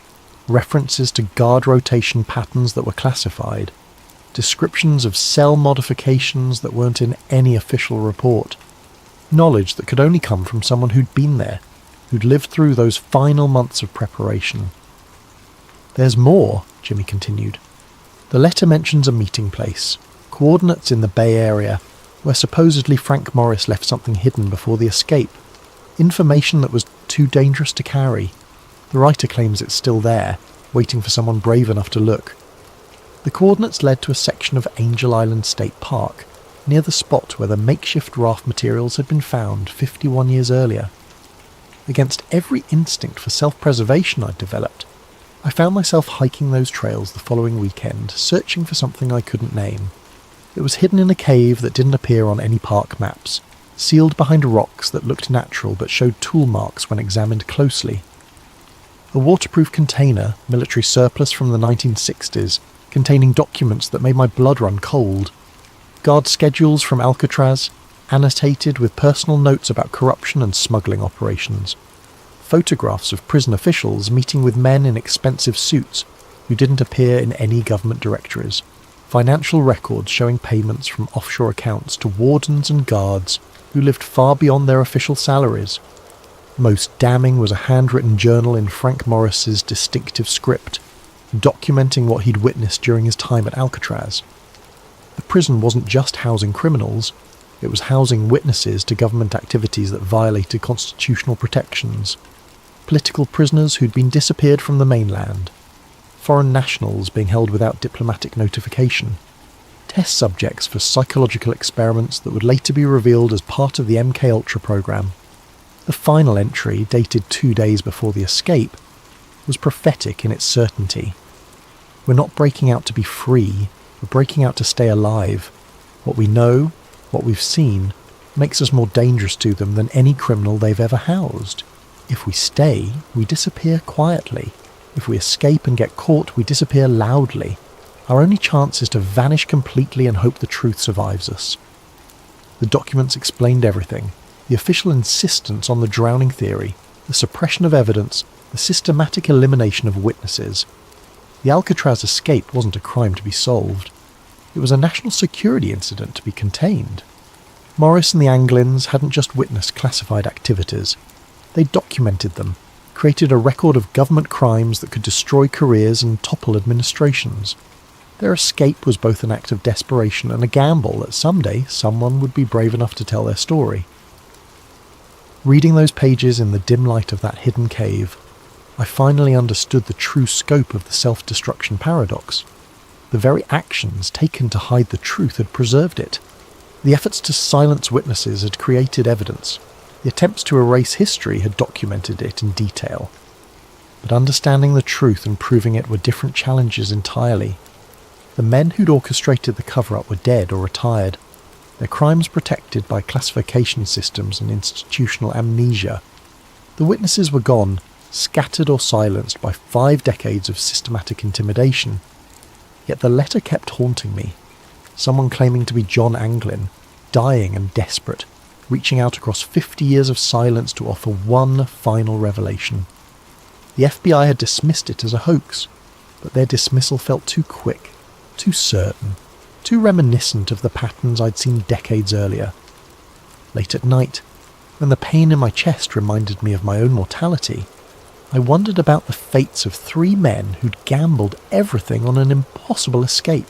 References to guard rotation patterns that were classified. Descriptions of cell modifications that weren't in any official report. Knowledge that could only come from someone who'd been there, who'd lived through those final months of preparation. There's more, Jimmy continued. The letter mentions a meeting place, coordinates in the Bay Area, where supposedly Frank Morris left something hidden before the escape. Information that was too dangerous to carry. The writer claims it's still there, waiting for someone brave enough to look. The coordinates led to a section of Angel Island State Park, near the spot where the makeshift raft materials had been found 51 years earlier. Against every instinct for self-preservation I'd developed, I found myself hiking those trails the following weekend, searching for something I couldn't name. It was hidden in a cave that didn't appear on any park maps, sealed behind rocks that looked natural but showed tool marks when examined closely. A waterproof container, military surplus from the 1960s, containing documents that made my blood run cold. Guard schedules from Alcatraz, annotated with personal notes about corruption and smuggling operations. Photographs of prison officials meeting with men in expensive suits who didn't appear in any government directories. Financial records showing payments from offshore accounts to wardens and guards who lived far beyond their official salaries. Most damning was a handwritten journal in Frank Morris's distinctive script, documenting what he'd witnessed during his time at Alcatraz. The prison wasn't just housing criminals, it was housing witnesses to government activities that violated constitutional protections, political prisoners who'd been disappeared from the mainland, foreign nationals being held without diplomatic notification, test subjects for psychological experiments that would later be revealed as part of the MKUltra program. The final entry, dated 2 days before the escape, was prophetic in its certainty. We're not breaking out to be free, we're breaking out to stay alive. What we know, what we've seen, makes us more dangerous to them than any criminal they've ever housed. If we stay, we disappear quietly. If we escape and get caught, we disappear loudly. Our only chance is to vanish completely and hope the truth survives us. The documents explained everything. The official insistence on the drowning theory, the suppression of evidence, the systematic elimination of witnesses. The Alcatraz escape wasn't a crime to be solved. It was a national security incident to be contained. Morris and the Anglins hadn't just witnessed classified activities. They documented them, created a record of government crimes that could destroy careers and topple administrations. Their escape was both an act of desperation and a gamble that someday someone would be brave enough to tell their story. Reading those pages in the dim light of that hidden cave, I finally understood the true scope of the self-destruction paradox. The very actions taken to hide the truth had preserved it. The efforts to silence witnesses had created evidence. The attempts to erase history had documented it in detail. But understanding the truth and proving it were different challenges entirely. The men who'd orchestrated the cover-up were dead or retired, their crimes protected by classification systems and institutional amnesia. The witnesses were gone, scattered or silenced by 5 decades of systematic intimidation. Yet the letter kept haunting me. Someone claiming to be John Anglin, dying and desperate, reaching out across 50 years of silence to offer one final revelation. The FBI had dismissed it as a hoax, but their dismissal felt too quick, too certain, too reminiscent of the patterns I'd seen decades earlier. Late at night, when the pain in my chest reminded me of my own mortality, I wondered about the fates of 3 men who'd gambled everything on an impossible escape.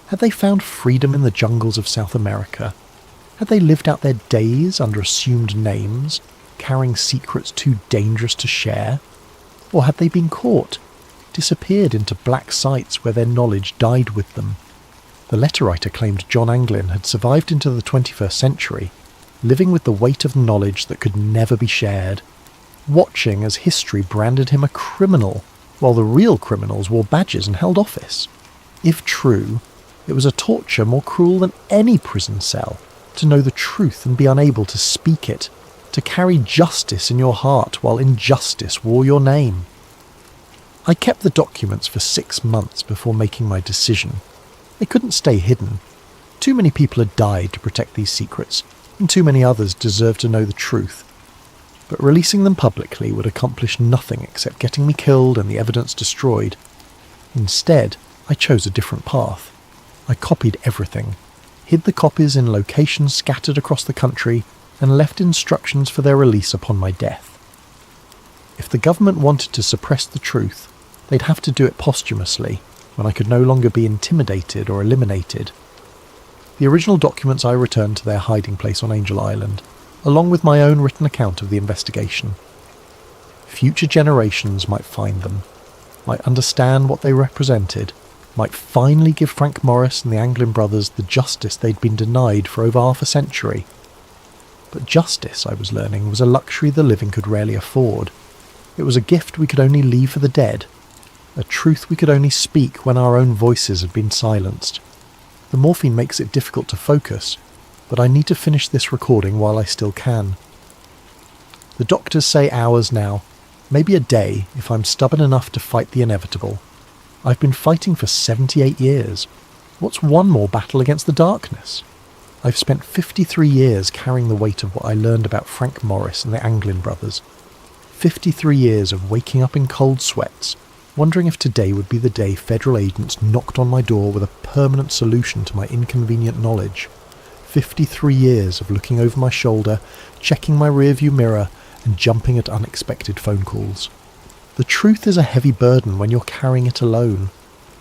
Had they found freedom in the jungles of South America? Had they lived out their days under assumed names, carrying secrets too dangerous to share? Or had they been caught, disappeared into black sites where their knowledge died with them? The letter writer claimed John Anglin had survived into the 21st century, living with the weight of knowledge that could never be shared, watching as history branded him a criminal, while the real criminals wore badges and held office. If true, it was a torture more cruel than any prison cell, to know the truth and be unable to speak it, to carry justice in your heart while injustice wore your name. I kept the documents for 6 months before making my decision. They couldn't stay hidden. Too many people had died to protect these secrets, and too many others deserved to know the truth. But releasing them publicly would accomplish nothing except getting me killed and the evidence destroyed. Instead, I chose a different path. I copied everything, hid the copies in locations scattered across the country, and left instructions for their release upon my death. If the government wanted to suppress the truth, they'd have to do it posthumously, when I could no longer be intimidated or eliminated. The original documents I returned to their hiding place on Angel Island, along with my own written account of the investigation. Future generations might find them, might understand what they represented, might finally give Frank Morris and the Anglin brothers the justice they'd been denied for over half a century. But justice, I was learning, was a luxury the living could rarely afford. It was a gift we could only leave for the dead, a truth we could only speak when our own voices had been silenced. The morphine makes it difficult to focus, but I need to finish this recording while I still can. The doctors say hours now, maybe a day if I'm stubborn enough to fight the inevitable. I've been fighting for 78 years. What's one more battle against the darkness? I've spent 53 years carrying the weight of what I learned about Frank Morris and the Anglin brothers. 53 years of waking up in cold sweats, wondering if today would be the day federal agents knocked on my door with a permanent solution to my inconvenient knowledge. 53 years of looking over my shoulder, checking my rearview mirror, and jumping at unexpected phone calls. The truth is a heavy burden when you're carrying it alone.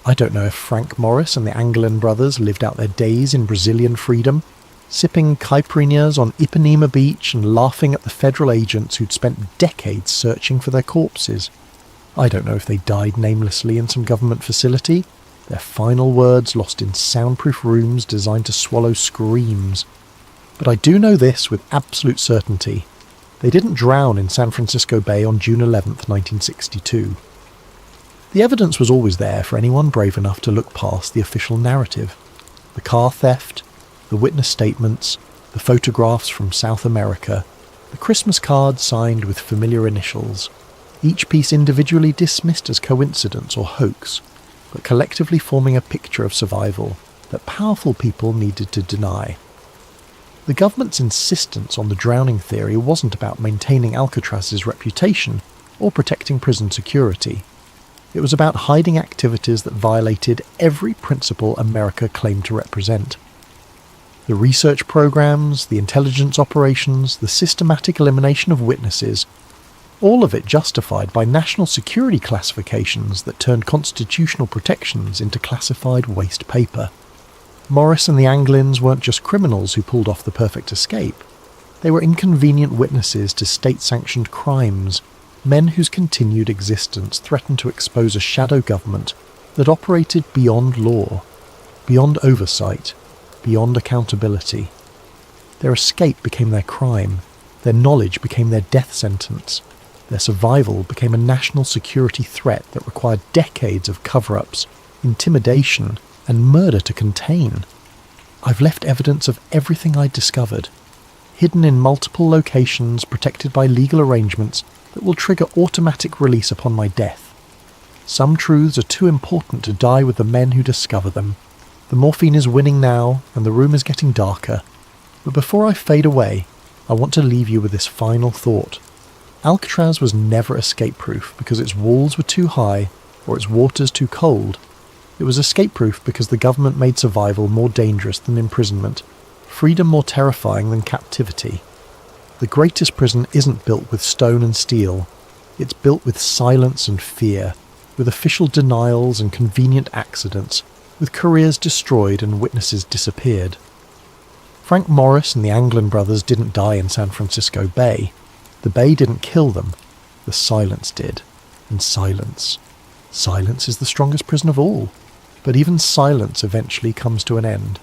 I don't know if Frank Morris and the Anglin brothers lived out their days in Brazilian freedom, sipping caipirinhas on Ipanema Beach and laughing at the federal agents who'd spent decades searching for their corpses. I don't know if they died namelessly in some government facility, their final words lost in soundproof rooms designed to swallow screams. But I do know this with absolute certainty. They didn't drown in San Francisco Bay on June 11th, 1962. The evidence was always there for anyone brave enough to look past the official narrative. The car theft, the witness statements, the photographs from South America, the Christmas cards signed with familiar initials, each piece individually dismissed as coincidence or hoax, but collectively forming a picture of survival that powerful people needed to deny. The government's insistence on the drowning theory wasn't about maintaining Alcatraz's reputation or protecting prison security. It was about hiding activities that violated every principle America claimed to represent. The research programs, the intelligence operations, the systematic elimination of witnesses, all of it justified by national security classifications that turned constitutional protections into classified waste paper. Morris and the Anglins weren't just criminals who pulled off the perfect escape. They were inconvenient witnesses to state-sanctioned crimes, men whose continued existence threatened to expose a shadow government that operated beyond law, beyond oversight, beyond accountability. Their escape became their crime, their knowledge became their death sentence, their survival became a national security threat that required decades of cover-ups, intimidation, and murder to contain. I've left evidence of everything I'd discovered, hidden in multiple locations protected by legal arrangements that will trigger automatic release upon my death. Some truths are too important to die with the men who discover them. The morphine is winning now, and the room is getting darker. But before I fade away, I want to leave you with this final thought. Alcatraz was never escape-proof because its walls were too high or its waters too cold. It was escape-proof because the government made survival more dangerous than imprisonment, freedom more terrifying than captivity. The greatest prison isn't built with stone and steel. It's built with silence and fear, with official denials and convenient accidents, with careers destroyed and witnesses disappeared. Frank Morris and the Anglin brothers didn't die in San Francisco Bay. The Bay didn't kill them. The silence did. And silence. Silence is the strongest prison of all. But even silence eventually comes to an end.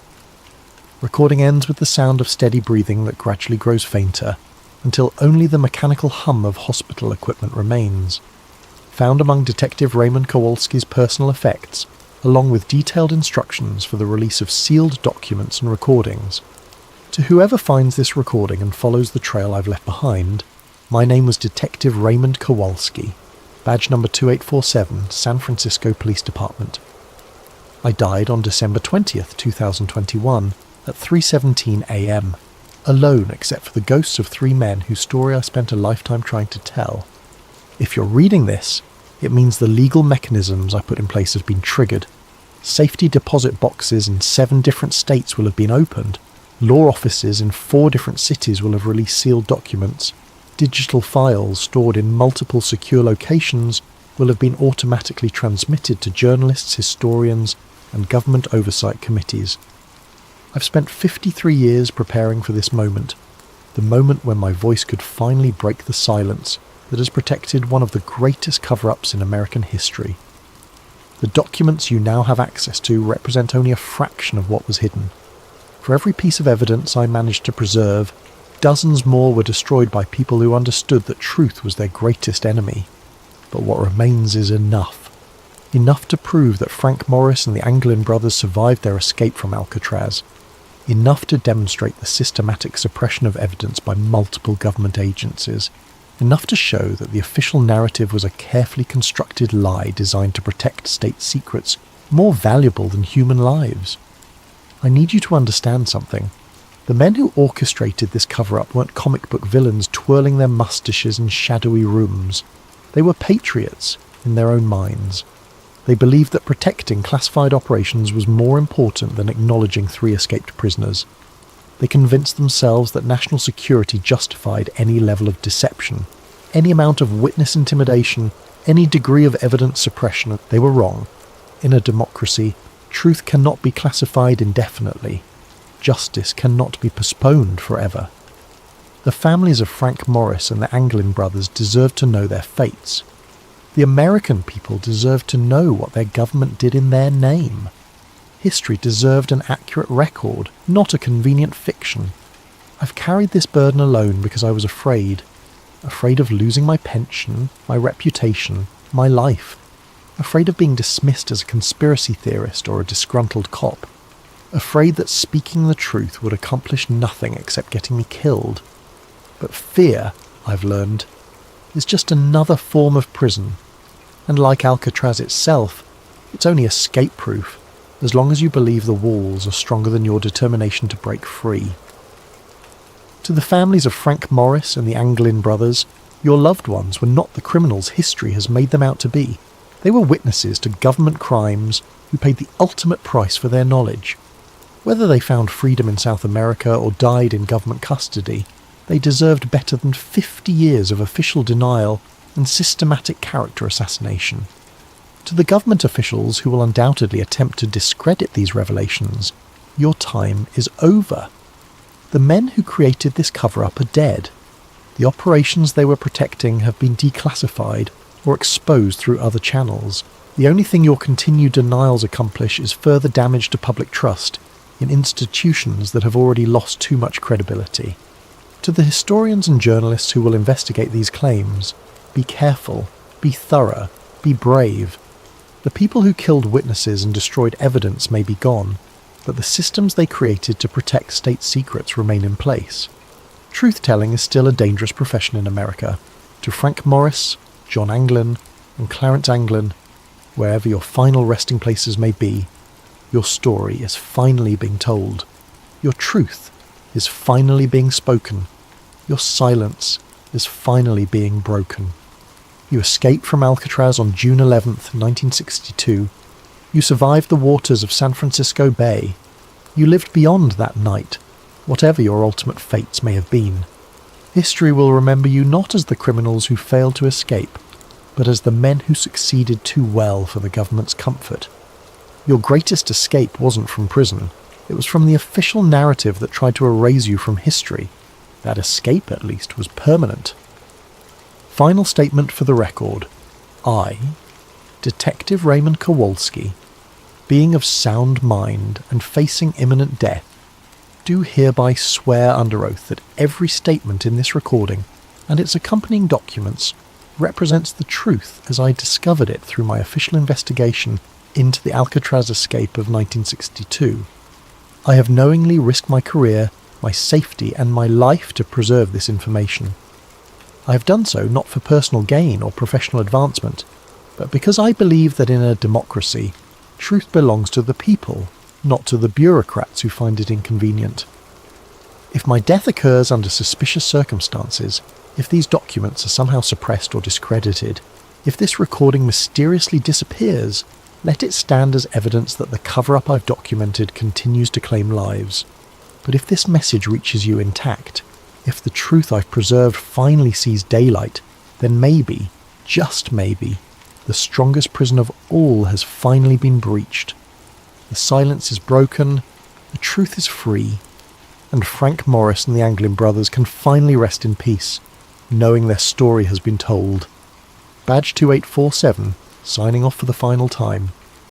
Recording ends with the sound of steady breathing that gradually grows fainter, until only the mechanical hum of hospital equipment remains. Found among Detective Raymond Kowalski's personal effects, along with detailed instructions for the release of sealed documents and recordings. To whoever finds this recording and follows the trail I've left behind, my name was Detective Raymond Kowalski, badge number 2847, San Francisco Police Department. I died on December 20th, 2021, at 3:17 a.m., alone except for the ghosts of 3 men whose story I spent a lifetime trying to tell. If you're reading this, it means the legal mechanisms I put in place have been triggered. Safety deposit boxes in 7 different states will have been opened. Law offices in 4 different cities will have released sealed documents. Digital files stored in multiple secure locations will have been automatically transmitted to journalists, historians, and government oversight committees. I've spent 53 years preparing for this moment, the moment when my voice could finally break the silence that has protected one of the greatest cover-ups in American history. The documents you now have access to represent only a fraction of what was hidden. For every piece of evidence I managed to preserve, dozens more were destroyed by people who understood that truth was their greatest enemy. But what remains is enough. Enough to prove that Frank Morris and the Anglin brothers survived their escape from Alcatraz. Enough to demonstrate the systematic suppression of evidence by multiple government agencies. Enough to show that the official narrative was a carefully constructed lie designed to protect state secrets more valuable than human lives. I need you to understand something. The men who orchestrated this cover-up weren't comic book villains twirling their mustaches in shadowy rooms. They were patriots in their own minds. They believed that protecting classified operations was more important than acknowledging 3 escaped prisoners. They convinced themselves that national security justified any level of deception, any amount of witness intimidation, any degree of evidence suppression. They were wrong. In a democracy, truth cannot be classified indefinitely. Justice cannot be postponed forever. The families of Frank Morris and the Anglin brothers deserve to know their fates. The American people deserve to know what their government did in their name. History deserved an accurate record, not a convenient fiction. I've carried this burden alone because I was afraid of losing my pension, my reputation, my life, afraid of being dismissed as a conspiracy theorist or a disgruntled cop, afraid that speaking the truth would accomplish nothing except getting me killed. But fear, I've learned, is just another form of prison, and like Alcatraz itself, it's only escape-proof, as long as you believe the walls are stronger than your determination to break free. To the families of Frank Morris and the Anglin brothers, your loved ones were not the criminals history has made them out to be. They were witnesses to government crimes who paid the ultimate price for their knowledge. Whether they found freedom in South America or died in government custody, they deserved better than 50 years of official denial and systematic character assassination. To the government officials who will undoubtedly attempt to discredit these revelations, your time is over. The men who created this cover-up are dead. The operations they were protecting have been declassified or exposed through other channels. The only thing your continued denials accomplish is further damage to public trust in institutions that have already lost too much credibility. To the historians and journalists who will investigate these claims, be careful, be thorough, be brave. The people who killed witnesses and destroyed evidence may be gone, but the systems they created to protect state secrets remain in place. Truth-telling is still a dangerous profession in America. To Frank Morris, John Anglin, and Clarence Anglin, wherever your final resting places may be, your story is finally being told. Your truth is finally being spoken. Your silence is finally being broken. You escaped from Alcatraz on June 11th, 1962. You survived the waters of San Francisco Bay. You lived beyond that night, whatever your ultimate fates may have been. History will remember you not as the criminals who failed to escape, but as the men who succeeded too well for the government's comfort. Your greatest escape wasn't from prison. It was from the official narrative that tried to erase you from history. That escape, at least, was permanent. Final statement for the record. I, Detective Raymond Kowalski, being of sound mind and facing imminent death, do hereby swear under oath that every statement in this recording and its accompanying documents represents the truth as I discovered it through my official investigation into the Alcatraz escape of 1962. I have knowingly risked my career, my safety, and my life to preserve this information. I have done so not for personal gain or professional advancement, but because I believe that in a democracy, truth belongs to the people, not to the bureaucrats who find it inconvenient. If my death occurs under suspicious circumstances, if these documents are somehow suppressed or discredited, if this recording mysteriously disappears, let it stand as evidence that the cover-up I've documented continues to claim lives. But if this message reaches you intact, if the truth I've preserved finally sees daylight, then maybe, just maybe, the strongest prison of all has finally been breached. The silence is broken, the truth is free, and Frank Morris and the Anglin brothers can finally rest in peace, knowing their story has been told. Badge 2847, signing off for the final time.